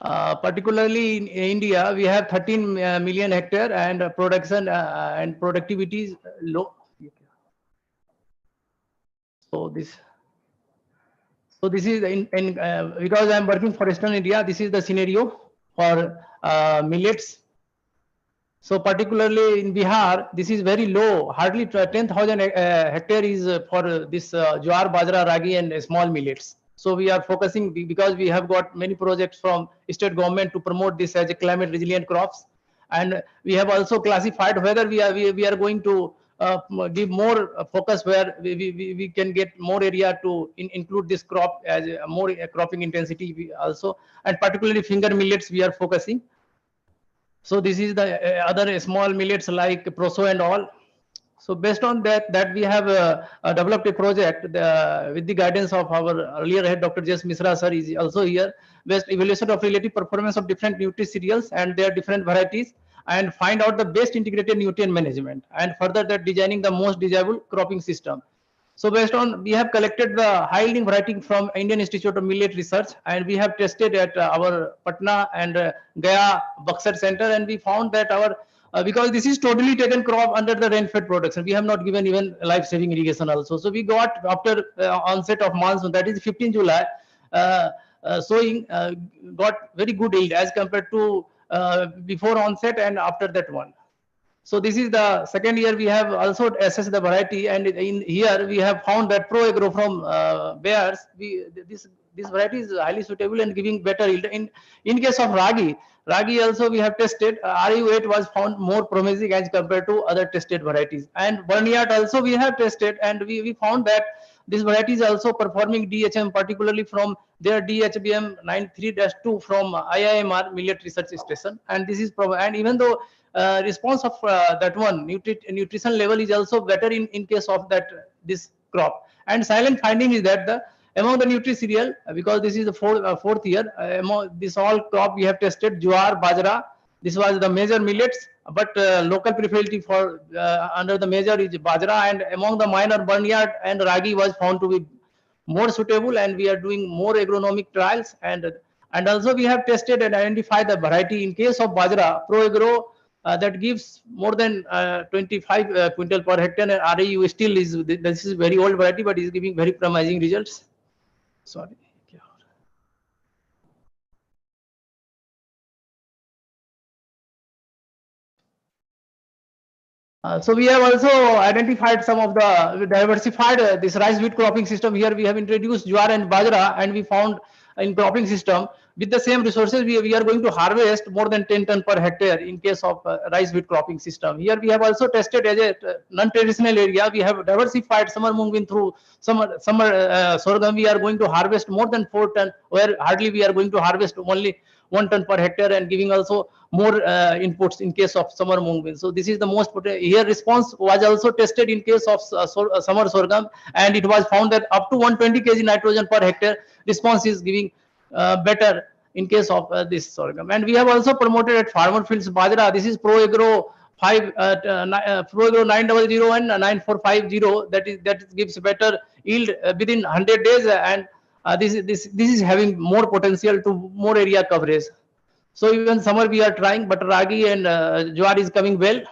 Particularly in India, we have 13 million hectare, and production and productivity is low. So this is because I am working for Eastern India. This is the scenario for millets. So particularly in Bihar, this is very low. Hardly 10,000 hectare is for this jowar, bajra, ragi, and small millets. So we are focusing because we have got many projects from state government to promote this as a climate resilient crops, and we have also classified whether we are going to give more focus where we can get more area to include this crop as a more cropping intensity also, and particularly finger millets we are focusing. So this is the other small millets like proso and all. So based on that we have developed a project with the guidance of our earlier head, Dr. J.S. Misra sir is also here, based evaluation of relative performance of different nutri-cereals and their different varieties, and find out the best integrated nutrient management, and further that designing the most desirable cropping system. So based on, we have collected the high yielding variety from Indian Institute of Millet Research, and we have tested at our Patna and Gaya Buxar Center, and we found that our because this is totally taken crop under the rain-fed production. We have not given even life-saving irrigation also. So we got after onset of monsoon, that is 15 July, sowing got very good yield as compared to before onset and after that one. So this is the second year we have also assessed the variety, and in here we have found that Pro Agro from Bears, this variety is highly suitable and giving better yield. In case of ragi also we have tested. RU8 was found more promising as compared to other tested varieties. And Barnyard also we have tested, and we found that this variety is also performing DHM, particularly from their DHBM 93-2 from IIMR Millet Research Station. And this is and even though response of that one nutrition level is also better in case of that this crop. And silent finding is that among the nutri-cereal, because this is the fourth year, among this all crop we have tested jowar, bajra. This was the major millets, but local preferability for under the major is bajra, and among the minor barnyard and ragi was found to be more suitable, and we are doing more agronomic trials, and also we have tested and identified the variety. In case of bajra, Pro Agro that gives more than 25 quintal per hectare, and RAU still is, this is very old variety, but is giving very promising results. Sorry. So we have also identified some of the diversified this rice wheat cropping system. Here we have introduced jowar and bajra, and we found in cropping system with the same resources we are going to harvest more than 10 ton per hectare in case of rice wheat cropping system. Here we have also tested as a non-traditional area. We have diversified summer mung bean through summer sorghum. We are going to harvest more than 4 ton, where hardly we are going to harvest only 1 ton per hectare, and giving also more inputs in case of summer mung bean. So this is the most here response was also tested in case of summer sorghum, and it was found that up to 120 kg nitrogen per hectare response is giving better in case of this sorghum. And we have also promoted at farmer fields bajra. This is Pro Agro 900 and 9450. That gives better yield within 100 days, and this is having more potential to more area coverage. So even summer we are trying, but ragi and jowar is coming well.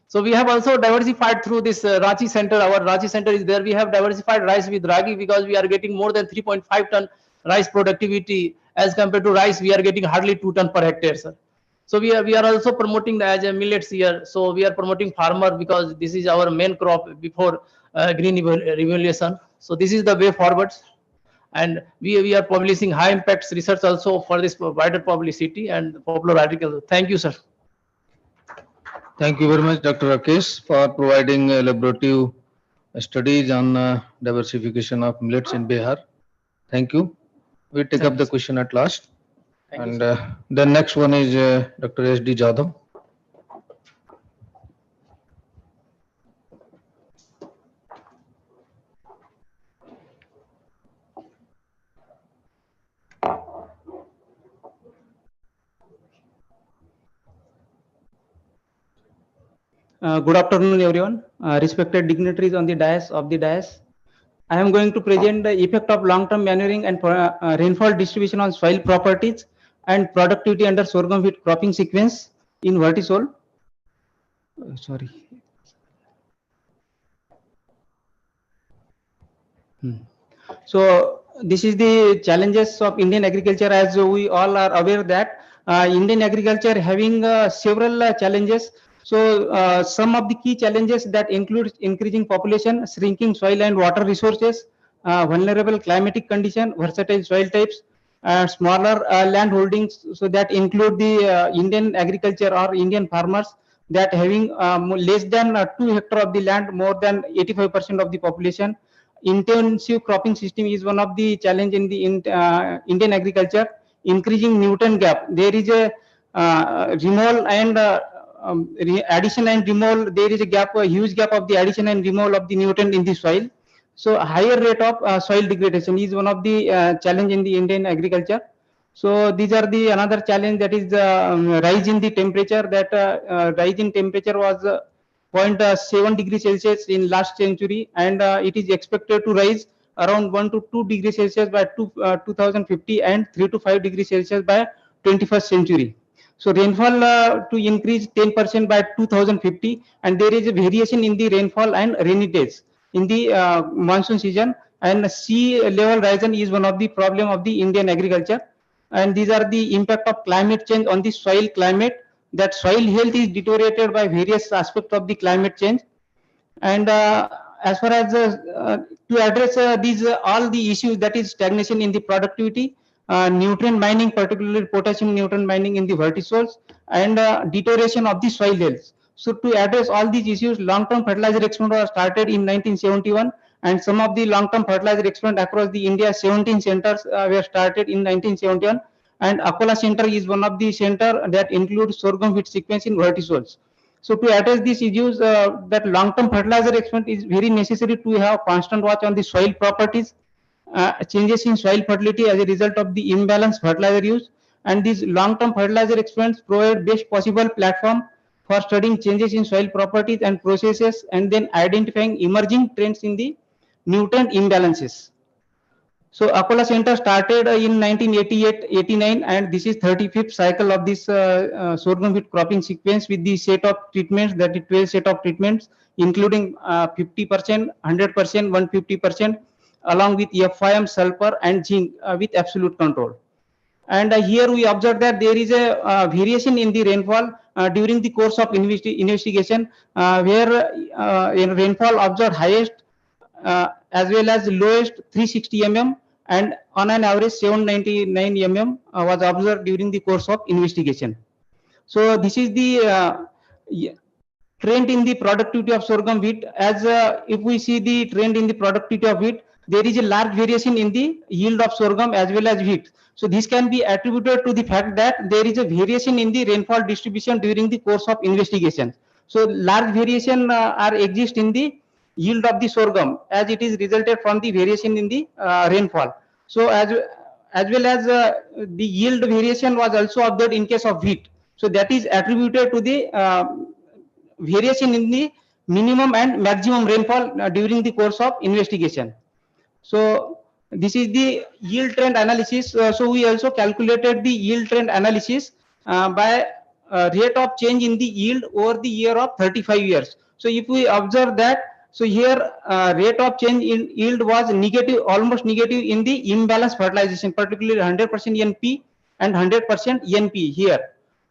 So we have also diversified through this Ranchi center. Our Ranchi center is there. We have diversified rice with ragi, because we are getting more than 3.5 ton rice productivity as compared to rice. We are getting hardly 2 ton per hectare, sir. So we are also promoting the as a millets here. So we are promoting farmer, because this is our main crop before green revolution. So this is the way forward. And we are publishing high impacts research also for this wider publicity and popular article. Thank you, sir. Thank you very much, Dr. Rakesh, for providing elaborative studies on diversification of millets in Bihar. Thank you. We take up the question at last. Thank you, And sir. the next one is Dr. S.D. Jadhav. Good afternoon, everyone. Respected dignitaries on the dais of the dais. I am going to present the effect of long-term manuring and rainfall distribution on soil properties and productivity under sorghum wheat cropping sequence in vertisol. Sorry. So this is the challenges of Indian agriculture, as we all are aware that Indian agriculture having several challenges. So some of the key challenges that include increasing population, shrinking soil and water resources, vulnerable climatic condition, versatile soil types, smaller land holdings. So that include the Indian agriculture or Indian farmers that having less than 2 hectares of the land, more than 85% of the population. Intensive cropping system is one of the challenge in the Indian agriculture. Increasing nutrient gap. There is a removal and addition and removal. There is a gap, a huge gap of the addition and removal of the nutrient in the soil. So higher rate of soil degradation is one of the challenge in the Indian agriculture. So these are the another challenge, that is rise in the temperature. That rise in temperature was 0.7 degrees Celsius in last century, and it is expected to rise around 1 to 2 degrees Celsius by 2050 and 3 to 5 degrees Celsius by 21st century. So rainfall to increase 10% by 2050, and there is a variation in the rainfall and rainy days in the monsoon season. And sea level rise is one of the problem of the Indian agriculture. And these are the impact of climate change on the soil climate, that soil health is deteriorated by various aspects of the climate change. And as far as to address these all the issues, that is stagnation in the productivity, nutrient mining, particularly potassium nutrient mining in the vertisols, and deterioration of the soil health. So to address all these issues, long-term fertilizer experiment was started in 1971, and some of the long-term fertilizer experiment across the India, 17 centers were started in 1971. And Akola Center is one of the center that includes sorghum wheat sequence in vertisols. So to address these issues, that long-term fertilizer experiment is very necessary to have constant watch on the soil properties, changes in soil fertility as a result of the imbalanced fertilizer use. And these long-term fertilizer experiments provide best possible platform for studying changes in soil properties and processes, and then identifying emerging trends in the nutrient imbalances. So Akola Center started in 1988-89, and this is 35th cycle of this sorghum wheat cropping sequence with the set of treatments, that is 12 set of treatments, including 50%, 100%, 150%, along with FIM, sulfur, and zinc with absolute control. And here we observe that there is a variation in the rainfall during the course of investigation, where in rainfall observed highest as well as lowest 360 mm, and on an average 799 mm was observed during the course of investigation. So this is the trend in the productivity of sorghum wheat. As if we see the trend in the productivity of wheat, there is a large variation in the yield of sorghum as well as wheat. So this can be attributed to the fact that there is a variation in the rainfall distribution during the course of investigation. So large variation are exist in the yield of the sorghum, as it is resulted from the variation in the rainfall. So as well as the yield variation was also observed in case of wheat. So that is attributed to the variation in the minimum and maximum rainfall during the course of investigation. So this is the yield trend analysis. So we also calculated the yield trend analysis by rate of change in the yield over the year of 35 years. So if we observe that, so here rate of change in yield was negative, almost negative in the imbalanced fertilization, particularly 100% NP and 100% NP here.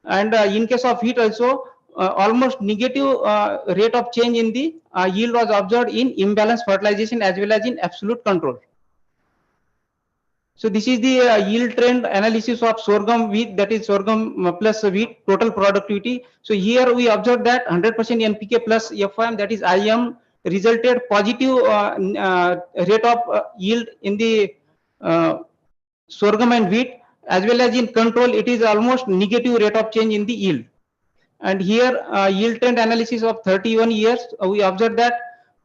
And in case of wheat also, almost negative rate of change in the yield was observed in imbalanced fertilization as well as in absolute control. So this is the yield trend analysis of sorghum wheat, that is sorghum plus wheat total productivity. So here we observe that 100% NPK plus FIM, that is IM resulted positive rate of yield in the sorghum and wheat, as well as in control it is almost negative rate of change in the yield. And here yield trend analysis of 31 years, we observed that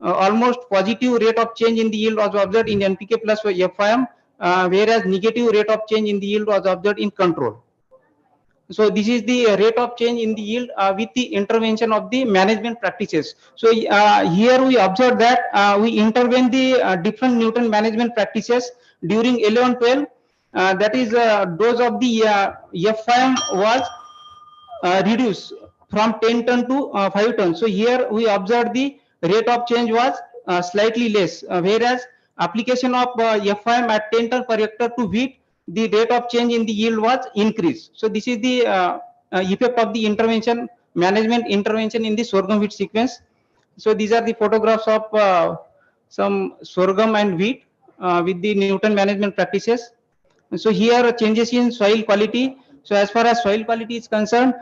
almost positive rate of change in the yield was observed in NPK plus FIM, whereas negative rate of change in the yield was observed in control. So this is the rate of change in the yield with the intervention of the management practices. So here we observe that we intervene the different nutrient management practices during 11-12. That is dose of the FIM was reduced from 10 ton to 5 ton. So here we observe the rate of change was slightly less, whereas application of FIM at 10 ton per hectare to wheat, the rate of change in the yield was increased. So this is the effect of the intervention, management intervention in the sorghum wheat sequence. So these are the photographs of some sorghum and wheat with the nutrient management practices. So here changes in soil quality. So as far as soil quality is concerned,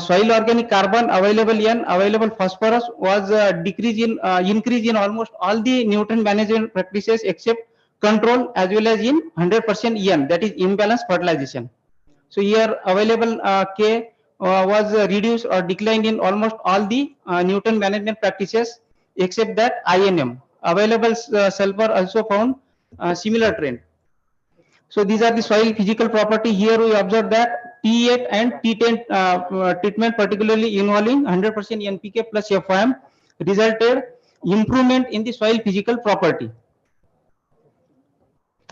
soil organic carbon, available N, available phosphorus was increase in almost all the nutrient management practices except control, as well as in 100% N, that is imbalanced fertilization. So here available K was reduced or declined in almost all the nutrient management practices except that INM. Available sulfur also found similar trend. So these are the soil physical property. Here we observe that T8 and T10 treatment, particularly involving 100% NPK plus FIM, resulted improvement in the soil physical property.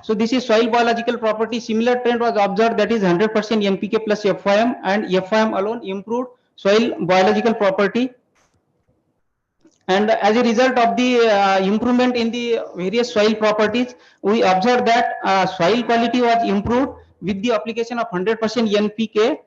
So this is soil biological property. Similar trend was observed, that is 100% NPK plus FIM, and FIM alone improved soil biological property. And as a result of the improvement in the various soil properties, we observed that soil quality was improved with the application of 100% NPK,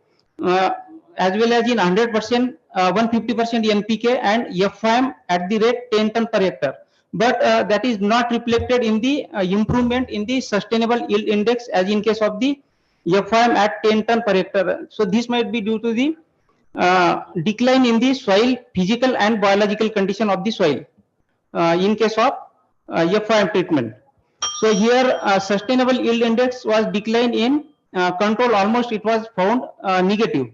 as well as in 100%, 150% NPK and FIM at the rate 10 ton per hectare. But that is not reflected in the improvement in the sustainable yield index, as in case of the FIM at 10 ton per hectare. So this might be due to the decline in the soil physical and biological condition of the soil in case of FIM treatment. So here sustainable yield index was declined in control, almost it was found negative.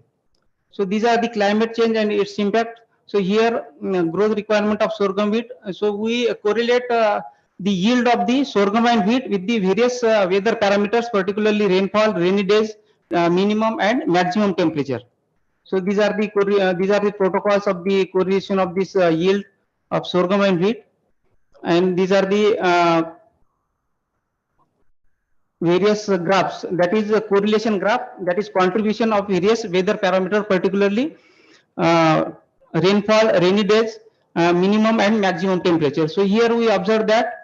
So these are the climate change and its impact. So here growth requirement of sorghum wheat. So we correlate the yield of the sorghum and wheat with the various weather parameters, particularly rainfall, rainy days, minimum and maximum temperature. So these are the protocols of the correlation of this yield of sorghum and wheat, and these are the various graphs. That is a correlation graph, that is contribution of various weather parameters, particularly rainfall, rainy days, minimum and maximum temperature. So here we observe that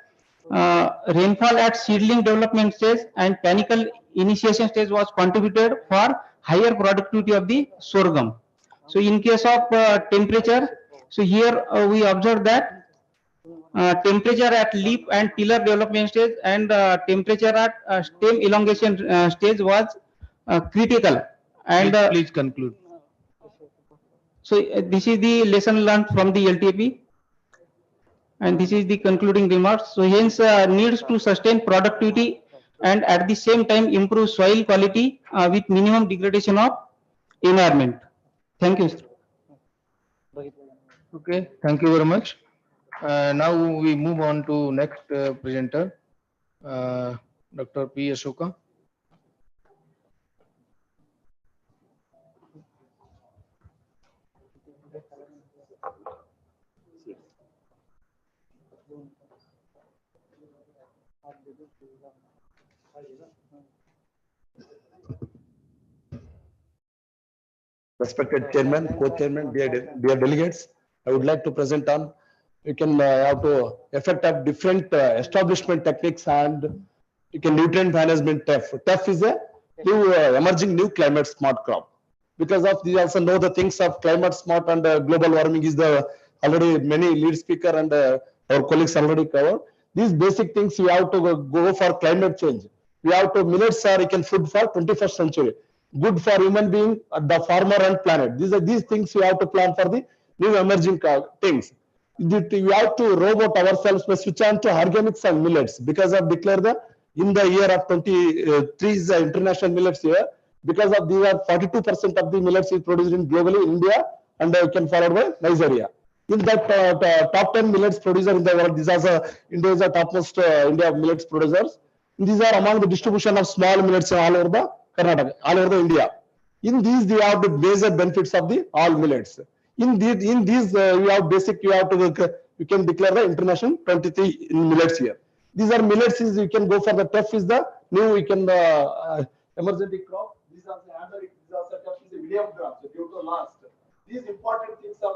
rainfall at seedling development stage and panicle initiation stage was contributed for higher productivity of the sorghum. So in case of temperature, so here we observe that temperature at leaf and tiller development stage and temperature at stem elongation stage was critical. And please conclude. So this is the lesson learned from the LTP, and this is the concluding remarks. So hence needs to sustain productivity and at the same time improve soil quality with minimum degradation of environment. Thank you, sir. Okay, thank you very much. Now we move on to next presenter, Dr. P. Ashoka. Respected chairman, co-chairman, dear delegates, I would like to present on you can have to effect of different establishment techniques and you can nutrient management TEF. TEF is a new emerging new climate smart crop. Because of we also know the things of climate smart and global warming is the already many lead speaker and our colleagues already covered. These basic things we have to go for climate change. We have to millets are food for 21st century. Good for human being, the farmer and planet. These things we have to plan for the new emerging things. We have to robot ourselves by switch on to organics and millets because of declare the in the year of 23 is the international millets year. Because of these are 42% of the millets is produced in globally in India and can followed by Nigeria. In that top 10 millets producer in the world, these are India is the topmost India millets producers. These are among the distribution of small millets all over the Karnataka, all over the India. In these, they have the major benefits of the all millets. In these, you have basic. You have to you can declare the international 23 in millets here. These are millets. Is you can go for the teff is the new. You can emergency crop. These are the other. These are the teff is the medium crops due to last. These important things of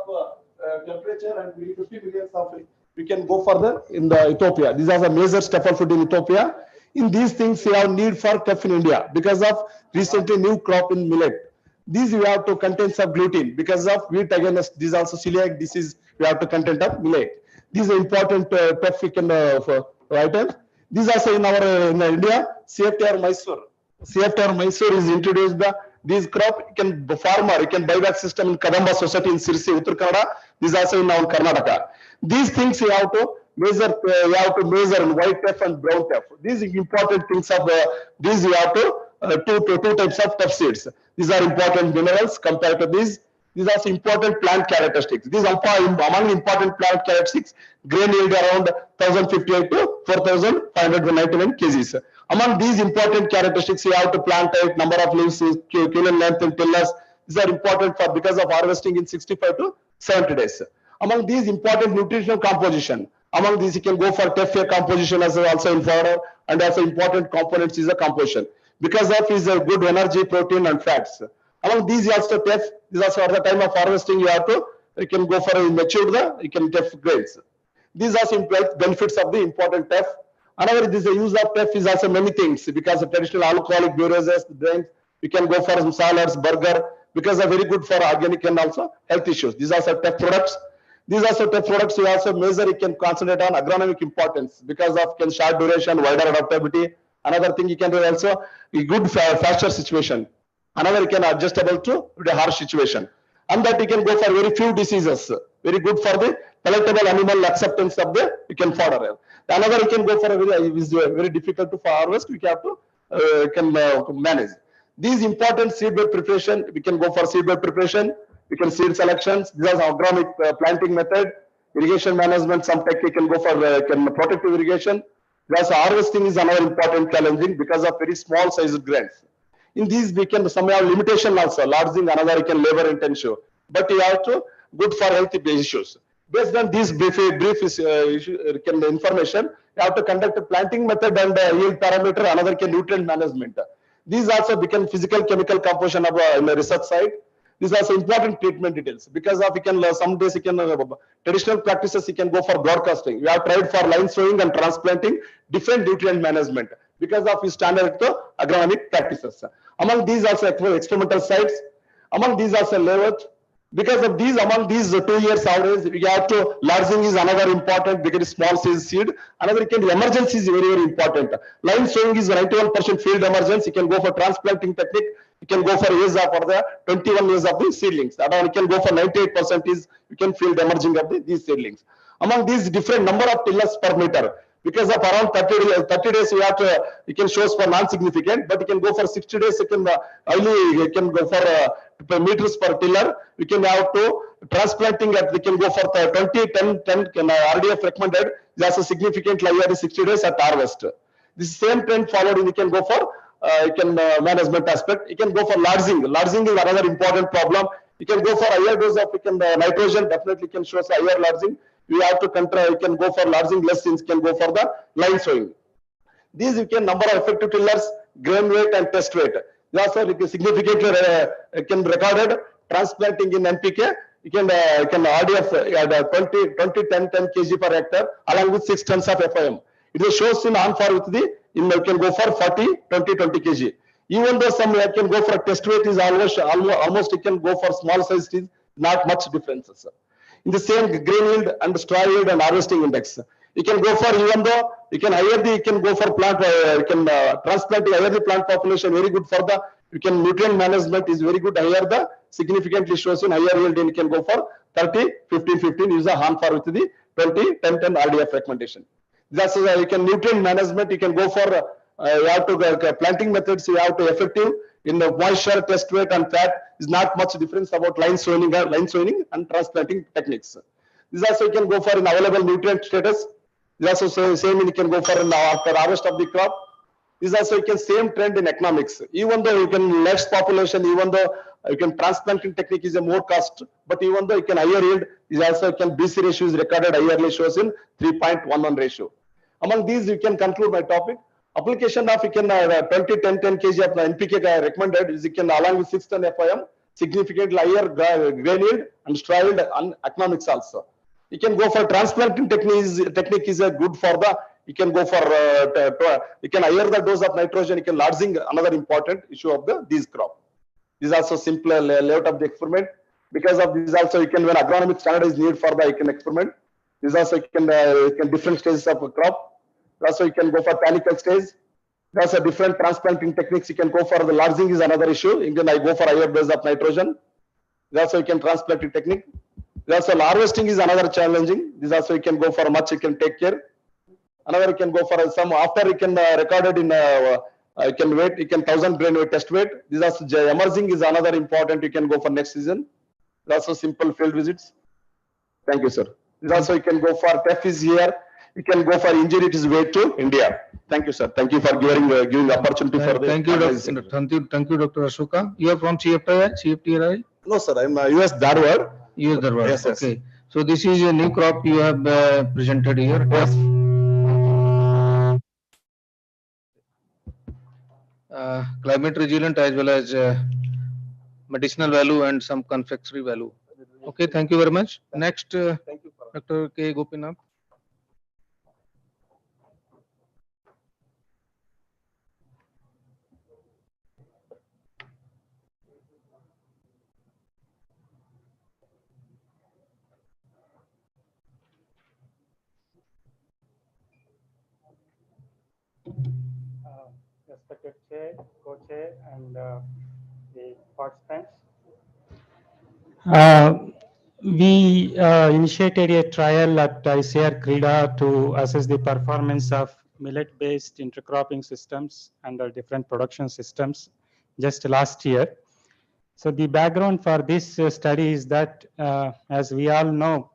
temperature and 50 million of we can go further in the Ethiopia. These are the major staple food in Ethiopia. In these things, you have need for teff in India because of recently new crop in millet. These you have to contain some gluten because of wheat against this also celiac disease. You have to content of millet. These are important teff we can items. These also in our in India CFTR Mysore. CFTR Mysore is introduced these crop. You can farmer you can buyback system in Kadamba society in Sirsi, Uttar Kannada. These also in our Karnataka. These things you have to measure. You have to measure in white teff and brown teff. These important things of these you have to two types of teff seeds. These are important minerals compared to these. These are important plant characteristics. These are among important plant characteristics. Grain yield around 1058 to 4599 kgs. Among these important characteristics, you have to plant type, number of leaves, kilo length, and tillers. These are important for because of harvesting in 65 to 70 days. Among these important nutritional composition, among these you can go for teff composition as also in fodder, and also important components is a composition. Because of is a good energy, protein, and fats. Among these also teff. These also at the time of harvesting you have to you can go for a matured you can teff grains. These are some benefits of the important teff. Another this the use of teff is also many things because of traditional alcoholic beverages, drinks. You can go for some salads, burger because they're very good for organic and also health issues. These are some teff products. These are some teff products you also measure. You can concentrate on agronomic importance because of can short duration, wider adaptability. Another thing you can do also a good faster situation. Another you can adjustable to the harsh situation, and that you can go for very few diseases. Very good for the palatable animal acceptance of the you can fodder. Another you can go for a very is very difficult to harvest. We have to manage. These important seedbed preparation. We can go for seedbed preparation. We can seed selections. These are agronomic planting method, irrigation management. Some tech you can go for protective irrigation. Thus harvesting is another important challenging because of very small sized grains. In these we can some have limitation also. Larging another you can labor intensive, but you have to good for healthy issues. Based on these brief information, you have to conduct a planting method and yield parameter. Another can nutrient management. These also become physical chemical composition of in the research side. These are also important treatment details because of you can some days you can traditional practices you can go for broadcasting. You have tried for line sowing and transplanting different nutrient management because of standard agronomic practices. Among these also experimental sites. Among these also leverage. Because of these, among these 2 years average, we have to larging is another important because small size seed. Another can emergency is very important. Line sowing is 91% field emergence. You can go for transplanting technique. You can go for years for the 21 years of the seedlings. That one you can go for 98% is you can field emerging of these seedlings. Among these different number of tillers per meter. Because of around 30 days you have to you can shows for non-significant, but you can go for 60 days. You can you can go for meters per tiller. We can have to transplanting at we can go for 20 10 RDF recommended. That's a significant higher 60 days at harvest. This same trend followed in you can go for you can management aspect. You can go for larging. Larging is another important problem. You can go for higher dose of you can nitrogen. Definitely can show higher larging. You have to control. You can go for larging less. You can go for the line sowing. These you can number of effective tillers, grain weight and test weight. They also significantly can recorded transplanting in NPK. You can RDF 20 10 kg per hectare along with 6 tons of FIM. It shows in on par with the you can go for 40 20 kg. Even though some you can go for test weight is almost you can go for small size trees, not much differences. In the same grain yield and straw yield and harvesting index. You can go for even though you can higher the you can go for plant you can transplanting higher the plant population very good for the you can nutrient management is very good higher the significantly shows in higher yield and you can go for 30, 15, 15 use a HAN for with the 20, 10, 10 RDF recommendation. That's you can nutrient management, you can go for you have to planting methods, you have to effective in the moisture, test weight and fat is not much difference about line sowing and transplanting techniques. This also you can go for in available nutrient status. This also same you can go for in after harvest of the crop. This also you can same trend in economics. Even though you can less population, even though you can transplanting technique is a more cost, but even though you can higher yield, is also you can BC ratio is recorded higher ratios in 3.11 ratio. Among these, you can conclude my topic. Application of you can 20, 10, 10 kg of NPK recommended is you can along with 6 ton FIM significantly higher grain yield and straw yield and economics also. You can go for transplanting technique is a good for the you can go for you can higher the dose of nitrogen, you can larging another important issue of these crop. This is also simpler layout of the experiment. Because of this also you can when agronomic standard is needed for the you can experiment. This also you can different stages of a crop. Also you can go for panicle stage. There's a different transplanting techniques. You can go for the larging is another issue. You can go for higher dose of nitrogen. Also you can transplanting technique. Also harvesting is another challenging. This also you can go for much you can take care. Another you can go for some after you can recorded in you can wait you can 1000 grain weight test weight. This also emerging is another important. You can go for next season. Also simple field visits. Thank you, sir. This also you can go for TEF is here. You can go for injury it is way to India. Thank you, sir. Thank you for giving opportunity for the. Thank you, thank you, Dr. Ashoka. You are from CFTRI? No, sir. I'm US Dharwad. US Dharwad. Yes, yes. Okay. So this is a new crop you have presented here. Yes. Climate resilient as well as medicinal value and some confectionery value. Okay, thank you very much. Next, Dr. K. Gopinath. Respected chair, co-chair, and the participants. We initiated a trial at ICR Krida to assess the performance of millet-based intercropping systems under different production systems just last year. So the background for this study is that, as we all know,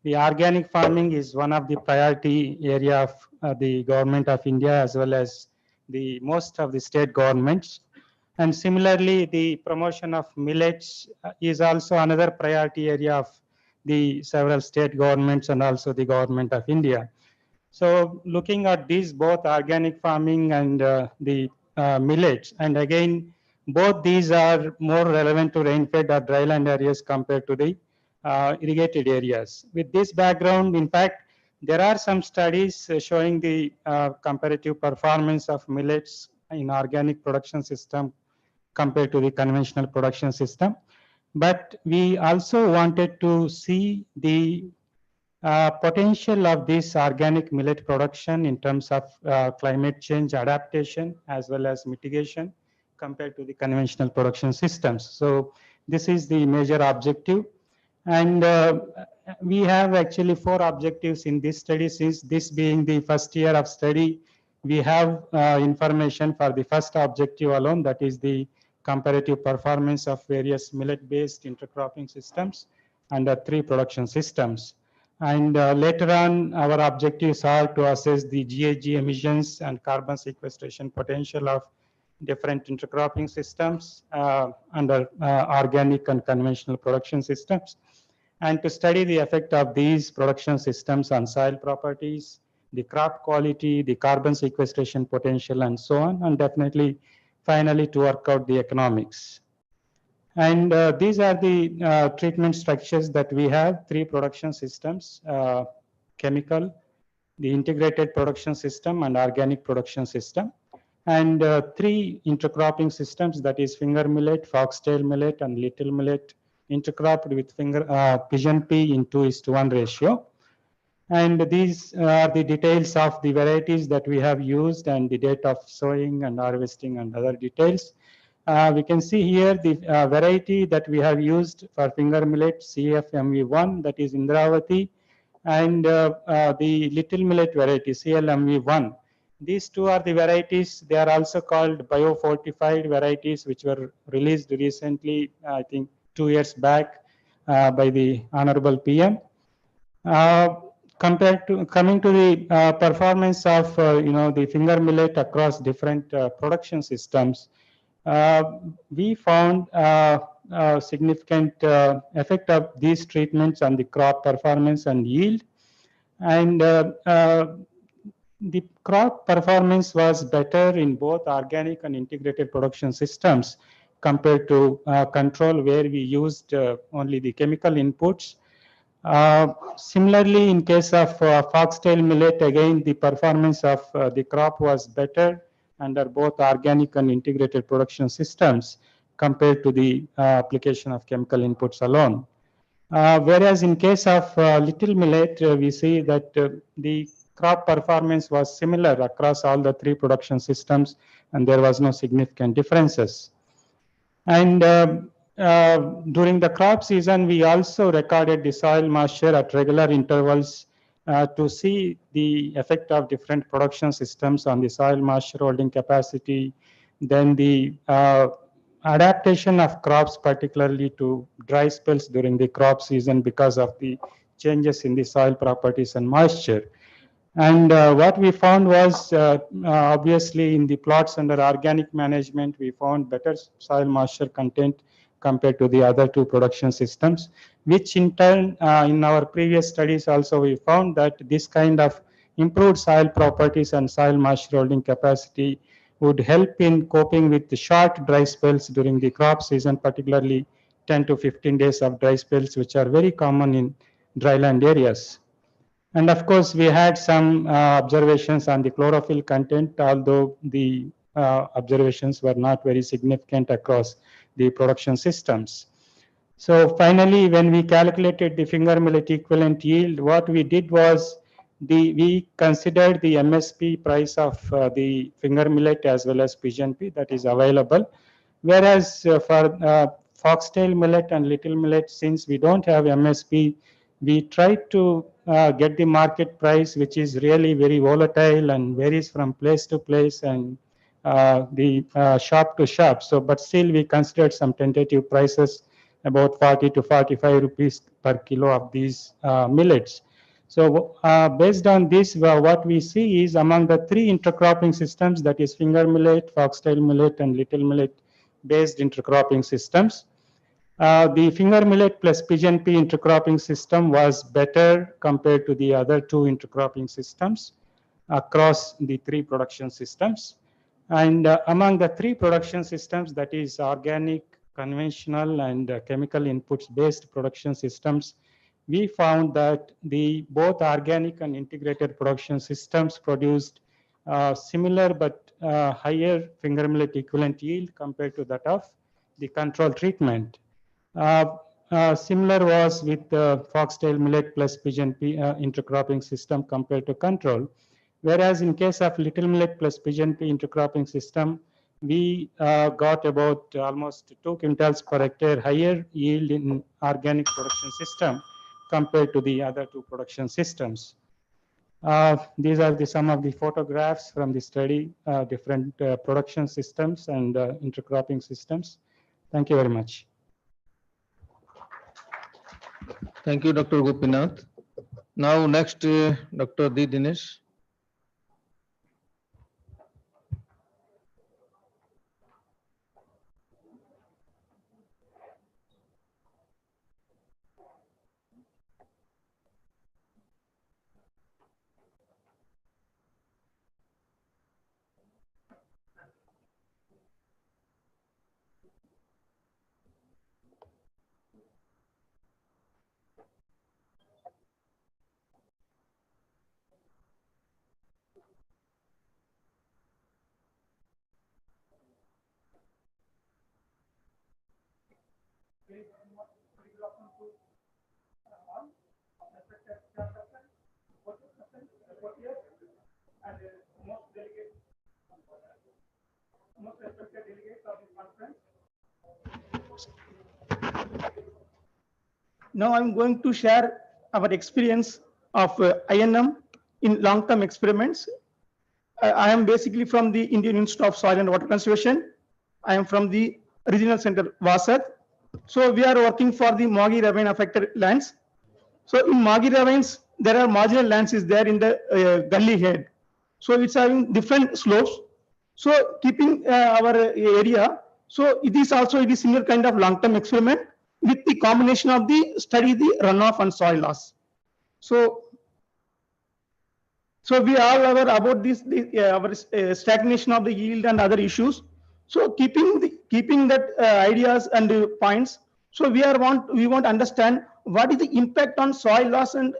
the organic farming is one of the priority area of the government of India as well as the most of the state governments. And similarly, the promotion of millets is also another priority area of the several state governments and also the government of India. So looking at these both organic farming and the millets, and again, both these are more relevant to rain-fed or dryland areas compared to the irrigated areas. With this background, in fact, there are some studies showing the comparative performance of millets in organic production system compared to the conventional production system. But we also wanted to see the potential of this organic millet production in terms of climate change adaptation as well as mitigation compared to the conventional production systems. So this is the major objective. And we have actually 4 objectives in this study. Since this being the first year of study, we have information for the first objective alone, that is the comparative performance of various millet-based intercropping systems under 3 production systems. And later on, our objectives are to assess the GHG emissions and carbon sequestration potential of different intercropping systems under organic and conventional production systems, and to study the effect of these production systems on soil properties, the crop quality, the carbon sequestration potential, and so on, and definitely finally to work out the economics. And these are the treatment structures that we have: 3 production systems, chemical, the integrated production system, and organic production system, and 3 intercropping systems, that is finger millet, foxtail millet, and little millet, intercropped with pigeon pea in 2:1 ratio. And these are the details of the varieties that we have used and the date of sowing and harvesting and other details. We can see here the variety that we have used for finger millet CFMV1, that is Indravati, and the little millet variety CLMV1. These two are the varieties. They are also called biofortified varieties, which were released recently, I think 2 years back, by the Honorable PM. Coming to the performance of the finger millet across different production systems, we found a significant effect of these treatments on the crop performance and yield. And the crop performance was better in both organic and integrated production systems compared to control, where we used only the chemical inputs. Similarly, in case of foxtail millet, again, the performance of the crop was better under both organic and integrated production systems compared to the application of chemical inputs alone. Whereas in case of little millet, we see that the crop performance was similar across all the three production systems, and there was no significant differences. And during the crop season, we also recorded the soil moisture at regular intervals to see the effect of different production systems on the soil moisture holding capacity, then the adaptation of crops, particularly to dry spells during the crop season because of the changes in the soil properties and moisture. And what we found was, obviously, in the plots under organic management, we found better soil moisture content compared to the other two production systems, which in turn, in our previous studies also, we found that this kind of improved soil properties and soil moisture holding capacity would help in coping with the short dry spells during the crop season, particularly 10 to 15 days of dry spells, which are very common in dryland areas. And of course, we had some observations on the chlorophyll content, although the observations were not very significant across the production systems. So finally, when we calculated the finger millet equivalent yield, what we did was we considered the MSP price of the finger millet as well as pigeon pea that is available. Whereas for foxtail millet and little millet, since we don't have MSP, we tried to get the market price, which is really very volatile and varies from place to place and the shop to shop. So, but still we considered some tentative prices, about 40 to 45 rupees per kilo of these millets. So based on this, what we see is among the three intercropping systems, that is finger millet, foxtail millet, and little millet based intercropping systems, the finger millet plus pigeon pea intercropping system was better compared to the other two intercropping systems across the three production systems. And among the three production systems, that is organic, conventional, and chemical inputs based production systems, we found that the both organic and integrated production systems produced similar but higher finger millet equivalent yield compared to that of the control treatment. Similar was with the foxtail millet plus pigeon pea intercropping system compared to control. Whereas in case of little millet plus pigeon pea intercropping system, we got about almost 2 quintals per hectare higher yield in organic production system compared to the other two production systems. These are some of the photographs from the study, different production systems and intercropping systems. Thank you very much. Thank you, Dr. Gopinath. Now next, Dr. D. Dinesh. delegates of the conference. Now I'm going to share our experience of INM in long-term experiments. I am basically from the Indian Institute of Soil and Water Conservation. I am from the regional center Vasad. So we are working for the Magi ravine affected lands. So in Magi ravines, there are marginal lands is there in the gully head. So it's having different slopes. So keeping our area, so it is similar kind of long-term experiment with the combination of the study the runoff and soil loss. So we all aware about this, our stagnation of the yield and other issues. So keeping that ideas and points. So we want to understand what is the impact on soil loss and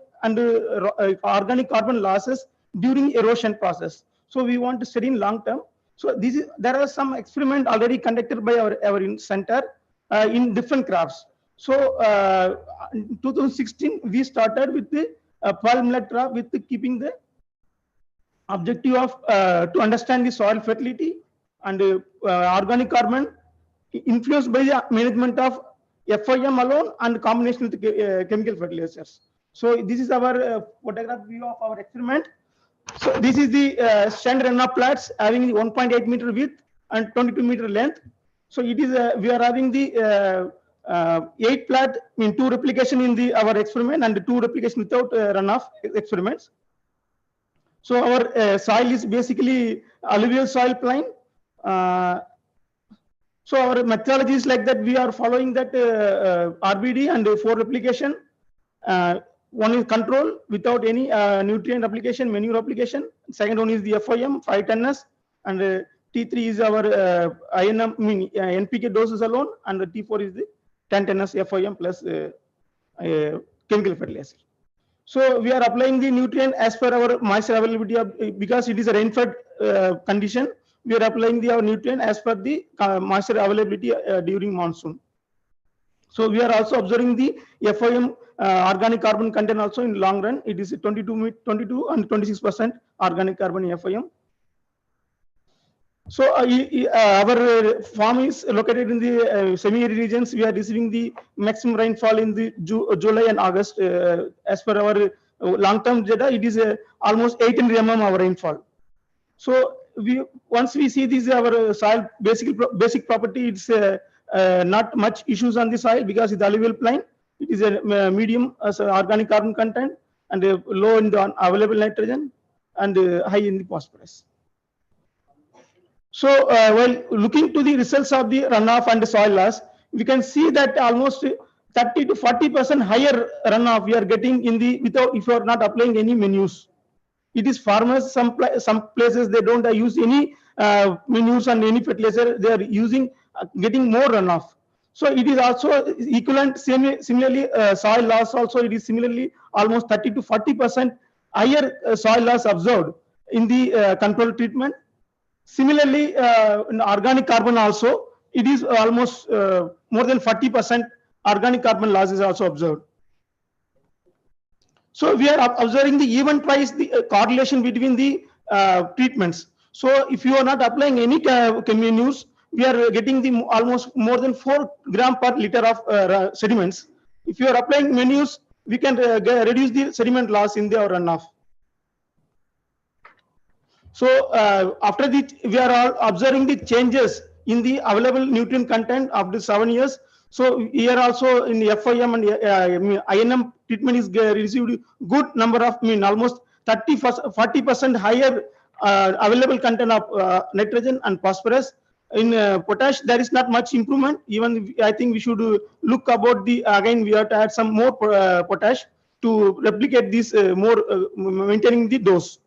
organic carbon losses during erosion process. So we want to study in long term. So there are some experiment already conducted by our center in different crops. So in 2016 we started with the pearl millet crop with keeping the objective of to understand the soil fertility and organic carbon influenced by the management of FIM alone and combination with chemical fertilizers. So this is our photograph view of our experiment. So this is the standard runoff plats having the 1.8 meter width and 22 meter length. So it is we are having the 8 plat in 2 replication in our experiment and 2 replication without runoff experiments. So our soil is basically alluvial soil plain. So our methodology is like that. We are following that RBD and 4 replication. One is control without any nutrient application, manure application. Second one is the FIM 510S, and T3 is our INM, NPK doses alone, and the T4 is the 1010S FIM plus chemical fertilizer. So we are applying the nutrient as per our moisture availability of, because it is a rain-fed condition. We are applying our nutrient as per the moisture availability during monsoon. So we are also observing the FIM organic carbon content also in long run. It is 22 and 26% organic carbon in FIM. So our farm is located in the semi-arid regions. We are receiving the maximum rainfall in the July and August. As per our long-term data, it is almost 800 mm our rainfall. So once we see this our soil basic property, it's not much issues on the soil because it's alluvial plain. It is a medium as organic carbon content and low in the available nitrogen and high in the phosphorus. So while looking to the results of the runoff and the soil loss, we can see that almost 30 to 40% higher runoff we are getting in the without if you are not applying any manures. It is farmers, some places they don't use any manures and any fertilizer. They are using getting more runoff. So it is also equivalent. Similarly, soil loss also it is similarly almost 30 to 40% higher soil loss observed in the control treatment. Similarly, in organic carbon also it is almost more than 40% organic carbon loss is also observed. So we are observing the even twice the correlation between the treatments. So if you are not applying any manures, we are getting the almost more than 4 gram per liter of sediments. If you are applying manures, we can reduce the sediment loss in the runoff. So after we are all observing the changes in the available nutrient content after 7 years. So here also in the FIM and INM treatment is received good number of almost 40% higher available content of nitrogen and phosphorus. In potash there is not much improvement. Even I think we should look about the again we have to add some more potash to replicate this more maintaining the dose.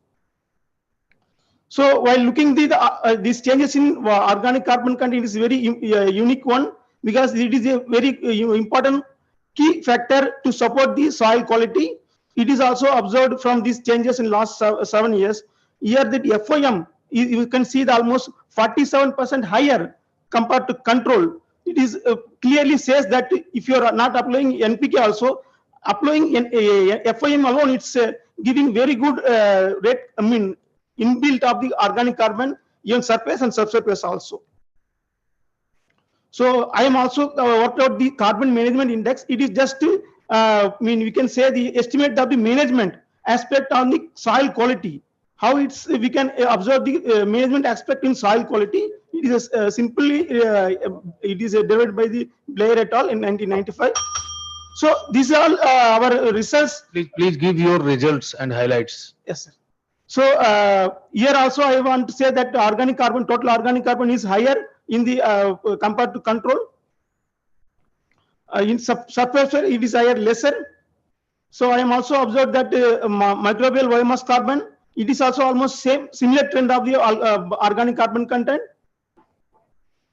So while looking these changes in organic carbon content is very unique one, because it is a very important key factor to support the soil quality. It is also observed from these changes in last 7 years. Here that FIM, you can see the almost 47% higher compared to control. It is clearly says that if you are not applying NPK also, applying FIM alone, it's giving very good rate, inbuilt of the organic carbon, even surface and subsurface also. So I am also worked out the carbon management index. It is just we can say the estimate of the management aspect on the soil quality. How we can observe the management aspect in soil quality. It is simply it is developed by the Blair et al. In 1995. So these are all our results. Please give your results and highlights. Yes, sir. So here also I want to say that organic carbon, total organic carbon is higher in the compared to control. In surface it is higher, lesser. So I am also observed that microbial biomass carbon, it is also almost similar trend of the organic carbon content.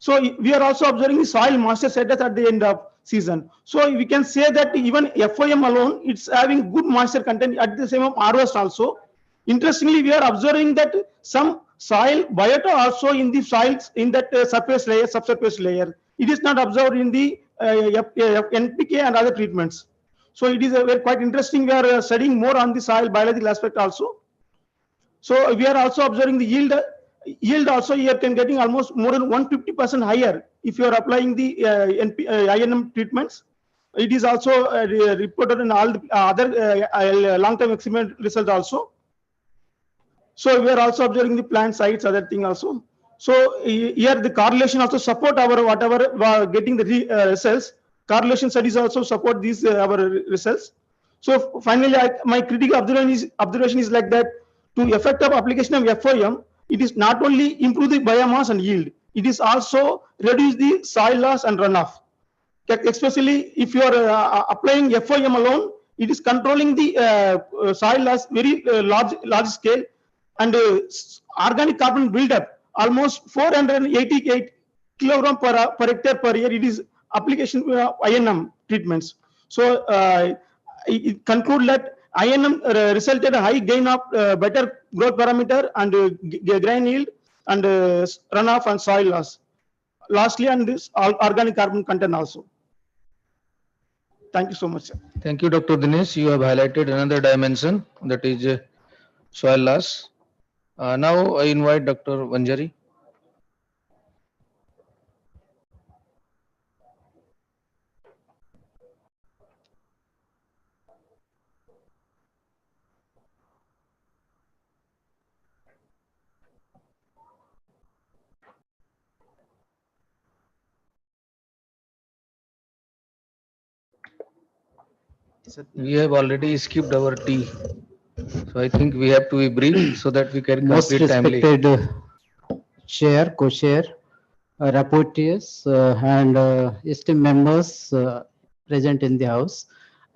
So we are also observing the soil moisture status at the end of season. So we can say that even FOM alone, it's having good moisture content at the same of ROS also. Interestingly, we are observing that some soil biota also in the soils in that surface layer, subsurface layer. It is not observed in the NPK and other treatments. So it is quite interesting. We are studying more on the soil biological aspect also. So we are also observing the yield. Yield also you can getting almost more than 150% higher if you are applying the INM treatments. It is also reported in all the other long-term experiment results also. So we are also observing the plant sites, other thing also. So here the correlation also support our whatever getting the results. Correlation studies also support these our results. So finally, my critical observation is like that. To effective application of FOM, it is not only improve the biomass and yield, it is also reduce the soil loss and runoff. Especially if you are applying FOM alone, it is controlling the soil loss very large scale, and organic carbon buildup almost 488 kilogram per hectare per year. It is application INM treatments. So it conclude that INM resulted a high gain of better growth parameter and grain yield and runoff and soil loss. Lastly, and this organic carbon content also. Thank you so much, sir. Thank you, Dr. Dinesh. You have highlighted another dimension, that is soil loss. Now I invite Dr. Vanjari. We have already skipped our tea, so I think we have to be brief so that we can Most complete timely. respected chair, co-chair, rapporteurs, and esteemed members present in the house.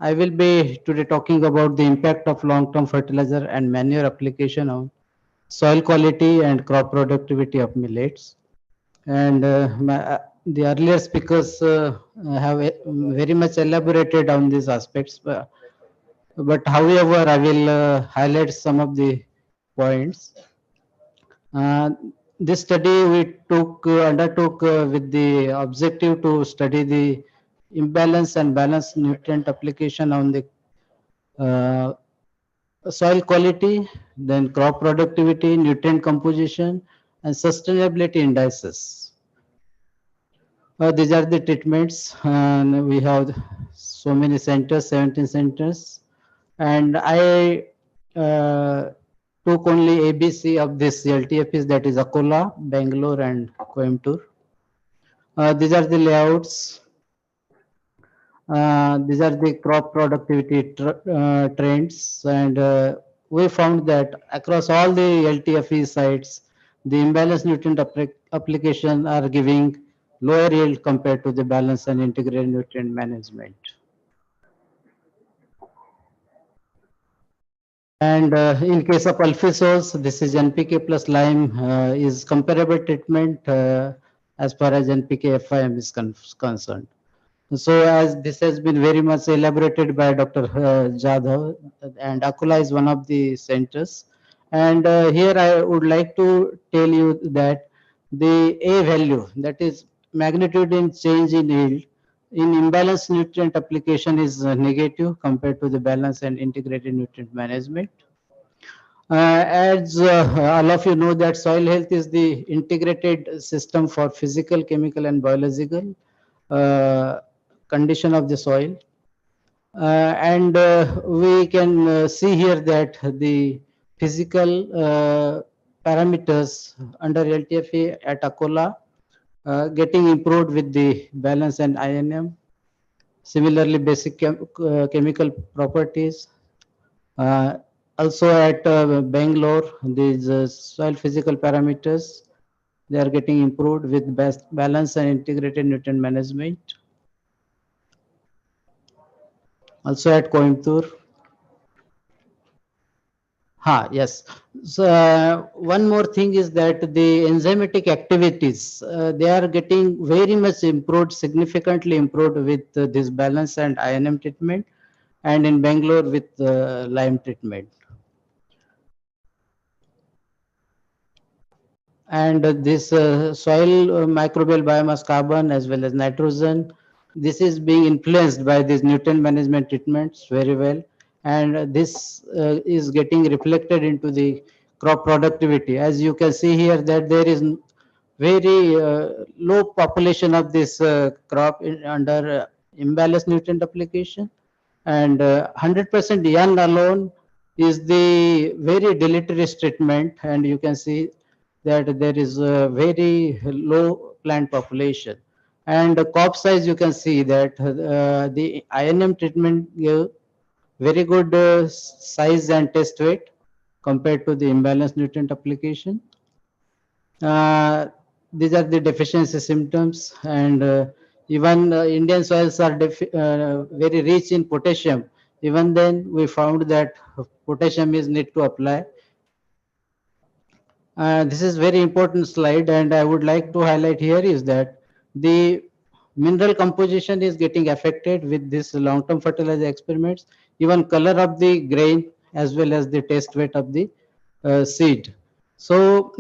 I will be today talking about the impact of long-term fertilizer and manure application on soil quality and crop productivity of millets. And the earlier speakers have very much elaborated on these aspects. But however, I will highlight some of the points. This study we undertook with the objective to study the imbalance and balanced nutrient application on the soil quality, then crop productivity, nutrient composition, and sustainability indices. These are the treatments, and we have so many centers, 17 centers, and I took only ABC of this LTFs, that is Akola, Bangalore, and Coimbatore. These are the layouts. These are the crop productivity trends, and we found that across all the LTFE sites, the imbalanced nutrient application are giving lower yield compared to the balanced and integrated nutrient management. And in case of alphisols, this is NPK plus lime is comparable treatment as far as NPK FIM is concerned. So as this has been very much elaborated by Dr. Jadhav, and Akola is one of the centers. And here I would like to tell you that the A value, that is magnitude in change in yield, in imbalanced nutrient application is negative compared to the balanced and integrated nutrient management. As all of you know that soil health is the integrated system for physical, chemical and biological condition of the soil. And we can see here that the physical parameters under LTFE at Akola getting improved with the balance and INM. Similarly, basic chemical properties. Also at Bangalore, these soil physical parameters, they are getting improved with best balance and integrated nutrient management. Also at Coimbatore. Yes. So one more thing is that the enzymatic activities, they are getting very much improved, significantly improved with this balance and INM treatment, and in Bangalore with lime treatment. And this soil microbial biomass carbon as well as nitrogen, this is being influenced by these nutrient management treatments very well, and this is getting reflected into the crop productivity. As you can see here that there is very low population of this crop under imbalanced nutrient application, and 100% yarn alone is the very deleterious treatment, and you can see that there is a very low plant population. And the crop size, you can see that the INM treatment give very good size and test weight compared to the imbalanced nutrient application. These are the deficiency symptoms, and even Indian soils are very rich in potassium. Even then, we found that potassium is need to apply. This is very important slide, and I would like to highlight here is that the mineral composition is getting affected with this long-term fertilizer experiments, even color of the grain as well as the test weight of the seed. So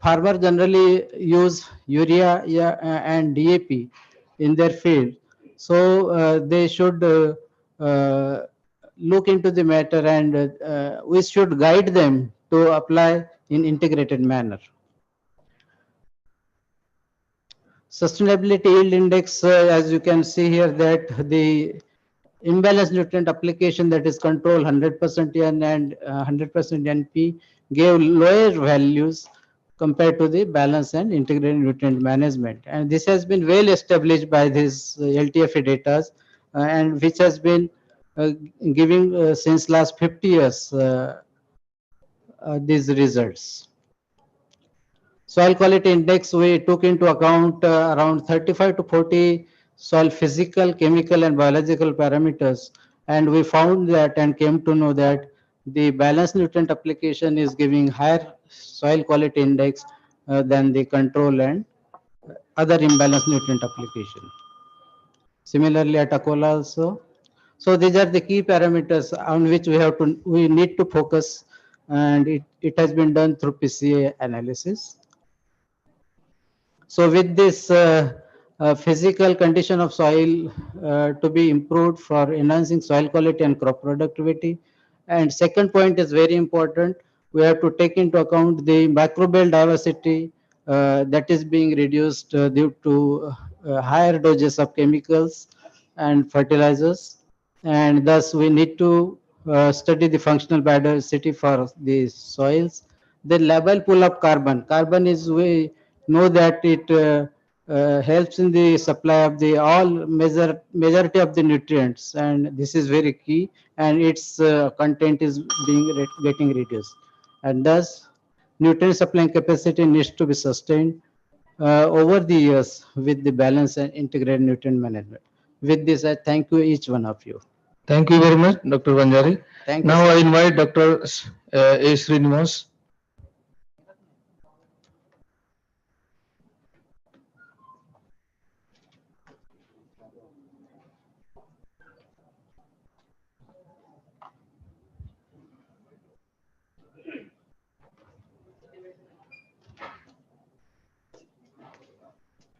farmer generally use urea and DAP in their field. So they should look into the matter, and we should guide them to apply in integrated manner. Sustainability yield index, as you can see here, that the imbalanced nutrient application, that is control 100% N and 100% NP, gave lower values compared to the balance and integrated nutrient management. And this has been well established by this LTFE data, and which has been giving since last 50 years these results. Soil quality index, we took into account around 35 to 40 soil physical, chemical and biological parameters, and we found that and came to know that the balanced nutrient application is giving higher soil quality index than the control and other imbalanced nutrient application. Similarly at Akola also. So these are the key parameters on which we need to focus, and it has been done through PCA analysis. So with this physical condition of soil to be improved for enhancing soil quality and crop productivity. And second point is very important. We have to take into account the microbial diversity that is being reduced due to higher doses of chemicals and fertilizers. And thus we need to study the functional biodiversity for the soils. The level pull of carbon. Carbon is, we know that it helps in the supply of the majority of the nutrients, and this is very key, and its content is getting reduced, and thus nutrient supplying capacity needs to be sustained over the years with the balance and integrated nutrient management. With this, I thank you each one of you. Thank you very much, Dr. Banjari. Thank you, now sir. I invite Dr. A. Srinivas.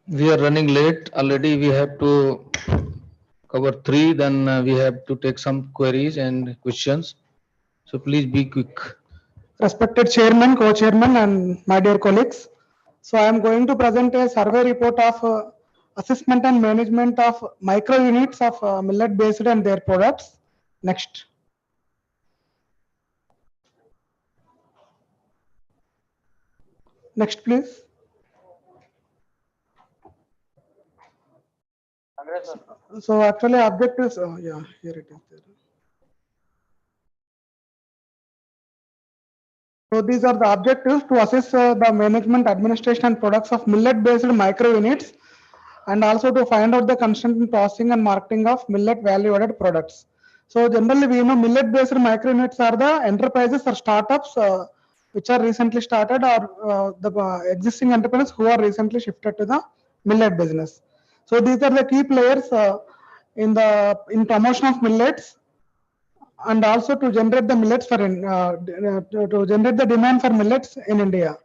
We are running late already. We have to cover 3, then we have to take some queries and questions. So please be quick. respected chairman, co-chairman, and my dear colleagues. So I am going to present a survey report of assessment and management of micro units of millet based and their products. Next. Next, please. So actually objectives, yeah, here it is there. So these are the objectives to assess the management, administration and products of millet based micro units, and also to find out the constant in processing and marketing of millet value added products. So generally we know millet based micro units are the enterprises or startups which are recently started, or the existing entrepreneurs who are recently shifted to the millet business. So these are the key players in promotion of millets, and also to generate the millets for to generate the demand for millets in India.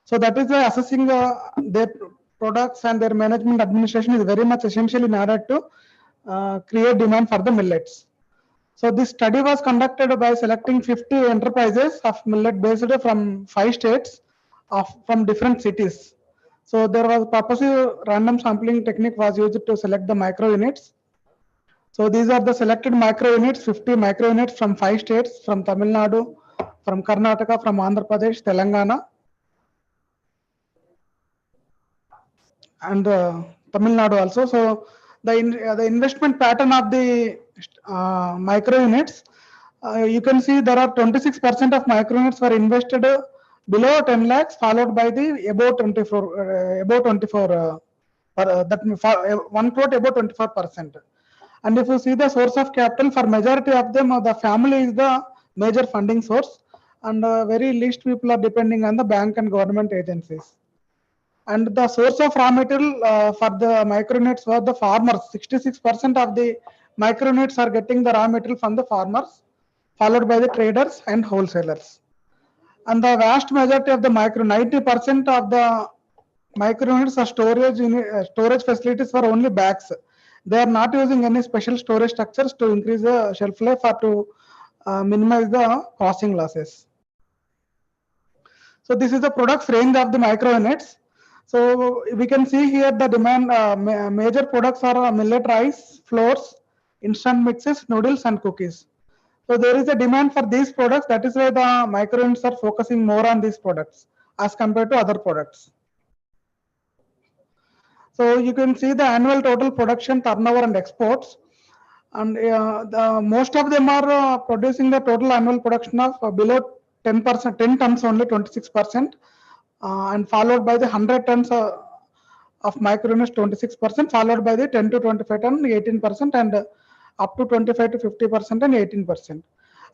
So that is why assessing their products and their management administration is very much essential in order to create demand for the millets. So this study was conducted by selecting 50 enterprises of millet based from 5 states from different cities. So there was purposive random sampling technique was used to select the micro units. So these are the selected micro units, 50 micro units from 5 states, from Tamil Nadu, from Karnataka, from Andhra Pradesh, Telangana, and Tamil Nadu also. So the investment pattern of the micro units, you can see there are 26% of micro units were invested below 10 lakhs, followed by the above 24, that 1 crore above 24%. And if you see the source of capital, for majority of them, the family is the major funding source, and very least people are depending on the bank and government agencies. And the source of raw material for the micronets were the farmers. 66% of the micronets are getting the raw material from the farmers, followed by the traders and wholesalers. And the vast majority of the 90% of the micronets are storage facilities for only bags. They are not using any special storage structures to increase the shelf life or to minimize the costing losses. So this is the products range of the micro units. So we can see here the demand, major products are millet rice, flours, instant mixes, noodles and cookies. So there is a demand for these products. That is why the micro units are focusing more on these products as compared to other products. So you can see the annual total production, turnover and exports. And most of them are producing the total annual production of below 10%, 10 tons only, 26%, and followed by the 100 tons of micro units, 26%, followed by the 10 to 25 ton, 18%, and up to 25 to 50% and 18%.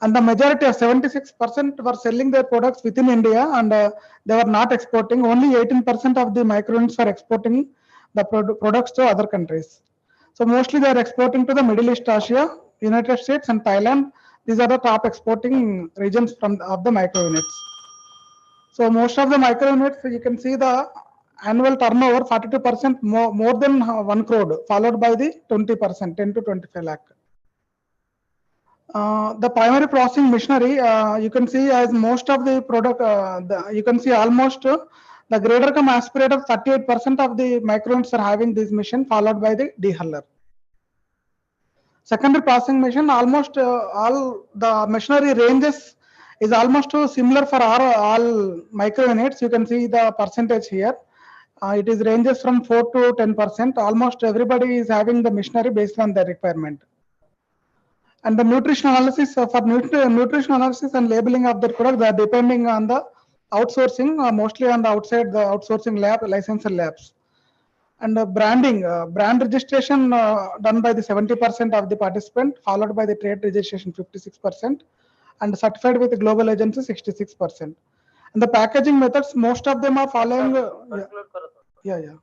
And the majority of 76% were selling their products within India, and they were not exporting. Only 18% of the micro units are exporting the products to other countries. So mostly they are exporting to the Middle East, Asia, United States and Thailand. These are the top exporting regions of the micro units. So most of the micro units, you can see the annual turnover 42% more than 1 crore, followed by the 20%, 10 to 25 lakh. The primary processing machinery, you can see as most of the product, you can see almost the grader cum aspirator, 38% of the micro units are having this machine, followed by the dehuller. Secondary processing machine, almost all the machinery ranges is almost similar for all micro units. You can see the percentage here. It is ranges from 4 to 10%. Almost everybody is having the machinery based on their requirement. And the nutrition analysis, for nutrition analysis and labeling of the product, they are depending on the outsourcing, mostly on the outside the outsourcing lab, licensed labs. And branding, brand registration done by the 70% of the participant, followed by the trade registration 56%, and certified with the global agency 66%. And the packaging methods, most of them are following. Yeah.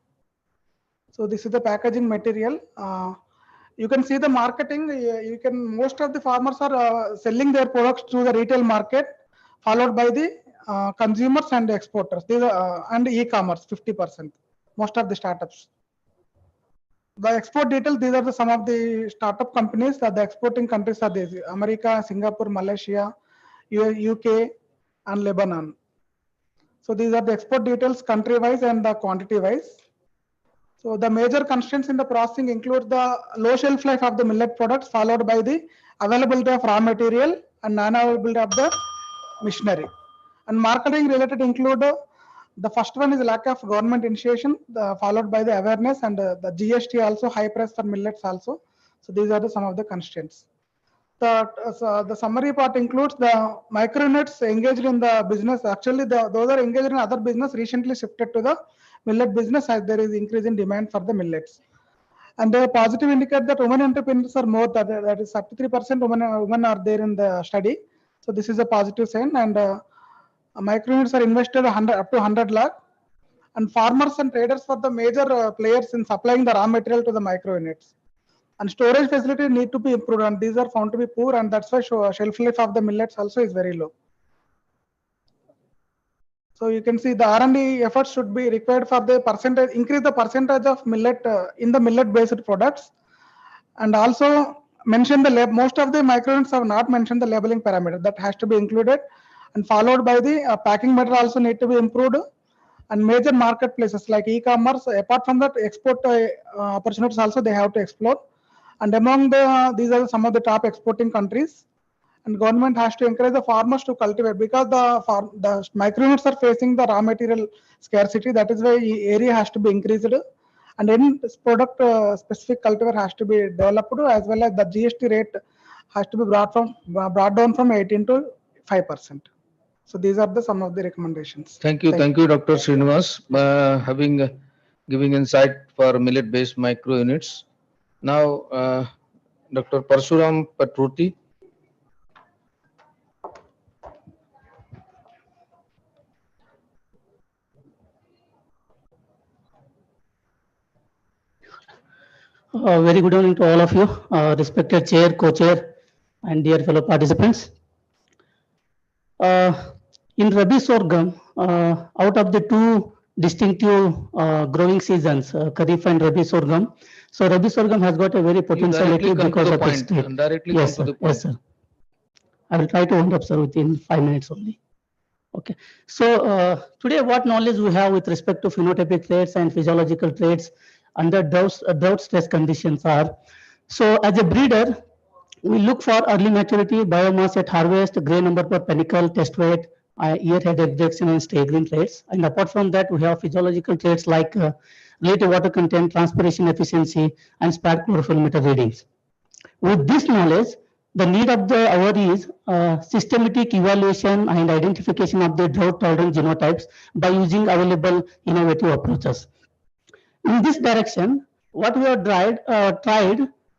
So this is the packaging material. You can see the marketing. Most of the farmers are selling their products to the retail market, followed by the consumers and exporters. These are, and e-commerce 50%. Most of the startups. The export details, these are some of the startup companies that the exporting countries are these: America, Singapore, Malaysia, UK, and Lebanon. So these are the export details country-wise and the quantity-wise. So the major constraints in the processing include the low shelf life of the millet products, followed by the availability of raw material and non-availability of the machinery. And marketing related include the first one is lack of government initiation, followed by the awareness and the GST also, high price for millets also. So these are some of the constraints. The summary part includes the micro units engaged in the business. Actually, those are engaged in other business recently shifted to the millet business as there is increase in demand for the millets. And the positive indicate that women entrepreneurs are more, that is 33% women are there in the study. So this is a positive sign. And micro units are invested up to 100 lakh. And farmers and traders for the major players in supplying the raw material to the micro units. And storage facility need to be improved, and these are found to be poor, and that's why shelf life of the millets also is very low. So you can see the R&D efforts should be required for the percentage, increase the percentage of millet in the millet based products, and also mention the most of the microunits have not mentioned the labeling parameter that has to be included, and followed by the packing material also need to be improved, and major marketplaces like e-commerce. Apart from that, export opportunities also they have to explore. And among these are some of the top exporting countries, and government has to encourage the farmers to cultivate, because the micro units are facing the raw material scarcity. That is why area has to be increased, and any product specific cultivar has to be developed, as well as the GST rate has to be brought down from 18 to 5%. So these are some of the recommendations. Thank you, Dr. Srinivas, giving insight for millet-based micro units. Now, Dr. Parsuram Patruti. Very good evening to all of you, respected chair, co-chair, and dear fellow participants. In Rabi sorghum, out of the two distinctive growing seasons, Kharif and Rabi sorghum, so Rabi sorghum has got a very potentiality because of its state. Yes, sir. Yes, sir. I will try to round up, sir, within 5 minutes only. Okay. So today, what knowledge we have with respect to phenotypic traits and physiological traits under drought stress conditions are. So as a breeder, we look for early maturity, biomass at harvest, grain number per panicle, test weight, ear head ejection, and staggering traits. And apart from that, we have physiological traits like relative water content, transpiration efficiency, and spat chlorophyll meter readings. With this knowledge, the need of the hour is systematic evaluation and identification of the drought tolerant genotypes by using available innovative approaches. In this direction, what we have tried,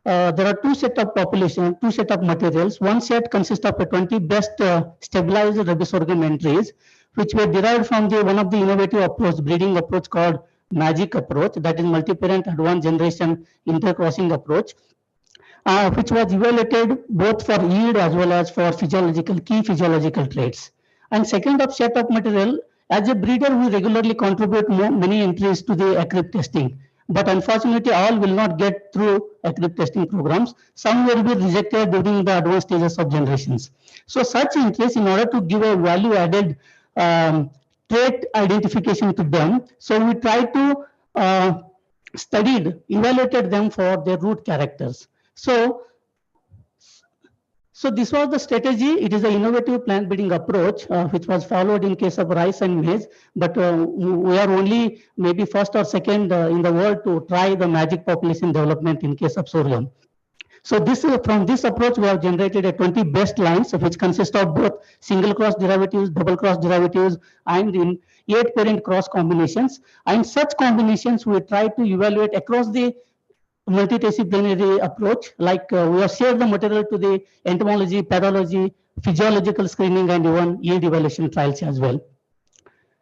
there are two set of materials. One set consists of 20 best stabilized Rabi sorghum entries, which were derived from one of the innovative approach, breeding approach called MAGIC approach, that is multi-parent advanced generation intercrossing approach, which was evaluated both for yield as well as for key physiological traits. And second set of material, as a breeder, we regularly contribute many entries to the ACRIP testing. But unfortunately, all will not get through ACRIP testing programs. Some will be rejected during the advanced stages of generations. So such entries, in order to give a value-added trait identification to them, so we try to evaluated them for their root characters. So this was the strategy. It is an innovative plant breeding approach which was followed in case of rice and maize, but we are only maybe first or second in the world to try the MAGIC population development in case of sorghum. So from this approach, we have generated 20 best lines, which consist of both single cross derivatives, double cross derivatives, and in 8 parent cross combinations. And such combinations we try to evaluate across the multidisciplinary approach, like we have shared the material to the entomology, pathology, physiological screening, and even yield evaluation trials as well.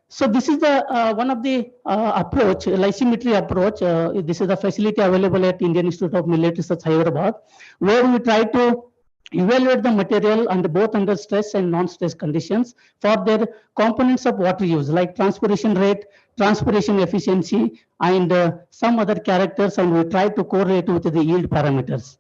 So this is the one of the approach, lysimetry approach. This is the facility available at Indian Institute of Millet Research, Hyderabad, where we try to evaluate the material both under stress and non-stress conditions for their components of water use, like transpiration rate, transpiration efficiency, and some other characters, and we try to correlate with the yield parameters.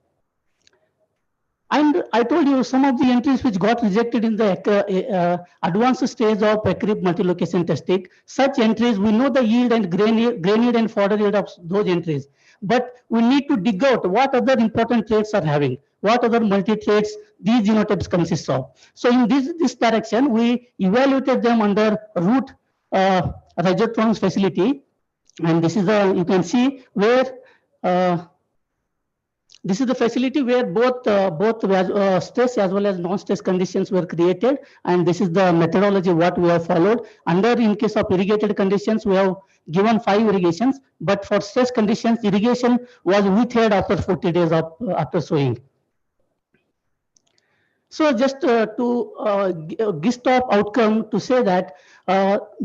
And I told you some of the entries which got rejected in the advanced stage of ECRIP multi-location testing. Such entries, we know the yield and grain yield and fodder yield of those entries. But we need to dig out what other important traits are having, what other multi-traits these genotypes consist of. So in this direction, we evaluated them under root rhizotomes facility. And this is you can see where this is the facility where both stress as well as non-stress conditions were created, and this is the methodology what we have followed. Under, in case of irrigated conditions, we have given 5 irrigations, but for stress conditions, irrigation was withheld after 40 days of after sowing. So just to gist of outcome to say that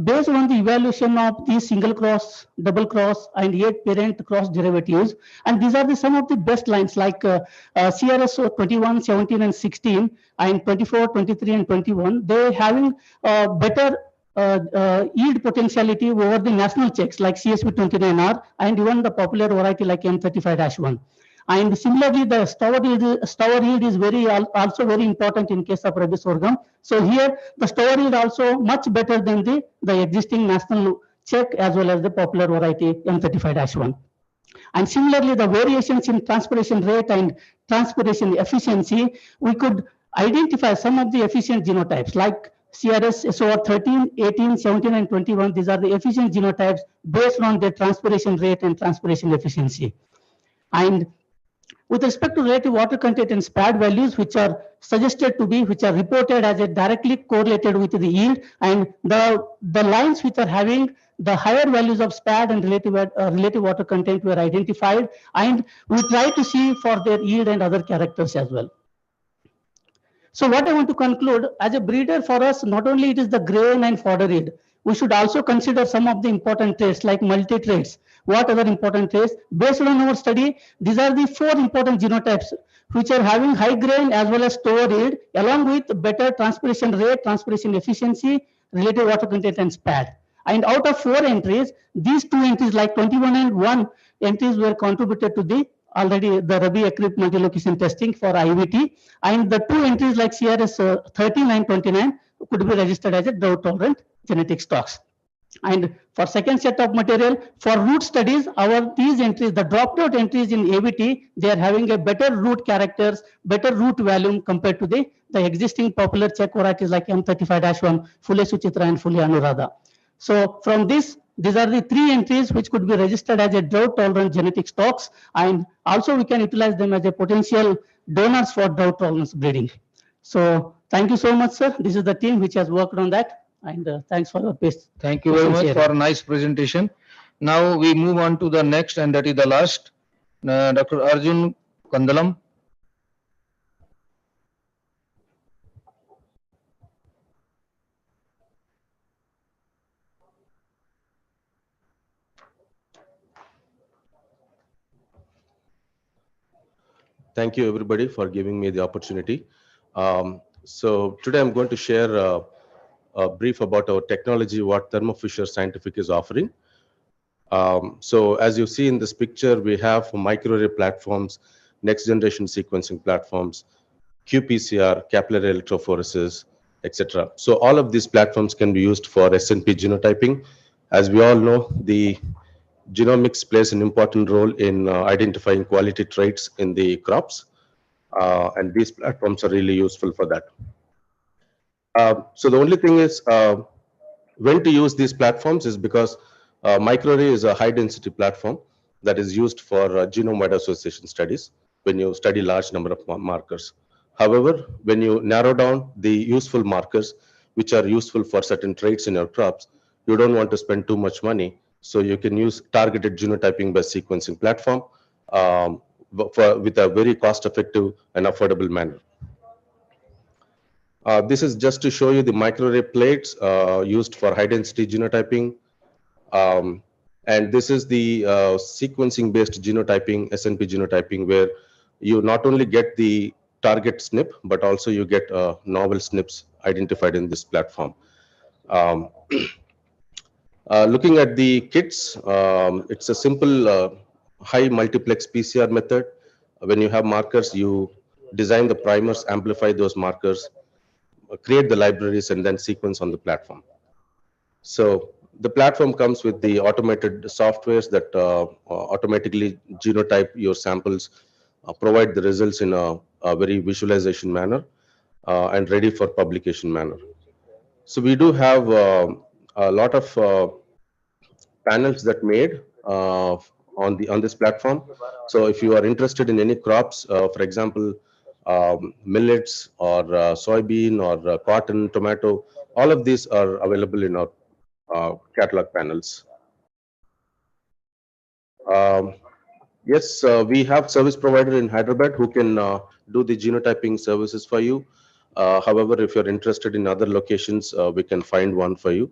based on the evaluation of these single cross, double cross, and 8 parent cross derivatives, and these are some of the best lines like CRS 21, 17, and 16, and 24, 23, and 21. They having better yield potentiality over the national checks like CSV 29R and even the popular variety like M35-1. And similarly, the stour yield is also very important in case of Rabi sorghum. So here, the stour yield also much better than the existing national check as well as the popular variety M35-1. And similarly, the variations in transpiration rate and transpiration efficiency, we could identify some of the efficient genotypes like CRS SOR 13, 18, 17, and 21. These are the efficient genotypes based on their transpiration rate and transpiration efficiency. And with respect to relative water content and SPAD values, which are suggested to be, which are reported as a directly correlated with the yield, and the lines which are having the higher values of SPAD and relative water content were identified, and we try to see for their yield and other characters as well. So what I want to conclude, as a breeder for us, not only it is the grain and fodder yield, we should also consider some of the important traits like multi-traits. What other important traits? Based on our study, these are the 4 important genotypes which are having high grain as well as stour yield, along with better transpiration rate, transpiration efficiency, relative water content, and SPAD. And out of 4 entries, these 2 entries like 21 and 1 entries were contributed to the already the Rabi ECRIP multi-location testing for IVT, and the 2 entries like CRS 13 and 29 could be registered as a drought-tolerant genetic stocks. And for second set of material, for root studies, these entries, the dropped out entries in AVT, they are having a better root characters, better root volume compared to the existing popular check varieties like M35-1, Fule Suchitra, and Fule Anuradha. So from this, these are the 3 entries which could be registered as a drought-tolerant genetic stocks, and also we can utilize them as a potential donors for drought tolerance breeding. So thank you so much, sir. This is the team which has worked on that, and thanks for your patience. Thank you very much for a nice presentation. Now we move on to the next, and that is the last, Dr. Arjun Kandalam. Thank you everybody for giving me the opportunity. So today I'm going to share a brief about our technology, what Thermo Fisher Scientific is offering. So as you see in this picture, we have microarray platforms, next generation sequencing platforms, qPCR, capillary electrophoresis, etc. So all of these platforms can be used for SNP genotyping. As we all know, the genomics plays an important role in identifying quality traits in the crops, and these platforms are really useful for that. So the only thing is when to use these platforms is because microarray is a high density platform that is used for genome-wide association studies when you study large number of markers. However, when you narrow down the useful markers which are useful for certain traits in your crops, you don't want to spend too much money. So you can use targeted genotyping by sequencing platform with a very cost-effective and affordable manner. This is just to show you the microarray plates used for high-density genotyping. And this is the sequencing-based genotyping, SNP genotyping, where you not only get the target SNP, but also you get novel SNPs identified in this platform. Looking at the kits, it's a simple high multiplex PCR method. When you have markers, you design the primers, amplify those markers, create the libraries, and then sequence on the platform. So the platform comes with the automated softwares that automatically genotype your samples, provide the results in a very visualization manner, and ready for publication manner. So we do have a lot of panels that made on this platform. So if you are interested in any crops, for example, millets or soybean or cotton, tomato, all of these are available in our catalog panels. Yes, we have service provider in Hyderabad who can do the genotyping services for you. However, if you're interested in other locations, we can find one for you.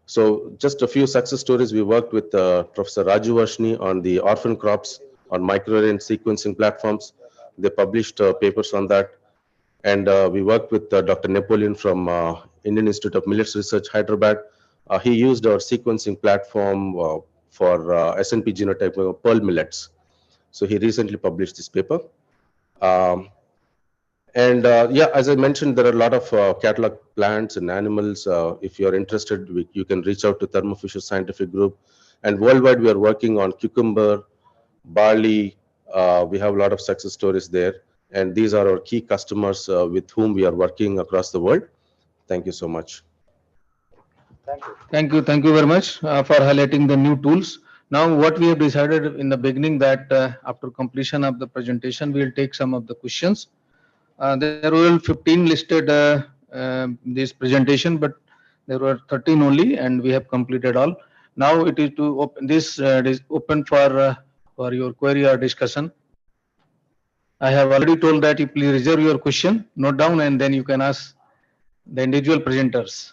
So just a few success stories. We worked with Professor Raju Varshni on the orphan crops on microarray sequencing platforms. They published papers on that. And we worked with Dr. Napoleon from Indian Institute of Millets Research, Hyderabad. He used our sequencing platform for SNP genotyping of pearl millets. So he recently published this paper. Yeah, as I mentioned, there are a lot of catalog plants and animals. If you're interested, you can reach out to Thermo Fisher Scientific Group. And worldwide, we are working on cucumber, barley. We have a lot of success stories there. And these are our key customers with whom we are working across the world. Thank you so much. Thank you. Thank you very much for highlighting the new tools. Now, what we have decided in the beginning that after completion of the presentation, we will take some of the questions. There were 15 listed this presentation, but there were 13 only, and we have completed all. Now it is to open this is open for your query or discussion. I have already told that you please reserve your question, note down, and then you can ask the individual presenters.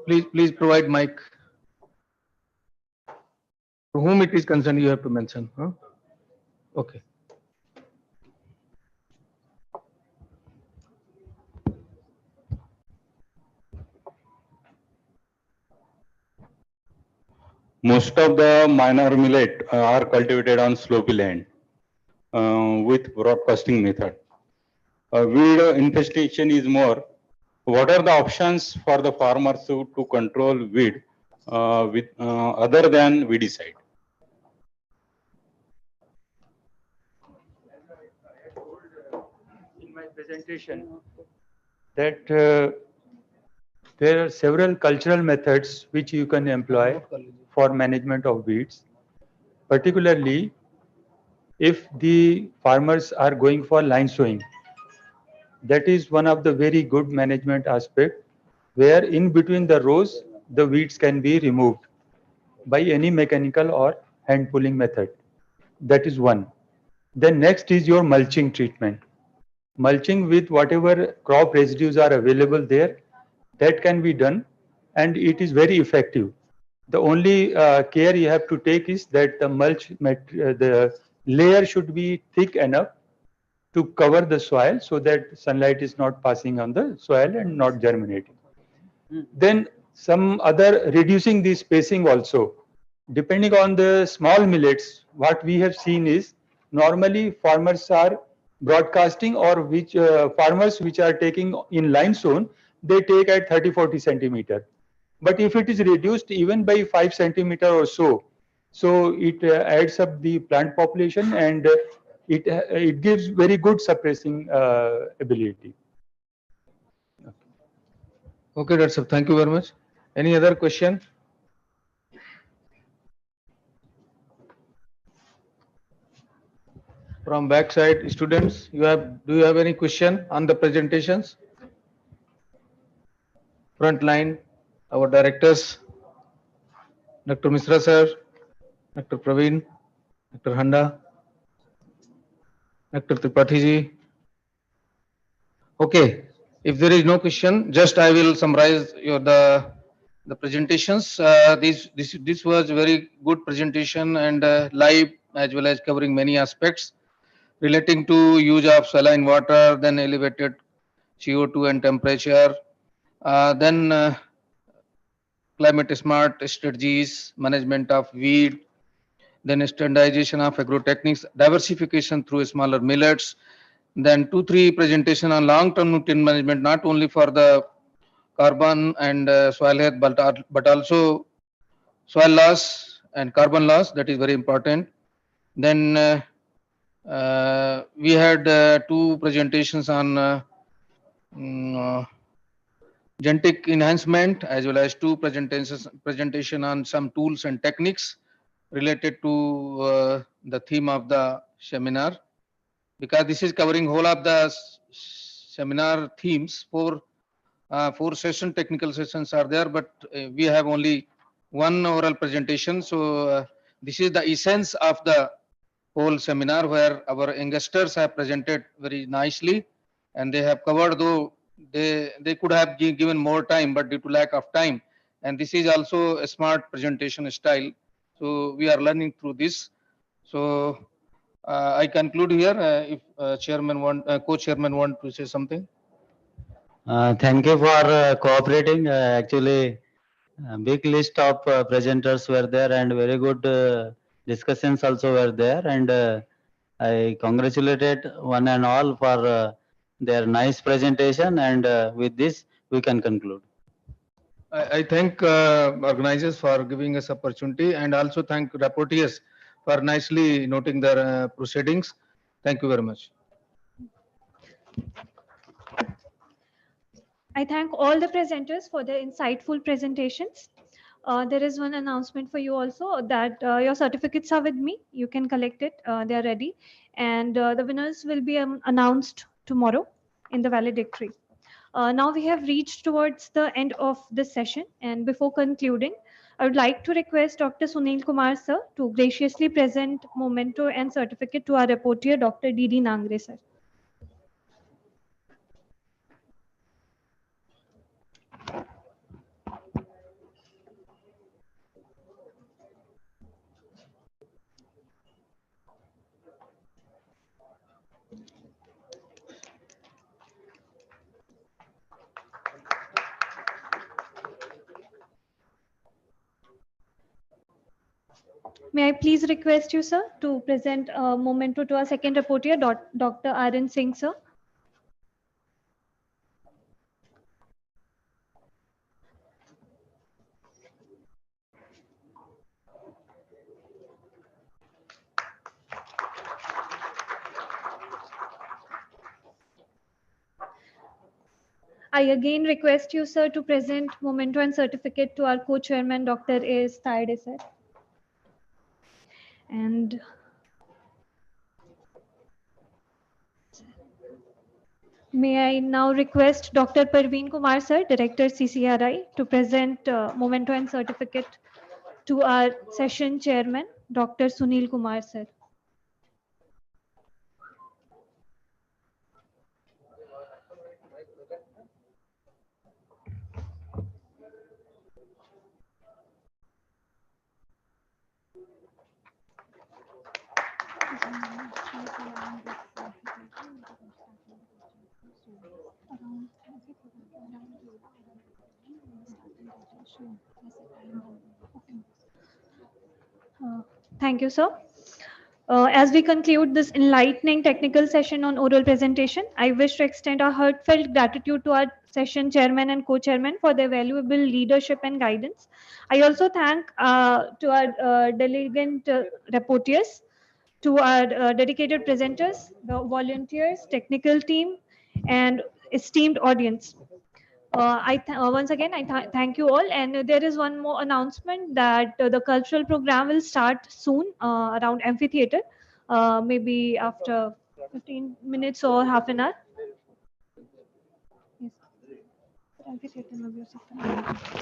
Please provide mic. To whom it is concerned, you have to mention. Huh? Okay. Most of the minor millet are cultivated on slopy land with broadcasting method. Weed infestation is more. What are the options for the farmers to control weed with other than weedicide? In my presentation, that there are several cultural methods which you can employ for management of weeds, particularly if the farmers are going for line sowing. That is one of the very good management aspect, where in between the rows, the weeds can be removed by any mechanical or hand pulling method. That is one. Then next is your mulching treatment. Mulching with whatever crop residues are available there, that can be done, and it is very effective. The only care you have to take is that the the layer should be thick enough to cover the soil so that sunlight is not passing on the soil and not germinating. Then some other reducing the spacing also. Depending on the small millets, what we have seen is normally farmers are broadcasting, or which farmers which are taking in limestone, they take at 30-40 centimeter. But if it is reduced even by 5 centimeter or so, so it adds up the plant population, and it gives very good suppressing ability. Okay, that's it. Thank you very much. Any other question? From backside, students, do you have any question on the presentations? Front line, our directors, Dr. Misra sir, Dr. Praveen, Dr. Handa, Dr. Tripathi ji. Okay, if there is no question, just I will summarize the presentations. This was very good presentation and live, as well as covering many aspects relating to use of saline water, then elevated CO2 and temperature, then climate smart strategies, management of weed, then standardization of agrotechnics, diversification through smaller millets, then 2-3 presentation on long-term nutrient management, not only for the carbon and soil health, but also soil loss and carbon loss. That is very important. Then we had 2 presentations on genetic enhancement, as well as 2 presentation on some tools and techniques related to the theme of the seminar, because this is covering whole of the seminar themes. 4 technical sessions are there, but we have only 1 oral presentation. So this is the essence of the whole seminar, where our youngsters have presented very nicely, and they have covered, though they could have given more time, but due to lack of time. And this is also a smart presentation style. So we are learning through this. So I conclude here. If co-chairman want to say something. Thank you for cooperating. Actually, a big list of presenters were there, and very good discussions also were there. And I congratulated one and all for their nice presentation. And with this, we can conclude. I thank organizers for giving us opportunity, and also thank rapporteurs for nicely noting their proceedings. Thank you very much. I thank all the presenters for their insightful presentations. There is one announcement for you also, that your certificates are with me. You can collect it. They are ready. And the winners will be announced tomorrow in the valedictory. Now we have reached towards the end of this session. And before concluding, I would like to request Dr. Sunil Kumar sir to graciously present memento and certificate to our rapporteur, Dr. D.D. Nangre sir. May I please request you, sir, to present a memento to our second rapporteur, Dr. R.N. Singh, sir. I again request you, sir, to present memento and certificate to our co-chairman, Dr. A.S. Tayde, sir. And may I now request Dr. Parveen Kumar, sir, Director CCRI, to present memento and certificate to our session chairman, Dr. Sunil Kumar, sir. Thank you, sir. As we conclude this enlightening technical session on oral presentation, I wish to extend our heartfelt gratitude to our session chairman and co-chairman for their valuable leadership and guidance. I also thank to our delegate rapporteurs, to our dedicated presenters, the volunteers, technical team, and esteemed audience. Once again, I thank you all. And there is one more announcement, that the cultural program will start soon around amphitheater, maybe after 15 minutes or half an hour.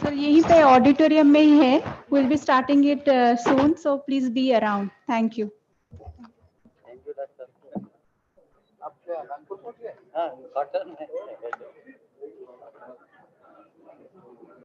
Sir यहीं पे auditorium में ही है. We'll be starting it soon, so please be around. Thank you. Thank you, doctor.